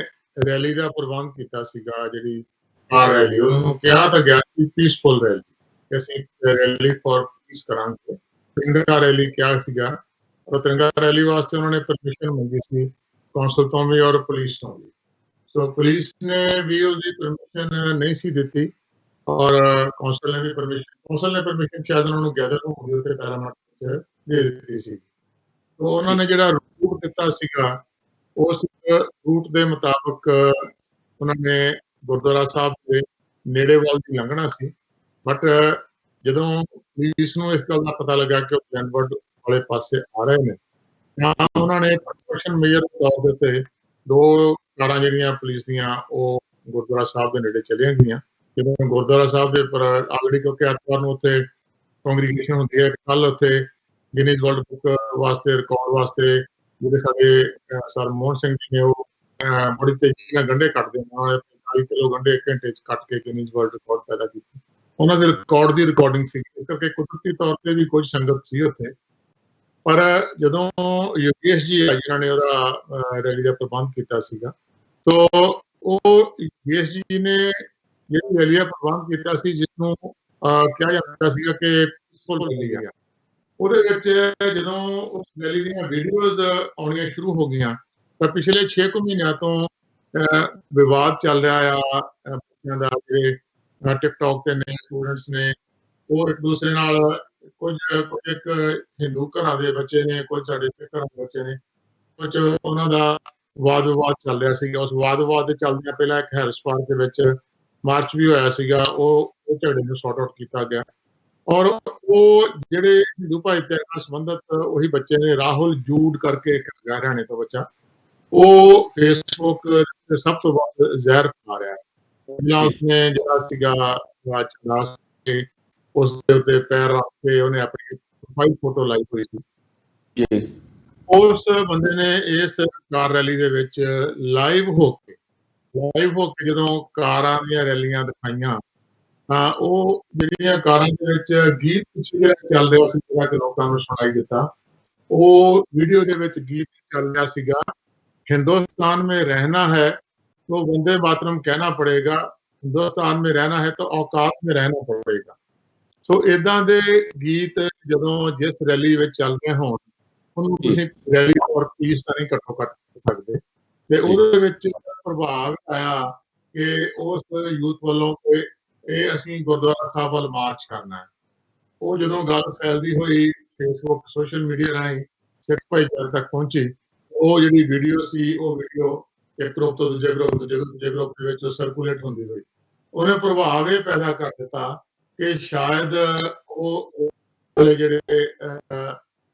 ਰੈਲੀ ਦਾ ਪ੍ਰਬੰਧ ਕੀਤਾ ਸੀਗਾ, ਜਿਹੜੀ ਰੈਲੀ ਉਹਨੂੰ ਕਿਹਾ ਤਾਂ ਗਿਆ ਸੀ ਪੀਸਫੁਲ ਰੈਲੀ, ਕਿ ਅਸੀਂ ਰੈਲੀ ਫॉर ਪੀਸ ਕਰਾਂਗੇ। ਤਿਰੰਗਾ ਰੈਲੀ ਕਿਹਾ ਸੀਗਾ, ਔਰ ਤਿਰੰਗਾ ਰੈਲੀ ਵਾਸਤੇ ਉਹਨਾਂ ਨੇ ਪਰਮਿਸ਼ਨ ਮੰਗੀ ਸੀ ਕੌਂਸਲ ਤੋਂ ਵੀ ਔਰ ਪੁਲਿਸ ਤੋਂ ਵੀ। ਸੋ ਪੁਲਿਸ ਨੇ ਵੀ ਉਹਦੀ ਪਰਮਿਸ਼ਨ ਨਹੀਂ ਸੀ ਦਿੱਤੀ ਔਰ ਕੌਂਸਲ ਨੇ ਪਰਮਿਸ਼ਨ ਸ਼ਾਇਦ ਉਹਨਾਂ ਨੂੰ ਗੈਦਰ ਹੋਣ ਦੇ ਉੱਤੇ ਪੈਰਾਮੀਟਰ ਦੇ ਦਿੱਤੀ ਸੀ। ਤੋ ਉਹਨਾਂ ਨੇ ਜਿਹੜਾ ਰੂਟ ਦਿੱਤਾ ਸੀਗਾ, ਉਸ ਰੂਟ ਦੇ ਮੁਤਾਬਕ ਉਹਨਾਂ ਨੇ ਗੁਰਦੁਆਰਾ ਸਾਹਿਬ ਦੇ ਨੇੜੇ ਵੱਲ ਦੀ ਲੰਘਣਾ ਸੀ। ਬਟ ਜਦੋਂ ਪੁਲਿਸ ਨੂੰ ਇਸ ਗੱਲ ਦਾ ਪਤਾ ਲੱਗਾ ਕਿ ਉਹ ਗਲੈਨਵੁੱਡ ਵਾਲੇ ਪਾਸੇ ਆ ਰਹੇ ਨੇ, ਤਾਂ ਉਹਨਾਂ ਨੇ ਪ੍ਰੀਕਾਸ਼ਨ ਮੇਜਰ ਦੇ ਤੌਰ ਦੇ ਉੱਤੇ 2 ਕਾਰਾਂ ਜਿਹੜੀਆਂ ਪੁਲਿਸ ਦੀਆਂ ਉਹ ਗੁਰਦੁਆਰਾ ਸਾਹਿਬ ਦੇ ਨੇੜੇ ਚਲੀਆਂ ਗਈਆਂ। ਜਦੋਂ ਗੁਰਦੁਆਰਾ ਸਾਹਿਬ ਦੇ ਉੱਪਰ ਆਲਰੇਡੀ, ਕਿਉਂਕਿ ਐਤਵਾਰ ਨੂੰ ਉੱਥੇ ਕੰਗਰੀਗੇਸ਼ਨ ਹੁੰਦੀ ਹੈ, ਕੱਲ ਉੱਥੇ ਗਿਨੀਜ਼ ਵਰਲਡ ਬੁੱਕ ਵਾਸਤੇ ਰਿਕਾਰਡ ਵਾਸਤੇ ਜਿਹੜੇ ਸਾਡੇ ਸਰ ਮੋਹਨ ਸਿੰਘ ਜੀ ਨੇ, ਉਹ ਬੜੀ ਤੇਜ਼ੀ ਨਾਲ ਗੰਢੇ ਕੱਟਦੇ ਨੇ, 45 ਕਿਲੋ ਗੰਢੇ 1 ਘੰਟੇ 'ਚ ਕੱਟ ਕੇ ਗਿਨੀਜ਼ ਵਰਲਡ ਰਿਕਾਰਡ ਪੈਦਾ ਕੀਤੀ। ਉਹਨਾਂ ਦੇ ਰਿਕਾਰਡ ਦੀ ਰਿਕਾਰਡਿੰਗ ਸੀ, ਇਸ ਕਰਕੇ ਕੁਦਰਤੀ ਤੌਰ ਤੇ ਵੀ ਕੁਝ ਸੰਗਤ ਸੀ ਉੱਥੇ। ਪਰ ਜਦੋਂ ਯੋਗੇਸ਼ ਜੀ ਆ ਜਿਨ੍ਹਾਂ ਨੇ ਉਹਦਾ ਰੈਲੀ ਦਾ ਪ੍ਰਬੰਧ ਕੀਤਾ ਸੀਗਾ, ਤੋ ਉਹ ਯੋਗੇਸ਼ ਜੀ ਨੇ ਜਿਹੜੀ ਰੈਲੀ ਦਾ ਪ੍ਰਬੰਧ ਕੀਤਾ ਸੀ, ਜਿਸਨੂੰ ਕਿਹਾ ਜਾਂਦਾ ਸੀਗਾ ਕਿ ਪੀਸਫੁਲ ਰੈਲੀ ਆ, ਉਹਦੇ ਵਿੱਚ ਜਦੋਂ ਉਸ ਰੈਲੀ ਦੀਆਂ ਵੀਡੀਓਜ਼ ਆਉਣੀਆਂ ਸ਼ੁਰੂ ਹੋ ਗਈਆਂ ਤਾਂ ਪਿਛਲੇ 6 ਮਹੀਨਿਆਂ ਤੋਂ ਵਿਵਾਦ ਚੱਲ ਰਿਹਾ ਆ ਬੱਚਿਆਂ ਦਾ, ਜਿਹੜੇ ਟਿਕਟੌਕ ਤੇ ਨੇ ਸਟੂਡੈਂਟਸ ਨੇ, ਉਹ ਇੱਕ ਦੂਸਰੇ ਨਾਲ ਕੁਝ ਇੱਕ ਹਿੰਦੂ ਘਰਾਂ ਦੇ ਬੱਚੇ ਨੇ, ਕੁਝ ਸਾਡੇ ਸਿੱਖ ਘਰਾਂ ਦੇ ਬੱਚੇ ਨੇ, ਕੁਝ ਉਹਨਾਂ ਦਾ ਵਾਦ ਵਿਵਾਦ ਚੱਲ ਰਿਹਾ ਸੀਗਾ। ਉਸ ਵਾਦ ਵਿਵਾਦ ਦੇ ਚੱਲਦਿਆਂ ਪਹਿਲਾਂ ਇੱਕ ਹੈਰਿਸ ਪਾਰਕ ਦੇ ਵਿੱਚ ਮਾਰਚ ਵੀ ਹੋਇਆ ਸੀਗਾ, ਉਹ ਝਗੜੇ ਨੂੰ ਸੌਟ ਆਊਟ ਕੀਤਾ ਗਿਆ। ਔਰ ਉਹ ਜਿਹੜੇ ਹਿੰਦੂ ਭਾਈਚਾਰੇ ਨਾਲ ਸੰਬੰਧਿਤ ਉਹੀ ਬੱਚੇ ਨੇ, ਰਾਹੁਲ ਜੂਡ ਕਰਕੇ ਇੱਕ ਹੈਗਾ ਹਰਿਆਣੇ ਤੋਂ ਬੱਚਾ, ਉਹ ਫੇਸਬੁੱਕ ਤੇ ਸਭ ਤੋਂ ਵੱਧ ਜ਼ਹਿਰ ਫੈਲਾ ਰਿਹਾ ਹੈ। ਪਹਿਲਾਂ ਉਸਨੇ ਜਿਹੜਾ ਸੀਗਾ ਰਾਜ ਕੇ ਉਸ ਦੇ ਉੱਤੇ ਪੈਰ ਰੱਖ ਕੇ ਉਹਨੇ ਆਪਣੀ ਪ੍ਰੋਫਾਈਲ ਫੋਟੋ ਲਾਈ ਹੋਈ ਸੀ ਜੀ। ਉਸ ਬੰਦੇ ਨੇ ਇਸ ਕਾਰ ਰੈਲੀ ਦੇ ਵਿੱਚ ਲਾਈਵ ਹੋ ਕੇ ਜਦੋਂ ਕਾਰਾਂ ਦੀਆਂ ਰੈਲੀਆਂ ਦਿਖਾਈਆਂ ਤਾਂ ਉਹ ਜਿਹੜੀਆਂ ਕਾਰਾਂ ਦੇ ਵਿੱਚ ਗੀਤ ਪਿੱਛੇ ਚੱਲ ਰਿਹਾ ਸੀ ਜਿਹੜਾ ਕਿ ਲੋਕਾਂ ਨੂੰ ਸੁਣਾਈ ਦਿੱਤਾ, ਉਹ ਵੀਡੀਓ ਦੇ ਵਿੱਚ ਗੀਤ ਚੱਲ ਰਿਹਾ ਸੀਗਾ, हिंदुस्तान में रहना है तो वंदे मातरम कहना पड़ेगा, हिंदुस्तान में रहना है तो औकात में रहना पड़ेगा। सो इदां दे गीत जदों जिस रैली विच चलदे होण ਉਹਨੂੰ ਤੁਸੀਂ ਰੈਲੀ ਫॉर ਪੀਸ ਤਾਂ ਨਹੀਂ ਘੱਟੋ ਘੱਟ ਕਰ ਸਕਦੇ, ਤੇ ਉਹਦੇ ਵਿੱਚ ਪ੍ਰਭਾਵ ਆਇਆ ਕਿ ਉਸ ਯੂਥ ਵੱਲੋਂ ਕਿ ਇਹ ਅਸੀਂ ਗੁਰਦੁਆਰਾ ਸਾਹਿਬ ਵੱਲ ਮਾਰਚ ਕਰਨਾ ਹੈ। ਉਹ ਜਦੋਂ ਗੱਲ ਫੈਲਦੀ ਹੋਈ ਫੇਸਬੁੱਕ ਸੋਸ਼ਲ ਮੀਡੀਆ ਰਾਹੀਂ ਸਿੱਖ ਭਾਈਚਾਰੇ ਤੱਕ ਪਹੁੰਚੀ, ਉਹ ਜਿਹੜੀ ਵੀਡੀਓ ਸੀ ਉਹ ਵੀਡੀਓ ਇੱਕ ਗਰੁੱਪ ਤੋਂ ਦੂਜੇ ਗਰੁੱਪ ਦੇ ਵਿੱਚ ਸਰਕੂਲੇਟ ਹੁੰਦੀ ਹੋਈ ਉਹਨੇ ਪ੍ਰਭਾਵ ਇਹ ਪੈਦਾ ਕਰ ਦਿੱਤਾ ਕਿ ਸ਼ਾਇਦ ਉਹ ਜਿਹੜੇ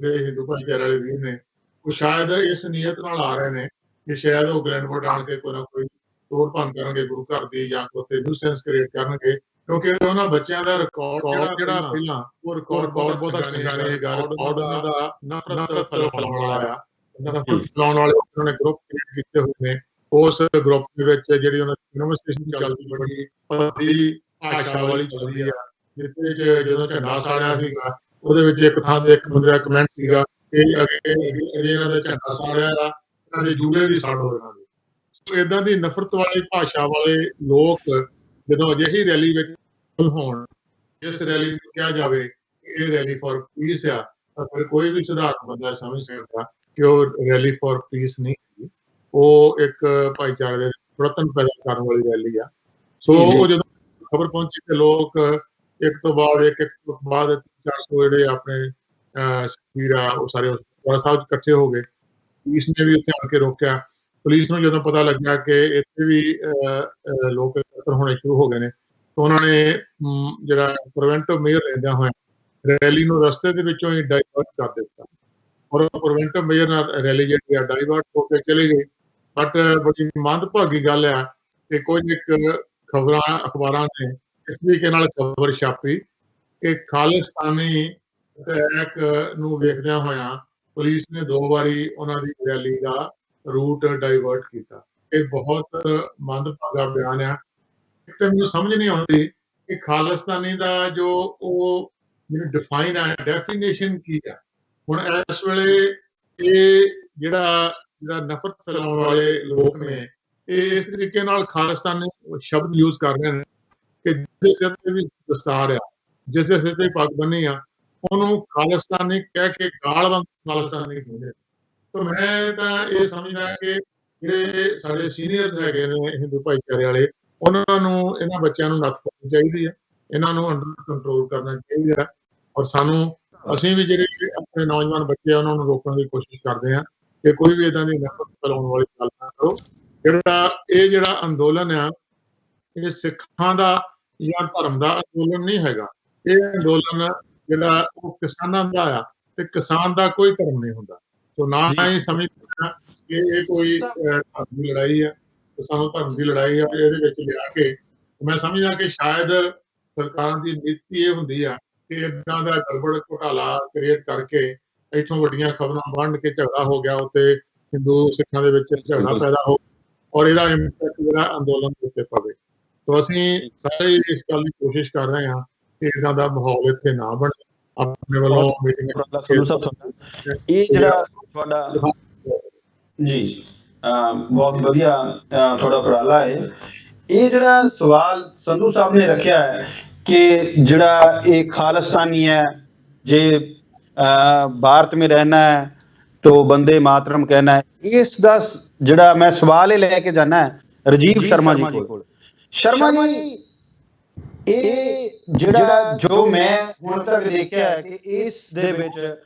ਹਿੰਦੂ ਭਾਈਚਾਰੇ ਵਾਲੇ ਵੀਰ ਨੇ ਉਹ ਸ਼ਾਇਦ ਇਸ ਨੀਅਤ ਨਾਲ ਆ ਰਹੇ ਨੇ ਕਿ ਸ਼ਾਇਦ ਉਹ ਗ੍ਰੈਂਡਵਰਡ ਆਣ ਕੇ ਕੋਈ ਨਾ ਕੋਈ ਤੋੜ ਭੰਨ ਕਰਨਗੇ ਗੁਰੂ ਘਰ ਦੀ, ਜਾਂ ਕੋਈ ਨਿਊਸੈਂਸ ਕ੍ਰੀਏਟ ਕਰਨਗੇ, ਕਿਉਂਕਿ ਉਹਨਾਂ ਬੱਚਿਆਂ ਦਾ ਰਿਕਾਰਡ ਜਿਹੜਾ ਪਹਿਲਾਂ ਉਹ ਰਿਕਾਰਡ ਬਹੁਤਾ ਚੰਗਾ ਨਹੀਂ ਹੈਗਾ। ਰਿਕਾਰਡ ਉਹਨਾਂ ਦਾ ਨਫ਼ਰਤ ਫੈਲਾਉਣ ਵਾਲਾ ਆ, ਫੈਲਾਉਣ ਵਾਲੇ ਉਹਨਾਂ ਨੇ ਗਰੁੱਪ ਕ੍ਰੀਏਟ ਕੀਤੇ ਹੋਏ ਨੇ। ਉਸ ਗਰੁੱਪ ਦੇ ਵਿੱਚ ਜਿਹੜੀ ਉਹਨਾਂ ਦੀ ਇਨਵੈਸਟੀਗੇਸ਼ਨ ਚੱਲਦੀ ਬੜੀ ਪੱਧਰੀ ਭਾਸ਼ਾ ਵਾਲੀ ਚੱਲਦੀ ਆ, ਜਿੱਥੇ ਜਦੋਂ ਝੰਡਾ ਸਾੜਿਆ ਸੀਗਾ ਉਹਦੇ ਵਿੱਚ ਇੱਕ ਥਾਂ ਤੇ ਇੱਕ ਬੰਦੇ ਦਾ ਕਮੈਂਟ ਸੀਗਾ ਕਿ ਅੱਗੇ ਇਹਨਾਂ ਦਾ ਝੰਡਾ ਸਾੜਿਆ ਆ, ਇਹਨਾਂ ਦੇ ਜੂੜੇ ਵੀ ਸਾੜੋ ਇਹਨਾਂ ਦੇ। ਸੋ ਇਦਾਂ ਦੀ ਨਫ਼ਰਤ ਵਾਲੀ ਭਾਸ਼ਾ ਵਾਲੇ ਲੋਕ ਜਦੋਂ ਅਜਿਹੀ ਰੈਲੀ ਵਿੱਚ ਹੋਣ, ਇਸ ਰੈਲੀ ਨੂੰ ਕਿਹਾ ਜਾਵੇ ਇਹ ਰੈਲੀ ਫॉर ਪੀਸ ਆ, ਤਾਂ ਫਿਰ ਕੋਈ ਵੀ ਸਧਾਰਨ ਬੰਦਾ ਸਮਝ ਸਕਦਾ ਕਿ ਉਹ ਰੈਲੀ ਫॉर ਪੀਸ ਨਹੀਂ ਹੈਗੀ, ਉਹ ਇੱਕ ਭਾਈਚਾਰੇ ਦੇ ਪ੍ਰਤਨ ਪੈਦਾ ਕਰਨ ਵਾਲੀ ਰੈਲੀ ਆ। ਸੋ ਉਹ ਜਦੋਂ ਖਬਰ ਪਹੁੰਚੀ ਤੇ ਲੋਕ ਇੱਕ ਤੋਂ ਬਾਅਦ 400 ਜਿਹੜੇ ਆਪਣੇ ਵੀਰ ਆ ਉਹ ਸਾਰੇ ਗੁਰਦੁਆਰਾ ਸਾਹਿਬ ਇਕੱਠੇ ਹੋ ਗਏ। ਪੁਲਿਸ ਨੇ ਵੀ ਉੱਥੇ ਆਣ ਕੇ ਰੋਕਿਆ। ਪੁਲਿਸ ਨੂੰ ਜਦੋਂ ਪਤਾ ਲੱਗਿਆ ਕਿ ਇੱਥੇ ਵੀ ਲੋਕ ਇਕੱਤਰ ਹੋਣੇ ਸ਼ੁਰੂ ਹੋ ਗਏ ਨੇ, ਤਾਂ ਉਹਨਾਂ ਨੇ ਜਿਹੜਾ ਪ੍ਰੀਵੈਂਟਿਵ ਮੇਜਰ ਲੈਂਦਿਆਂ ਹੋਇਆ ਰੈਲੀ ਨੂੰ ਰਸਤੇ ਦੇ ਵਿੱਚੋਂ ਹੀ ਡਾਇਵਰਟ ਕਰ ਦਿੱਤਾ, ਔਰ ਪ੍ਰੀਵੈਂਟਿਵ ਮੇਜਰ ਨਾਲ ਰੈਲੀ ਜਿਹੜੀ ਆ ਡਾਇਵਰਟ ਹੋ ਕੇ ਚਲੀ ਗਈ। ਬਟ ਬੜੀ ਮੰਦਭਾਗੀ ਗੱਲ ਆ ਕਿ ਕੁਝ ਇੱਕ ਅਖਬਾਰਾਂ ਨੇ ਇਸ ਤਰੀਕੇ ਨਾਲ ਖਬਰ ਛਾਪੀ ਕਿ ਖਾਲਿਸਤਾਨੀ ਅਟੈਕ ਨੂੰ ਵੇਖਦਿਆਂ ਹੋਇਆਂ ਪੁਲਿਸ ਨੇ 2 ਵਾਰੀ ਉਹਨਾਂ ਦੀ ਰੈਲੀ ਦਾ ਰੂਟ ਡਾਇਵਰਟ ਕੀਤਾ। ਇਹ ਬਹੁਤ ਮੰਦਭਾਗਾ ਬਿਆਨ ਆ। ਇੱਕ ਤਾਂ ਮੈਨੂੰ ਸਮਝ ਨਹੀਂ ਆਉਂਦੀ ਕਿ ਖਾਲਿਸਤਾਨੀ ਦਾ ਜੋ ਉਹ ਜਿਹੜੀ ਡਿਫਾਈਨ ਆ, ਡੈਫੀਨੇਸ਼ਨ ਕੀ ਆ। ਹੁਣ ਇਸ ਵੇਲੇ ਇਹ ਜਿਹੜਾ ਨਫ਼ਰਤ ਫੈਲਾਉਣ ਵਾਲੇ ਲੋਕ ਨੇ ਇਹ ਇਸ ਤਰੀਕੇ ਨਾਲ ਖਾਲਿਸਤਾਨੀ ਸ਼ਬਦ ਯੂਜ਼ ਕਰ ਰਹੇ ਨੇ ਕਿ ਜਿਸ ਦੇ ਸਿਰ ਤੇ ਵੀ ਦਸਤਾਰ ਆ, ਜਿਸ ਦੇ ਸਿਰ ਤੇ ਪੱਗ ਬੰਨੀ ਆ, ਉਹਨੂੰ ਖਾਲਿਸਤਾਨੀ ਕਹਿ ਕੇ ਗਾਲ ਵਾਂਗ ਖਾਲਿਸਤਾਨੀ ਕਹਿੰਦੇ। ਤਾਂ ਮੈਂ ਤਾਂ ਇਹ ਸਮਝਦਾ ਕਿ ਜਿਹੜੇ ਸਾਡੇ ਸੀਨੀਅਰਸ ਹੈਗੇ ਨੇ ਹਿੰਦੂ ਭਾਈਚਾਰੇ ਵਾਲੇ, ਉਹਨਾਂ ਨੂੰ ਇਹਨਾਂ ਬੱਚਿਆਂ ਨੂੰ ਨੱਥ ਪਾਉਣੀ ਚਾਹੀਦੀ ਹੈ, ਇਹਨਾਂ ਨੂੰ ਅੰਡਰ ਕੰਟਰੋਲ ਕਰਨਾ ਚਾਹੀਦਾ ਹੈ। ਔਰ ਅਸੀਂ ਵੀ ਜਿਹੜੇ ਆਪਣੇ ਨੌਜਵਾਨ ਬੱਚੇ ਆ ਉਹਨਾਂ ਨੂੰ ਰੋਕਣ ਦੀ ਕੋਸ਼ਿਸ਼ ਕਰਦੇ ਹਾਂ ਕਿ ਕੋਈ ਵੀ ਇਦਾਂ ਦੀ ਨਫ਼ਰਤ ਫੈਲਾਉਣ ਵਾਲੀ ਗੱਲ ਨਾ ਕਰੋ। ਜਿਹੜਾ ਅੰਦੋਲਨ ਆ ਇਹ ਸਿੱਖਾਂ ਦਾ ਜਾਂ ਧਰਮ ਦਾ ਅੰਦੋਲਨ ਨਹੀਂ ਹੈਗਾ। ਇਹ ਅੰਦੋਲਨ ਜਿਹੜਾ ਉਹ ਕਿਸਾਨਾਂ ਦਾ ਆ, ਤੇ ਕਿਸਾਨ ਦਾ ਕੋਈ ਧਰਮ ਨਹੀਂ ਹੁੰਦਾ। ਸੋ ਨਾ ਹੀ ਸਮਝਣਾ ਕਿ ਇਹ ਕੋਈ ਧਰਮ ਦੀ ਲੜਾਈ ਆ, ਸਾਨੂੰ ਧਰਮ ਦੀ ਲੜਾਈ ਆ ਇਹਦੇ ਵਿੱਚ ਲਿਆ ਕੇ ਮੈਂ ਸਮਝਦਾ ਕਿ ਸ਼ਾਇਦ ਸਰਕਾਰਾਂ ਦੀ ਨੀਤੀ ਇਹ ਹੁੰਦੀ ਆ ਕਿ ਇਦਾਂ ਦਾ ਗੜਬੜ ਘੁਟਾਲਾ ਕ੍ਰੀਏਟ ਕਰਕੇ ਇੱਥੋਂ ਵੱਡੀਆਂ ਖਬਰਾਂ ਵੰਡ ਕੇ ਝਗੜਾ ਹੋ ਗਿਆ, ਉੱਤੇ ਹਿੰਦੂ ਸਿੱਖਾਂ ਦੇ ਵਿੱਚ ਝਗੜਾ ਪੈਦਾ ਹੋ ਔਰ ਇਹਦਾ ਇੰਪੈਕਟ ਜਿਹੜਾ ਅੰਦੋਲਨ ਦੇ ਉੱਤੇ ਪਵੇ। ਸੋ ਅਸੀਂ ਸਾਰੇ ਇਸ ਗੱਲ ਦੀ ਕੋਸ਼ਿਸ਼ ਕਰ ਰਹੇ ਹਾਂ ਕਿ ਇਦਾਂ ਦਾ ਮਾਹੌਲ ਇੱਥੇ ਨਾ ਬਣੇ। ਆਪਣੇ ਵੱਲੋਂ ਮੀਟਿੰਗ ਇਹ ਜਿਹੜਾ ਤੁਹਾਡਾ ਜੀ ਬਹੁਤ ਵਧੀਆ ਤੁਹਾਡਾ ਉਪਰਾਲਾ ਹੈ। ਇਹ ਜਿਹੜਾ ਸਵਾਲ ਸੰਧੂ ਸਾਹਿਬ ਨੇ ਰੱਖਿਆ ਹੈ ਕਿ ਜਿਹੜਾ ਇਹ ਖਾਲਿਸਤਾਨੀ ਹੈ, ਜੇ भारत में रहना है तो वंदे मातरम कहना है, इस दा ਜਿਹੜਾ ਮੈਂ ਸਵਾਲ ਇਹ ਲੈ ਕੇ ਜਾਣਾ ਹੈ ਰਾਜੀਵ ਸ਼ਰਮਾ ਜੀ ਕੋਲ। ਸ਼ਰਮਾ ਜੀ, ਇਹ ਜਿਹੜਾ ਜੋ ਮੈਂ ਹੁਣ ਤੱਕ ਦੇਖਿਆ ਹੈ ਕਿ ਇਸ ਦੇ ਵਿੱਚ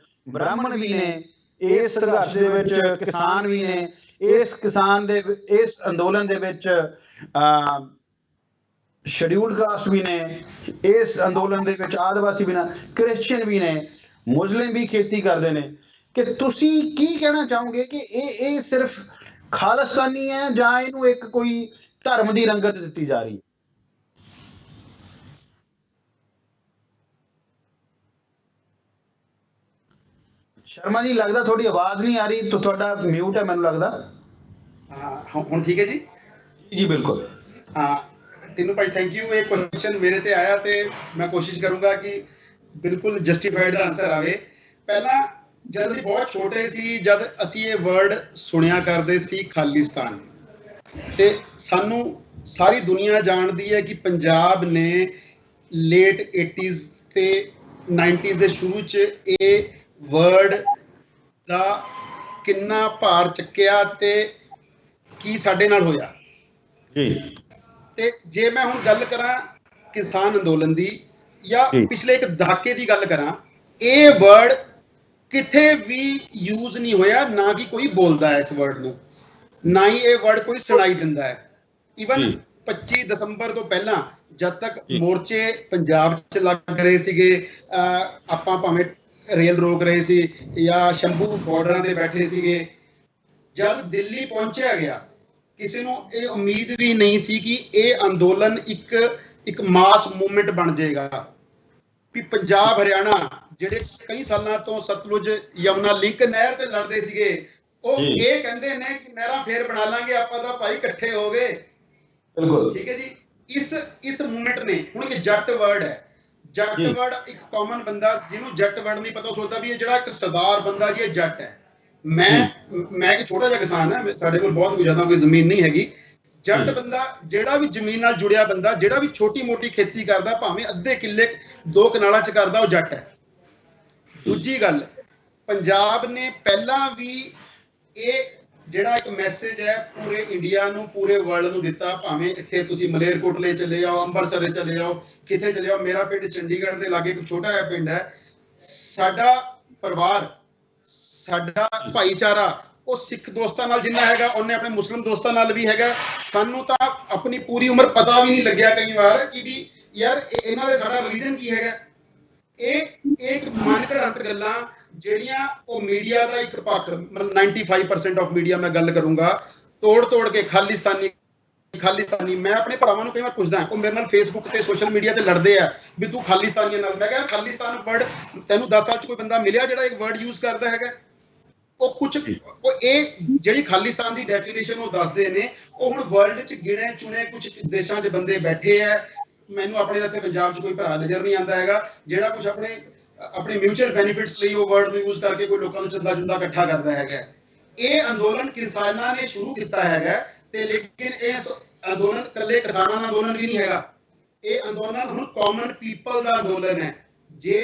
ਬ੍ਰਾਹਮਣ ਵੀ ਨੇ, ਇਸ ਸੰਘਰਸ਼ ਦੇ ਵਿੱਚ ਕਿਸਾਨ ਵੀ ਨੇ, ਇਸ ਅੰਦੋਲਨ ਦੇ ਵਿੱਚ ਸ਼ਡਿਊਲਡ ਕਾਸਟ ਵੀ ਨੇ ਇਸ ਅੰਦੋਲਨ ਦੇ ਵਿੱਚ, ਆਦਿਵਾਸੀ ਵੀ ਨੇ, ਕ੍ਰਿਸਚੀਅਨ ਵੀ ਨੇ, ਮੁਸਲਿਮ ਵੀ ਖੇਤੀ ਕਰਦੇ ਨੇ, ਕਿ ਤੁਸੀਂ ਕੀ ਕਹਿਣਾ ਚਾਹੋਗੇ ਕਿ ਇਹ ਸਿਰਫ ਖਾਲਿਸਤਾਨੀ ਹੈ ਜਾਂ ਇਹਨੂੰ ਇੱਕ ਕੋਈ ਧਰਮ ਦੀ ਰੰਗਤ ਦਿੱਤੀ ਜਾ ਰਹੀ ਹੈ? ਸ਼ਰਮਾ ਜੀ, ਲੱਗਦਾ ਤੁਹਾਡੀ ਆਵਾਜ਼ ਨਹੀਂ ਆ ਰਹੀ, ਤਾਂ ਤੁਹਾਡਾ ਮਿਊਟ ਹੈ ਮੈਨੂੰ ਲੱਗਦਾ। ਹੁਣ ਠੀਕ ਹੈ ਜੀ? ਜੀ ਬਿਲਕੁਲ। ਹਾਂ ਤੈਨੂੰ ਭਾਈ ਥੈਂਕ ਯੂ। ਇਹ ਕੁਐਸਚਨ ਮੇਰੇ ਤੇ ਆਇਆ ਤੇ ਮੈਂ ਕੋਸ਼ਿਸ਼ ਕਰੂੰਗਾ ਕਿ ਬਿਲਕੁਲ ਜਸਟੀਫਾਈਡ ਦਾ ਆਨਸਰ ਆਵੇ। ਪਹਿਲਾਂ ਜਦ ਅਸੀਂ ਬਹੁਤ ਛੋਟੇ ਸੀ, ਜਦ ਅਸੀਂ ਇਹ ਵਰਡ ਸੁਣਿਆ ਕਰਦੇ ਸੀ ਖਾਲਿਸਤਾਨ, ਤੇ ਸਾਨੂੰ ਸਾਰੀ ਦੁਨੀਆ ਜਾਣਦੀ ਹੈ ਕਿ ਪੰਜਾਬ ਨੇ ਲੇਟ 80s ਤੇ 90s ਦੇ ਸ਼ੁਰੂ 'ਚ ਇਹ ਵਰਡ ਦਾ ਕਿੰਨਾ ਭਾਰ ਚੱਕਿਆ ਤੇ ਕੀ ਸਾਡੇ ਨਾਲ ਹੋਇਆ ਜੀ। ਤੇ ਜੇ ਮੈਂ ਹੁਣ ਗੱਲ ਕਰਾਂ ਕਿਸਾਨ ਅੰਦੋਲਨ ਦੀ ਜਾਂ ਪਿਛਲੇ ਇੱਕ ਦਹਾਕੇ ਦੀ ਗੱਲ ਕਰਾਂ, ਇਹ ਵਰਡ ਕਿਤੇ ਵੀ ਯੂਜ਼ ਨਹੀਂ ਹੋਇਆ, ਨਾ ਕਿ ਕੋਈ ਬੋਲਦਾ ਹੈ ਇਸ ਵਰਡ ਨੂੰ, ਨਾ ਹੀ ਇਹ ਵਰਡ ਕੋਈ ਸੁਣਾਈ ਦਿੰਦਾ ਹੈ। ਈਵਨ 25 ਦਸੰਬਰ ਤੋਂ ਪਹਿਲਾਂ ਜਦ ਤੱਕ ਮੋਰਚੇ ਪੰਜਾਬ 'ਚ ਲੱਗ ਰਹੇ ਸੀਗੇ, ਆਪਾਂ ਭਾਵੇਂ ਰੇਲ ਰੋਕ ਰਹੇ ਸੀ ਜਾਂ ਸ਼ੰਭੂ ਬਾਰਡਰਾਂ ਤੇ ਬੈਠੇ ਸੀਗੇ, ਜਦ ਦਿੱਲੀ ਪਹੁੰਚਿਆ ਗਿਆ ਕਿਸੇ ਨੂੰ ਇਹ ਉਮੀਦ ਵੀ ਨਹੀਂ ਸੀ ਕਿ ਇਹ ਅੰਦੋਲਨ ਇੱਕ ਮਾਸ ਮੂਵਮੈਂਟ ਬਣ ਜਾਏਗਾ। ਵੀ ਪੰਜਾਬ ਹਰਿਆਣਾ ਜਿਹੜੇ ਕਈ ਸਾਲਾਂ ਤੋਂ ਸਤਲੁਜ ਯਮੁਨਾ ਲਿੰਕ ਨਹਿਰ ਤੇ ਲੜਦੇ ਸੀਗੇ, ਉਹ ਇਹ ਕਹਿੰਦੇ ਨੇ ਕਿ ਨਹਿਰਾਂ ਫੇਰ ਬਣਾ ਲਾਂਗੇ ਆਪਾਂ ਤਾਂ ਭਾਈ ਇਕੱਠੇ ਹੋ ਗਏ। ਬਿਲਕੁਲ ਠੀਕ ਹੈ ਜੀ। ਇਸ ਮੂਵਮੈਂਟ ਨੇ ਹੁਣ ਕਿ ਜੱਟ ਵਰਡ ਹੈ, ਜੱਟ ਵਰਡ ਇੱਕ ਕਾਮਨ ਬੰਦਾ ਜਿਹਨੂੰ ਜੱਟ ਵਰਡ ਨਹੀਂ ਪਤਾ, ਉਹ ਸੋਚਦਾ ਵੀ ਇਹ ਜਿਹੜਾ ਇੱਕ ਸਰਦਾਰ ਬੰਦਾ ਜੀ ਇਹ ਜੱਟ ਹੈ। ਮੈਂ ਇੱਕ ਛੋਟਾ ਜਿਹਾ ਕਿਸਾਨ ਹੈ, ਸਾਡੇ ਕੋਲ ਬਹੁਤ ਜ਼ਿਆਦਾ ਕੋਈ ਜ਼ਮੀਨ ਨਹੀਂ ਹੈਗੀ। ਜੱਟ ਬੰਦਾ ਜਿਹੜਾ ਵੀ ਜ਼ਮੀਨ ਨਾਲ ਜੁੜਿਆ ਬੰਦਾ, ਜਿਹੜਾ ਵੀ ਛੋਟੀ ਮੋਟੀ ਖੇਤੀ ਕਰਦਾ, ਭਾਵੇਂ ਅੱਧੇ ਕਿੱਲੇ 2 ਕਨਾਲਾਂ 'ਚ ਕਰਦਾ, ਉਹ ਜੱਟ ਹੈ। ਦੂਜੀ ਗੱਲ, ਪੰਜਾਬ ਨੇ ਪਹਿਲਾਂ ਵੀ ਇਹ ਜਿਹੜਾ ਇੱਕ ਮੈਸੇਜ ਹੈ ਪੂਰੇ ਇੰਡੀਆ ਨੂੰ, ਪੂਰੇ ਵਰਲਡ ਨੂੰ ਦਿੱਤਾ, ਭਾਵੇਂ ਇੱਥੇ ਤੁਸੀਂ ਮਲੇਰਕੋਟਲੇ ਚਲੇ ਜਾਓ, ਅੰਮ੍ਰਿਤਸਰ ਚਲੇ ਜਾਓ, ਕਿਤੇ ਚਲੇ ਜਾਓ। ਮੇਰਾ ਪਿੰਡ ਚੰਡੀਗੜ੍ਹ ਦੇ ਲਾਗੇ ਇੱਕ ਛੋਟਾ ਜਿਹਾ ਪਿੰਡ ਹੈ। ਸਾਡਾ ਪਰਿਵਾਰ, ਸਾਡਾ ਭਾਈਚਾਰਾ ਉਹ ਸਿੱਖ ਦੋਸਤਾਂ ਨਾਲ ਜਿੰਨਾ ਹੈਗਾ, ਉਹਨੇ ਆਪਣੇ ਮੁਸਲਿਮ ਦੋਸਤਾਂ ਨਾਲ ਵੀ ਹੈਗਾ। ਸਾਨੂੰ ਤਾਂ ਆਪਣੀ ਪੂਰੀ ਉਮਰ ਪਤਾ ਵੀ ਨਹੀਂ ਲੱਗਿਆ ਕਈ ਵਾਰ ਕਿ ਵੀ ਯਾਰ ਇਹਨਾਂ ਦਾ ਸਾਡਾ ਰਿਲੀਜਨ ਕੀ ਹੈਗਾ। ਇਹ ਇੱਕ ਮਨ ਘੜੰਤ ਗੱਲਾਂ ਜਿਹੜੀਆਂ ਉਹ ਮੀਡੀਆ ਦਾ ਇੱਕ ਪੱਖ, ਮਤਲਬ 95% ਆਫ ਮੀਡੀਆ ਮੈਂ ਗੱਲ ਕਰੂੰਗਾ, ਤੋੜ ਕੇ ਖਾਲਿਸਤਾਨੀ। ਮੈਂ ਆਪਣੇ ਭਰਾਵਾਂ ਨੂੰ ਕਈ ਵਾਰ ਪੁੱਛਦਾ, ਉਹ ਮੇਰੇ ਨਾਲ ਫੇਸਬੁੱਕ ਤੇ ਸੋਸ਼ਲ ਮੀਡੀਆ ਤੇ ਲੜਦੇ ਆ ਵੀ ਤੂੰ ਖਾਲਿਸਤਾਨੀਆਂ ਨਾਲ। ਮੈਂ ਕਿਹਾ ਖਾਲਿਸਤਾਨ ਵਰਡ ਤੈਨੂੰ 10 ਸਾਲ 'ਚ ਕੋਈ ਬੰਦਾ ਮਿਲਿਆ ਜਿਹੜਾ ਇੱਕ ਵਰਡ ਯੂਜ਼ ਕਰਦਾ ਹੈਗਾ? ਉਹ ਇਹ ਜਿਹੜੀ ਖਾਲਿਸਤਾਨ ਦੀ ਡੈਫੀਨੇਸ਼ਨ ਉਹ ਦੱਸਦੇ ਨੇ, ਉਹ ਹੁਣ ਵਰਲਡ 'ਚ ਗਿਣੇ ਚੁਣੇ ਕੁਝ ਦੇਸ਼ਾਂ 'ਚ ਬੰਦੇ ਬੈਠੇ ਆ। ਮੈਨੂੰ ਆਪਣੇ ਇੱਥੇ ਪੰਜਾਬ 'ਚ ਕੋਈ ਭਰਾ ਨਜ਼ਰ ਨਹੀਂ ਆਉਂਦਾ ਹੈਗਾ ਜਿਹੜਾ ਕੁਝ ਆਪਣੇ ਮਿਊਚੁਅਲ ਬੈਨੀਫਿਟਸ ਲਈ ਉਹ ਵਰਡ ਨੂੰ ਯੂਜ਼ ਕਰਕੇ ਕੋਈ ਲੋਕਾਂ ਨੂੰ ਚੰਦਾ ਚੁੰਦਾ ਇਕੱਠਾ ਕਰਦਾ ਹੈਗਾ। ਇਹ ਅੰਦੋਲਨ ਕਿਸਾਨਾਂ ਨੇ ਸ਼ੁਰੂ ਕੀਤਾ ਹੈਗਾ, ਤੇ ਲੇਕਿਨ ਇਹ ਅੰਦੋਲਨ ਇਕੱਲੇ ਕਿਸਾਨਾਂ ਦਾ ਅੰਦੋਲਨ ਵੀ ਨਹੀਂ ਹੈਗਾ। ਇਹ ਅੰਦੋਲਨ ਹੁਣ ਕਾਮਨ ਪੀਪਲ ਦਾ ਅੰਦੋਲਨ ਹੈ। ਜੇ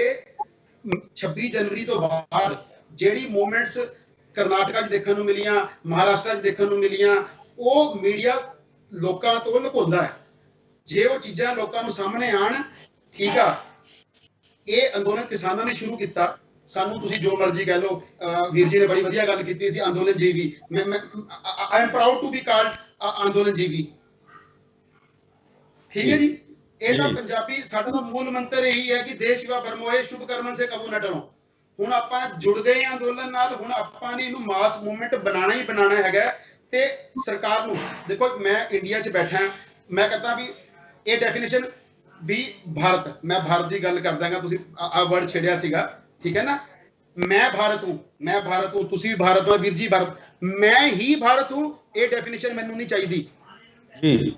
26 ਜਨਵਰੀ ਤੋਂ ਬਾਅਦ ਜਿਹੜੀ ਮੂਵਮੈਂਟਸ ਕਰਨਾਟਕਾ 'ਚ ਦੇਖਣ ਨੂੰ ਮਿਲੀਆਂ, ਮਹਾਰਾਸ਼ਟਰ 'ਚ ਦੇਖਣ ਨੂੰ ਮਿਲੀਆਂ, ਉਹ ਮੀਡੀਆ ਲੋਕਾਂ ਤੋਂ ਲੁਕਾਉਂਦਾ ਹੈ। ਜੇ ਉਹ ਚੀਜ਼ਾਂ ਲੋਕਾਂ ਨੂੰ ਸਾਹਮਣੇ ਆਣ, ਠੀਕ ਆ। ਇਹ ਅੰਦੋਲਨ ਕਿਸਾਨਾਂ ਨੇ ਸ਼ੁਰੂ ਕੀਤਾ। ਸਾਨੂੰ ਤੁਸੀਂ ਜੋ ਮਰਜ਼ੀ ਕਹਿ ਲਓ, ਵੀਰ ਜੀ ਨੇ ਬੜੀ ਵਧੀਆ ਗੱਲ ਕੀਤੀ ਸੀ ਅੰਦੋਲਨ ਜੀਵੀ। I am proud to be called ਅੰਦੋਲਨ ਜੀਵੀ। ਠੀਕ ਹੈ ਜੀ। ਇਹ ਤਾਂ ਪੰਜਾਬੀ ਸਾਡਾ ਤਾਂ ਮੂਲ ਮੰਤਰ ਇਹੀ ਹੈ ਕਿ ਦੇਸ਼ ਸੇਵਾ ਬਰਮੋਏ ਸ਼ੁਭ ਕਰਮਨ ਸੇ ਕਬੂ ਨਾ ਡਰੋ। ਹੁਣ ਆਪਾਂ ਜੁੜ ਗਏ ਆ ਅੰਦੋਲਨ ਨਾਲ, ਹੁਣ ਆਪਾਂ ਨੇ ਇਹਨੂੰ ਮਾਸ ਮੂਵਮੈਂਟ ਬਣਾਉਣਾ ਹੀ ਬਣਾਉਣਾ ਹੈਗਾ। ਤੇ ਸਰਕਾਰ ਨੂੰ ਦੇਖੋ, ਮੈਂ ਇੰਡੀਆ 'ਚ ਬੈਠਾ, ਮੈਂ ਕਹਿੰਦਾ ਵੀ ਇਹ ਡੈਫੀਨੇਸ਼ਨ ਵੀ ਭਾਰਤ, ਮੈਂ ਭਾਰਤ ਦੀ ਗੱਲ ਕਰਦਾਂਗਾ, ਤੁਸੀਂ ਆ ਵਰਡ ਛੇੜਿਆ ਸੀਗਾ, ਠੀਕ ਹੈ ਨਾ। ਮੈਂ ਭਾਰਤ ਹੂੰ, ਤੁਸੀਂ ਵੀ ਭਾਰਤ ਹੋ ਵੀਰ ਜੀ, ਭਾਰਤ, ਮੈਂ ਹੀ ਭਾਰਤ ਹੂੰ। ਇਹ ਡੈਫੀਨੇਸ਼ਨ ਮੈਨੂੰ ਨਹੀਂ ਚਾਹੀਦੀ ਜੀ।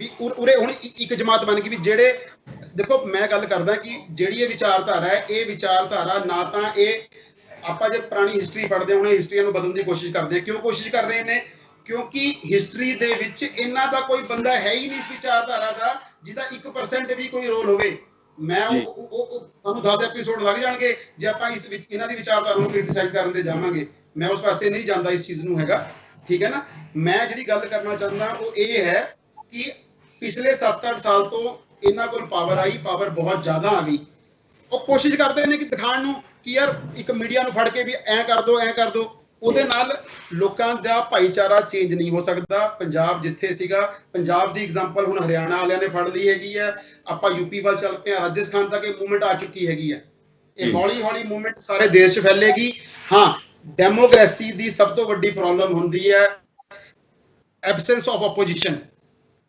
ਵੀ ਉਰੇ ਹੁਣ ਇੱਕ ਜਮਾਤ ਬਣ ਗਈ ਵੀ ਜਿਹੜੇ, ਦੇਖੋ ਮੈਂ ਗੱਲ ਕਰਦਾ ਕਿ ਜਿਹੜੀ ਇਹ ਵਿਚਾਰਧਾਰਾ ਹੈ, ਇਹ ਵਿਚਾਰਧਾਰਾ ਨਾ ਤਾਂ ਇਹ ਆਪਾਂ ਜੇ ਪੁਰਾਣੀ ਹਿਸਟਰੀ ਪੜ੍ਹਦੇ ਹਾਂ, ਹਿਸਟਰੀ ਨੂੰ ਬਦਲਣ ਦੀ ਕੋਸ਼ਿਸ਼ ਕਰਦੇ ਹਾਂ। ਕਿਉਂ ਕੋਸ਼ਿਸ਼ ਕਰ ਰਹੇ ਨੇ? ਕਿਉਂਕਿ ਹਿਸਟਰੀ ਦੇ ਵਿੱਚ ਇਹਨਾਂ ਦਾ ਕੋਈ ਬੰਦਾ ਹੈ ਹੀ ਨਹੀਂ ਇਸ ਵਿਚਾਰਧਾਰਾ ਦਾ ਜਿਹਦਾ 1% ਵੀ ਕੋਈ ਰੋਲ ਹੋਵੇ। ਮੈਂ ਤੁਹਾਨੂੰ 10 ਐਪੀਸੋਡ ਲੱਗ ਜਾਣਗੇ ਜੇ ਆਪਾਂ ਇਸ ਵਿੱਚ ਇਹਨਾਂ ਦੀ ਵਿਚਾਰਧਾਰਾ ਨੂੰ ਕ੍ਰਿਟਿਸਾਈਜ਼ ਕਰਨ ਦੇ ਜਾਵਾਂਗੇ। ਮੈਂ ਉਸ ਪਾਸੇ ਨਹੀਂ ਜਾਂਦਾ ਇਸ ਚੀਜ਼ ਨੂੰ ਹੈਗਾ, ਠੀਕ ਹੈ ਨਾ। ਮੈਂ ਜਿਹੜੀ ਗੱਲ ਕਰਨਾ ਚਾਹੁੰਦਾ ਉਹ ਇਹ ਹੈ ਕਿ ਪਿਛਲੇ 7-8 ਸਾਲ ਤੋਂ ਇਹਨਾਂ ਕੋਲ ਪਾਵਰ ਆਈ, ਪਾਵਰ ਬਹੁਤ ਜ਼ਿਆਦਾ ਆ ਗਈ। ਉਹ ਕੋਸ਼ਿਸ਼ ਕਰਦੇ ਨੇ ਕਿ ਦਿਖਾਉਣ ਨੂੰ ਕਿ ਯਾਰ ਇੱਕ ਮੀਡੀਆ ਨੂੰ ਫੜ ਕੇ ਵੀ ਐਂ ਕਰ ਦੋ, ਐਂ ਕਰ ਦੋ। ਉਹਦੇ ਨਾਲ ਲੋਕਾਂ ਦਾ ਭਾਈਚਾਰਾ ਚੇਂਜ ਨਹੀਂ ਹੋ ਸਕਦਾ। ਪੰਜਾਬ ਜਿੱਥੇ ਸੀਗਾ, ਪੰਜਾਬ ਦੀ ਐਗਜ਼ਾਮਪਲ ਹੁਣ ਹਰਿਆਣਾ ਵਾਲਿਆਂ ਨੇ ਫੜ ਲਈ ਹੈਗੀ ਹੈ, ਆਪਾਂ ਯੂਪੀ ਵੱਲ ਚੱਲ ਪਏ, ਰਾਜਸਥਾਨ ਤੱਕ ਇਹ ਮੂਵਮੈਂਟ ਆ ਚੁੱਕੀ ਹੈਗੀ ਹੈ। ਇਹ ਹੌਲੀ ਹੌਲੀ ਮੂਵਮੈਂਟ ਸਾਰੇ ਦੇਸ਼ 'ਚ ਫੈਲੇਗੀ। ਹਾਂ, ਡੈਮੋਕ੍ਰੇਸੀ ਦੀ ਸਭ ਤੋਂ ਵੱਡੀ ਪ੍ਰੋਬਲਮ ਹੁੰਦੀ ਹੈ ਐਬਸੈਂਸ ਆਫ ਆਪੋਜੀਸ਼ਨ।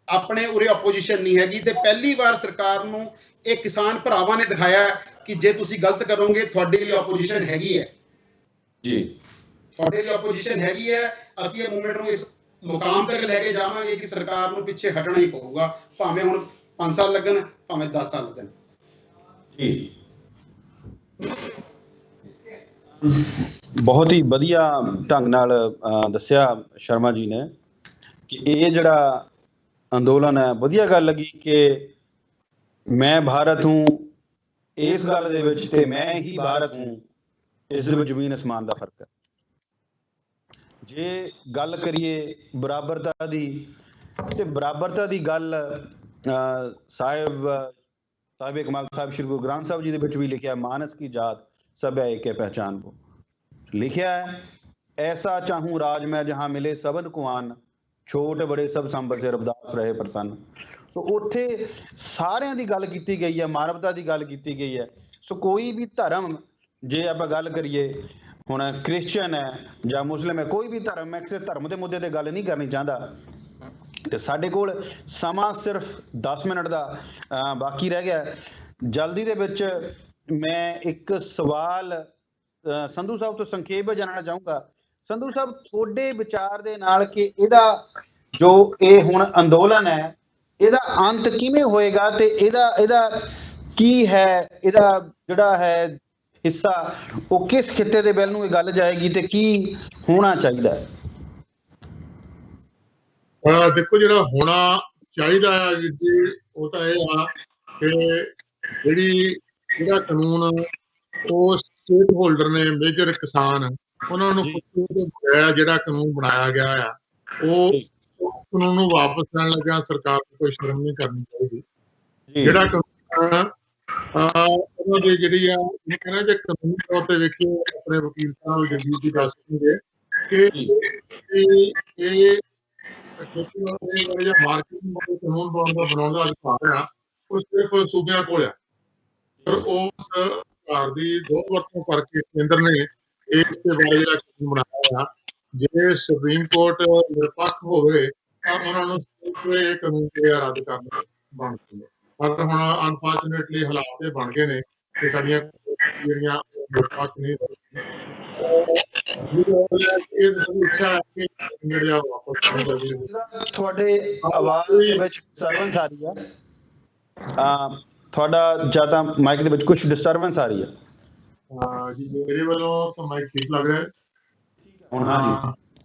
ਆਪਣੇ ਉਰੇ ਆਪੋਜੀਸ਼ਨ ਨਹੀਂ ਹੈਗੀ, ਤੇ ਪਹਿਲੀ ਵਾਰ ਸਰਕਾਰ ਨੂੰ ਇਹ ਕਿਸਾਨ ਭਰਾਵਾਂ ਨੇ ਦਿਖਾਇਆ ਕਿ ਜੇ ਤੁਸੀਂ ਗਲਤ ਕਰੋਗੇ ਤੁਹਾਡੇ ਲਈ ਆਪੋਜੀਸ਼ਨ ਹੈਗੀ ਹੈ ਜੀ, ਤੁਹਾਡੇ ਲਈ ਆਪੋਜੀਸ਼ਨ ਹੈਗੀ ਹੈ। ਅਸੀਂ ਇਹ ਮੂਵਮੈਂਟ ਨੂੰ ਇਸ ਮੁਕਾਮ ਤੱਕ ਲੈ ਕੇ ਜਾਵਾਂਗੇ ਕਿ ਸਰਕਾਰ ਨੂੰ ਪਿੱਛੇ ਹਟਣਾ ਹੀ ਪਊਗਾ, ਭਾਵੇਂ ਹੁਣ 5 ਸਾਲ ਲੱਗਣ, ਭਾਵੇਂ 10 ਸਾਲ ਲੱਗਣ। ਜੀ, ਬਹੁਤ ਹੀ ਵਧੀਆ ਢੰਗ ਨਾਲ ਦੱਸਿਆ ਸ਼ਰਮਾ ਜੀ ਨੇ ਕਿ ਇਹ ਜਿਹੜਾ ਅੰਦੋਲਨ ਹੈ, ਵਧੀਆ ਗੱਲ ਲੱਗੀ ਕਿ ਮੈਂ ਭਾਰਤ ਹੂੰ ਇਸ ਗੱਲ ਦੇ ਵਿੱਚ ਤੇ ਮੈਂ ਹੀ ਭਾਰਤ ਹੂੰ ਇਸ ਦੇ ਵਿੱਚ ਜ਼ਮੀਨ ਅਸਮਾਨ ਦਾ ਫਰਕ ਹੈ। ਜੇ ਗੱਲ ਕਰੀਏ ਬਰਾਬਰਤਾ ਦੀ, ਤੇ ਬਰਾਬਰਤਾ ਦੀ ਗੱਲ ਸਾਹਿਬ ਇਕਬਾਲ ਸਾਹਿਬ ਸ਼੍ਰੀ ਗੁਰੂ ਗ੍ਰੰਥ ਸਾਹਿਬ ਜੀ ਦੇ ਵਿੱਚ ਵੀ ਲਿਖਿਆ, ਮਾਨਸ ਕੀ ਜਾਤ ਸਭ ਹੈ ਏਕੇ ਪਹਿਚਾਨ ਕੋ। ਲਿਖਿਆ ਹੈ ਐਸਾ ਚਾਹੂੰ ਰਾਜ ਮੈਂ ਜਹਾਂ ਮਿਲੇ ਸਬਨ ਕੋ ਆਨ, ਛੋਟ ਬੜੇ ਸਭ ਸੰਭਸੇ ਰਬਦਾਸ ਰਹੇ ਪ੍ਰਸੰਨ। ਸੋ ਉੱਥੇ ਸਾਰਿਆਂ ਦੀ ਗੱਲ ਕੀਤੀ ਗਈ ਹੈ, ਮਾਨਵਤਾ ਦੀ ਗੱਲ ਕੀਤੀ ਗਈ ਹੈ। ਸੋ ਕੋਈ ਵੀ ਧਰਮ, ਜੇ ਆਪਾਂ ਗੱਲ ਕਰੀਏ ਹੁਣ ਕ੍ਰਿਸਚਨ ਹੈ ਜਾਂ ਮੁਸਲਿਮ ਹੈ, ਕੋਈ ਵੀ ਧਰਮ, ਮੈਂ ਕਿਸੇ ਧਰਮ ਦੇ ਮੁੱਦੇ ਤੇ ਗੱਲ ਨਹੀਂ ਕਰਨੀ ਚਾਹੁੰਦਾ। ਤੇ ਸਾਡੇ ਕੋਲ ਸਮਾਂ ਸਿਰਫ 10 ਮਿੰਟ ਦਾ ਬਾਕੀ ਰਹਿ ਗਿਆ। ਜਲਦੀ ਦੇ ਵਿੱਚ ਮੈਂ ਇੱਕ ਸਵਾਲ ਸੰਧੂ ਸਾਹਿਬ ਤੋਂ ਸੰਖੇਪ ਵਿੱਚ ਜਾਣਨਾ ਚਾਹੂੰਗਾ। ਸੰਧੂ ਸਾਹਿਬ, ਤੁਹਾਡੇ ਵਿਚਾਰ ਦੇ ਨਾਲ ਕਿ ਇਹਦਾ ਜੋ ਇਹ ਹੁਣ ਅੰਦੋਲਨ ਹੈ, ਇਹਦਾ ਅੰਤ ਕਿਵੇਂ ਹੋਏਗਾ ਤੇ ਇਹਦਾ ਕੀ ਹੈ, ਇਹਦਾ ਜਿਹੜਾ ਹੈ ਹਿੱਸਾ ਉਹ ਕਿਸ ਖਿੱਤੇ ਦੇ ਵੱਲ ਨੂੰ ਇਹ ਗੱਲ ਜਾਏਗੀ ਤੇ ਕੀ ਹੋਣਾ ਚਾਹੀਦਾ ਹੈ? ਦੇਖੋ, ਜਿਹੜਾ ਹੋਣਾ ਚਾਹੀਦਾ ਹੈ ਜੀ, ਉਹ ਤਾਂ ਇਹ ਆ ਕਿ ਜਿਹੜਾ ਕਾਨੂੰਨ ਉਹ ਸਟੇਟ ਹੋਲਡਰ ਨੇ, ਮੇਜਰ ਕਿਸਾਨ, ਉਹਨਾਂ ਨੂੰ ਜਿਹੜਾ ਕਾਨੂੰਨ ਬਣਾਇਆ ਗਿਆ ਆ, ਉਹ ਕਾਨੂੰਨ ਨੂੰ ਵਾਪਸ ਲੈਣ ਲੱਗਿਆ ਸਰਕਾਰ ਨੂੰ ਕੋਈ ਸ਼ਰਮ ਨਹੀਂ ਕਰਨੀ ਚਾਹੀਦੀ। ਜਿਹੜਾ ਕਾਨੂੰਨ ਉਹਨਾਂ ਦੀ ਜਿਹੜੀ ਆ, ਕਹਿੰਦਾ ਜੇ ਕਾਨੂੰਨੀ ਤੌਰ ਤੇ ਵੇਖੀਏ, ਆਪਣੇ ਵਕੀਲ ਸਾਹਿਬ ਜਗਜੀਤ ਜੀ ਦੱਸ ਦੇਣਗੇ ਕਿ ਇਹ ਖੇਤੀਬਾੜੀ ਜਾਂ ਮਾਰਕੀਟਿੰਗ ਕਾਨੂੰਨ ਬਣਾਉਣ ਦਾ ਅਧਿਕਾਰ ਆ, ਉਹ ਸਿਰਫ ਸੂਬਿਆਂ ਕੋਲ ਆ। ਪਰ ਉਸ ਅਧਿਕਾਰ ਦੀ ਦੋ ਵਰਤੋਂ ਕਰਕੇ ਕੇਂਦਰ ਨੇ ਇਸ ਦੇ ਬਾਰੇ ਜਿਹੜਾ ਕਾਨੂੰਨ ਬਣਾਇਆ ਆ, ਜੇ ਸੁਪਰੀਮ ਕੋਰਟ ਨਿਰਪੱਖ ਹੋਵੇ ਤਾਂ ਉਹਨਾਂ ਨੂੰ ਇਹ ਕਾਨੂੰਨ ਤੇ ਰੱਦ ਕਰਨਾ ਬਣਦਾ। ਪਰ ਹੁਣ ਅਨਫੋਰਚੂਨੇਟਲੀ ਹਾਲਾਤ ਇਹ ਬਣ ਗਏ ਨੇ ਕਿ ਸਾਡੀਆਂ ਜਿਹੜੀਆਂ ਨਿਰਪੱਖ ਨਹੀਂ ਤੁਹਾਡੇ ਆਵਾਜ਼ ਦੇ ਵਿੱਚ ਡਿਸਟਰਬੈਂਸ ਆ ਰਹੀ ਹੈ, ਤੁਹਾਡਾ ਜਾਂ ਤਾਂ ਮਾਈਕ ਦੇ ਵਿੱਚ ਕੁਝ ਡਿਸਟਰਬੈਂਸ ਆ ਰਹੀ ਹੈ। ਜੀ, ਮੇਰੇ ਵੱਲੋਂ ਤਾਂ ਮਾਈਕ ਠੀਕ ਲੱਗ ਰਿਹਾ ਹੈ ਹੁਣ?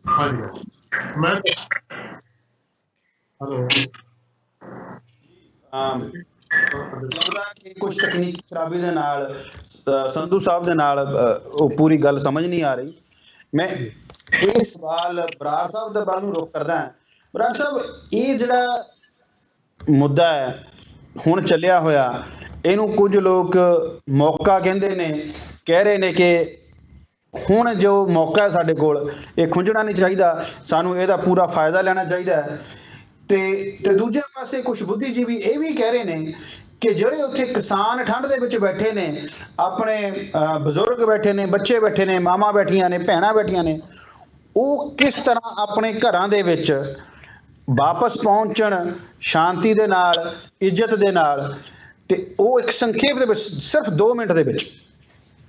ਹਾਂਜੀ, ਮੈਂ ਹੈਲੋ, ਲੱਗਦਾ ਕਿ ਕੁਝ ਤਕਨੀਕੀ ਖਰਾਬੀ ਦੇ ਨਾਲ ਸੰਧੂ ਸਾਹਿਬ ਦੇ ਨਾਲ ਉਹ ਪੂਰੀ ਗੱਲ ਸਮਝ ਨਹੀਂ ਆ ਰਹੀ। ਮੈਂ ਇਹ ਸਵਾਲ ਬਰਾੜ ਸਾਹਿਬ ਦੇ ਵੱਲ ਨੂੰ ਰੁਖ ਕਰਦਾ ਹਾਂ। ਬਰਾੜ ਸਾਹਿਬ, ਇਹ ਜਿਹੜਾ ਮੁੱਦਾ ਹੈ ਹੁਣ ਚੱਲਿਆ ਹੋਇਆ, ਇਹਨੂੰ ਕੁਝ ਲੋਕ ਮੌਕਾ ਕਹਿੰਦੇ ਨੇ, ਕਹਿ ਰਹੇ ਨੇ ਕਿ ਹੁਣ ਜੋ ਮੌਕਾ ਹੈ ਸਾਡੇ ਕੋਲ, ਇਹ ਖੁੰਝਣਾ ਨਹੀਂ ਚਾਹੀਦਾ, ਸਾਨੂੰ ਇਹਦਾ ਪੂਰਾ ਫਾਇਦਾ ਲੈਣਾ ਚਾਹੀਦਾ ਹੈ। ਤੇ ਦੂਜੇ ਪਾਸੇ ਕੁਝ ਬੁੱਧੀਜੀਵੀ ਇਹ ਵੀ ਕਹਿ ਰਹੇ ਨੇ ਕਿ ਜਿਹੜੇ ਉੱਥੇ ਕਿਸਾਨ ਠੰਡ ਦੇ ਵਿੱਚ ਬੈਠੇ ਨੇ, ਆਪਣੇ ਬਜ਼ੁਰਗ ਬੈਠੇ ਨੇ, ਬੱਚੇ ਬੈਠੇ ਨੇ, ਮਾਵਾਂ ਬੈਠੀਆਂ ਨੇ, ਭੈਣਾਂ ਬੈਠੀਆਂ ਨੇ, ਉਹ ਕਿਸ ਤਰ੍ਹਾਂ ਆਪਣੇ ਘਰਾਂ ਦੇ ਵਿੱਚ ਵਾਪਸ ਪਹੁੰਚਣ ਸ਼ਾਂਤੀ ਦੇ ਨਾਲ, ਇੱਜ਼ਤ ਦੇ ਨਾਲ। ਤੇ ਉਹ ਇੱਕ ਸੰਖੇਪ ਦੇ ਵਿੱਚ ਸਿਰਫ 2 ਮਿੰਟ ਦੇ ਵਿੱਚ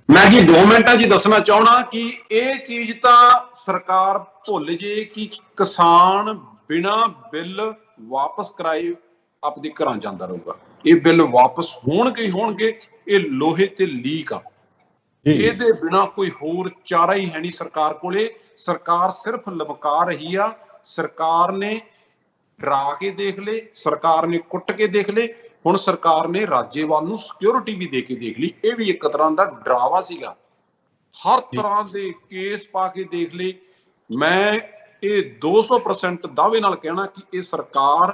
ਮੈਂ ਜੀ 2 ਮਿੰਟਾਂ 'ਚ ਦੱਸਣਾ ਚਾਹਣਾ ਕਿ ਇਹ ਚੀਜ਼ ਤਾਂ ਸਰਕਾਰ ਭੁੱਲ ਜੇ ਕਿ ਕਿਸਾਨ ਬਿਨਾਂ ਬਿੱਲ ਵਾਪਸ ਕਰਾਏ ਆਪਦੇ ਘਰਾਂ ਜਾਂਦਾ ਰਹੂਗਾ। ਇਹ ਬਿੱਲ ਵਾਪਸ ਹੋਣਗੇ। ਇਹ ਲੋਹੇ ਤੇ ਲੀਕ ਆ, ਇਹਦੇ ਬਿਨਾਂ ਕੋਈ ਹੋਰ ਚਾਰਾ ਹੀ ਹੈ ਨਹੀਂ ਸਰਕਾਰ ਕੋਲੇ। ਸਰਕਾਰ ਸਿਰਫ ਲਮਕਾ ਰਹੀ ਆ। ਸਰਕਾਰ ਨੇ ਡਰਾ ਕੇ ਦੇਖ ਲਏ, ਸਰਕਾਰ ਨੇ ਕੁੱਟ ਕੇ ਦੇਖ ਲਏ, ਹੁਣ ਸਰਕਾਰ ਨੇ ਰਾਜੇਵਾਲ ਨੂੰ ਸਿਕਿਉਰਿਟੀ ਵੀ ਦੇ ਕੇ ਦੇਖ ਲਈ। ਇਹ ਵੀ ਇੱਕ ਤਰ੍ਹਾਂ ਦਾ ਡਰਾਵਾ ਸੀਗਾ। ਹਰ ਤਰ੍ਹਾਂ ਦੇ ਕੇਸ ਪਾ ਕੇ ਦੇਖ ਲਏ। ਮੈਂ ਇਹ 200% ਦਾਅਵੇ ਨਾਲ ਕਹਿਣਾ ਕਿ ਇਹ ਸਰਕਾਰ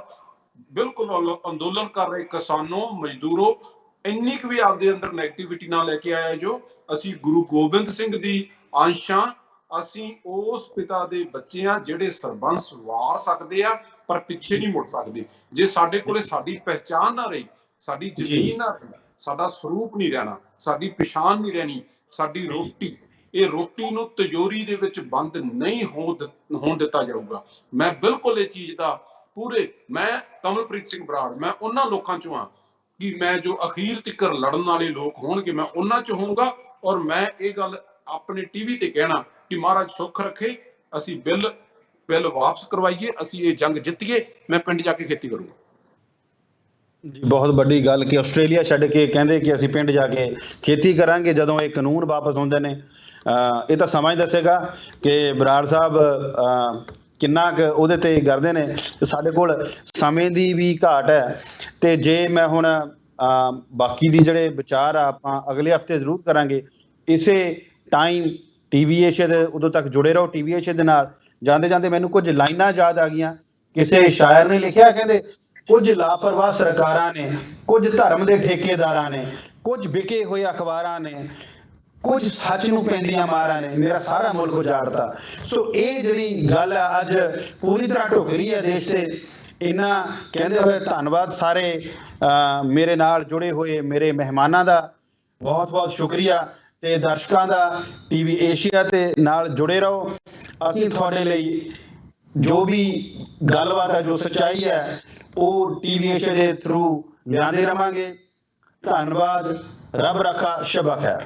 ਬਿਲਕੁਲ ਅੰਦੋਲਨ ਕਰ ਰਹੇ ਕਿਸਾਨੋਂ, ਮਜ਼ਦੂਰੋਂ, ਇੰਨੀ ਕੁ ਵੀ ਆਪਦੇ ਅੰਦਰ ਨੈਗੇਟਿਵਿਟੀ ਨਾ ਲੈ ਕੇ ਆਇਆ ਜੋ ਅਸੀਂ ਗੁਰੂ ਗੋਬਿੰਦ ਸਿੰਘ ਦੀ ਅੰਸ਼ਾਂ ਅਸੀਂ ਉਸ ਪਿਤਾ ਦੇ ਬੱਚੇ ਆ ਜਿਹੜੇ ਸਰਬੰਸ ਵਾਰ ਸਕਦੇ ਆ ਪਰ ਪਿੱਛੇ ਨਹੀਂ ਮੁੜ ਸਕਦੇ। ਜੇ ਸਾਡੇ ਕੋਲੇ ਸਾਡੀ ਪਹਿਚਾਨ ਨਾ ਰਹੀ, ਸਾਡੀ ਜ਼ਮੀਨ ਨਾ ਰਹੀ, ਸਾਡਾ ਸਰੂਪ ਨਹੀਂ ਰਹਿਣਾ, ਸਾਡੀ ਪਛਾਣ ਨਹੀਂ ਰਹਿਣੀ, ਸਾਡੀ ਰੋਟੀ, ਇਹ ਰੋਟੀ ਨੂੰ ਤਿਜੋਰੀ ਦੇ ਵਿੱਚ ਬੰਦ ਨਹੀਂ ਹੋਣ ਦਿੱਤਾ ਜਾਊਗਾ। ਮੈਂ ਬਿਲਕੁਲ ਇਹ ਚੀਜ਼ ਦਾ ਮੈਂ ਕਮਲਪ੍ਰੀਤ ਸਿੰਘ ਬਰਾੜ, ਮੈਂ ਉਹਨਾਂ ਲੋਕਾਂ ਚੋਂ ਆ ਕਿ ਮੈਂ ਜੋ ਅਖੀਰ ਤੱਕ ਲੜਨ ਵਾਲੇ ਲੋਕ ਹੋਣਗੇ ਮੈਂ ਉਹਨਾਂ ਚ ਹੋਊਂਗਾ। ਔਰ ਮੈਂ ਇਹ ਗੱਲ ਆਪਣੇ ਟੀਵੀ ਤੇ ਕਹਿਣਾ ਕਿ ਮਹਾਰਾਜ ਸੁੱਖ ਰੱਖੇ, ਅਸੀਂ ਬਿੱਲ ਵਾਪਸ ਕਰਵਾਈਏ, ਅਸੀਂ ਇਹ ਜੰਗ ਜਿੱਤੀਏ, ਮੈਂ ਪਿੰਡ ਜਾ ਕੇ ਖੇਤੀ ਕਰੂੰਗਾ। ਜੀ ਬਹੁਤ ਵੱਡੀ ਗੱਲ ਕਿ ਆਸਟ੍ਰੇਲੀਆ ਛੱਡ ਕੇ ਕਹਿੰਦੇ ਕਿ ਅਸੀਂ ਪਿੰਡ ਜਾ ਕੇ ਖੇਤੀ ਕਰਾਂਗੇ ਜਦੋਂ ਇਹ ਕਾਨੂੰਨ ਵਾਪਸ ਆਉਂਦੇ ਨੇ। ਇਹ ਤਾਂ ਸਮਾਂ ਹੀ ਦੱਸੇਗਾ ਕਿ ਬਰਾੜ ਸਾਹਿਬ ਕਿੰਨਾ ਕੁ ਉਹਦੇ ਤੇ ਕਰਦੇ ਨੇ। ਸਾਡੇ ਕੋਲ ਸਮੇਂ ਦੀ ਵੀ ਘਾਟ ਹੈ ਤੇ ਜੇ ਮੈਂ ਹੁਣ ਬਾਕੀ ਦੀ ਜਿਹੜੇ ਵਿਚਾਰ ਆ ਆਪਾਂ ਅਗਲੇ ਹਫਤੇ ਜ਼ਰੂਰ ਕਰਾਂਗੇ। ਇਸੇ ਟਾਈਮ ਟੀਵੀ ਏਸ਼ੀਆ ਦੇ ਉਦੋਂ ਤੱਕ ਜੁੜੇ ਰਹੋ ਟੀਵੀ ਏਸ਼ੀਆ ਦੇ ਨਾਲ। ਜਾਂਦੇ ਜਾਂਦੇ ਮੈਨੂੰ ਕੁਝ ਲਾਈਨਾਂ ਯਾਦ ਆ ਗਈਆਂ। ਕਿਸੇ ਸ਼ਾਇਰ ਨੇ ਲਿਖਿਆ, ਕਹਿੰਦੇ ਕੁਝ ਲਾਪਰਵਾਹ ਸਰਕਾਰਾਂ ਨੇ, ਕੁਝ ਧਰਮ ਦੇ ਠੇਕੇਦਾਰਾਂ ਨੇ, ਕੁਝ ਵਿਕੇ ਹੋਏ ਅਖਬਾਰਾਂ ਨੇ, ਕੁਝ ਸੱਚ ਨੂੰ ਪੈਂਦੀਆਂ ਮਾਰਾਂ ਨੇ, ਮੇਰਾ ਸਾਰਾ ਮੁਲਕ ਉਜਾੜਤਾ। ਸੋ ਇਹ ਜਿਹੜੀ ਗੱਲ ਆ ਅੱਜ ਪੂਰੀ ਤਰ੍ਹਾਂ ਢੁੱਕ ਰਹੀ ਹੈ ਦੇਸ਼ ਤੇ। ਇਹਨਾਂ ਕਹਿੰਦੇ ਹੋਏ ਧੰਨਵਾਦ ਸਾਰੇ ਮੇਰੇ ਨਾਲ ਜੁੜੇ ਹੋਏ ਮੇਰੇ ਮਹਿਮਾਨਾਂ ਦਾ, ਬਹੁਤ ਬਹੁਤ ਸ਼ੁਕਰੀਆ। ਤੇ ਦਰਸ਼ਕਾਂ ਦਾ ਟੀਵੀ ਏਸ਼ੀਆ ਤੇ ਨਾਲ ਜੁੜੇ ਰਹੋ। ਅਸੀਂ ਤੁਹਾਡੇ ਲਈ ਜੋ ਵੀ ਗੱਲਬਾਤ ਹੈ, ਜੋ ਸੱਚਾਈ ਹੈ, ਉਹ ਟੀਵੀ ਏਸ਼ੀਆ ਦੇ ਥਰੂ ਲਿਆਂਦੇ ਰਵਾਂਗੇ। ਧੰਨਵਾਦ। ਰੱਬ ਰਾਖਾ। ਸ਼ਬਾ ਖੈਰ।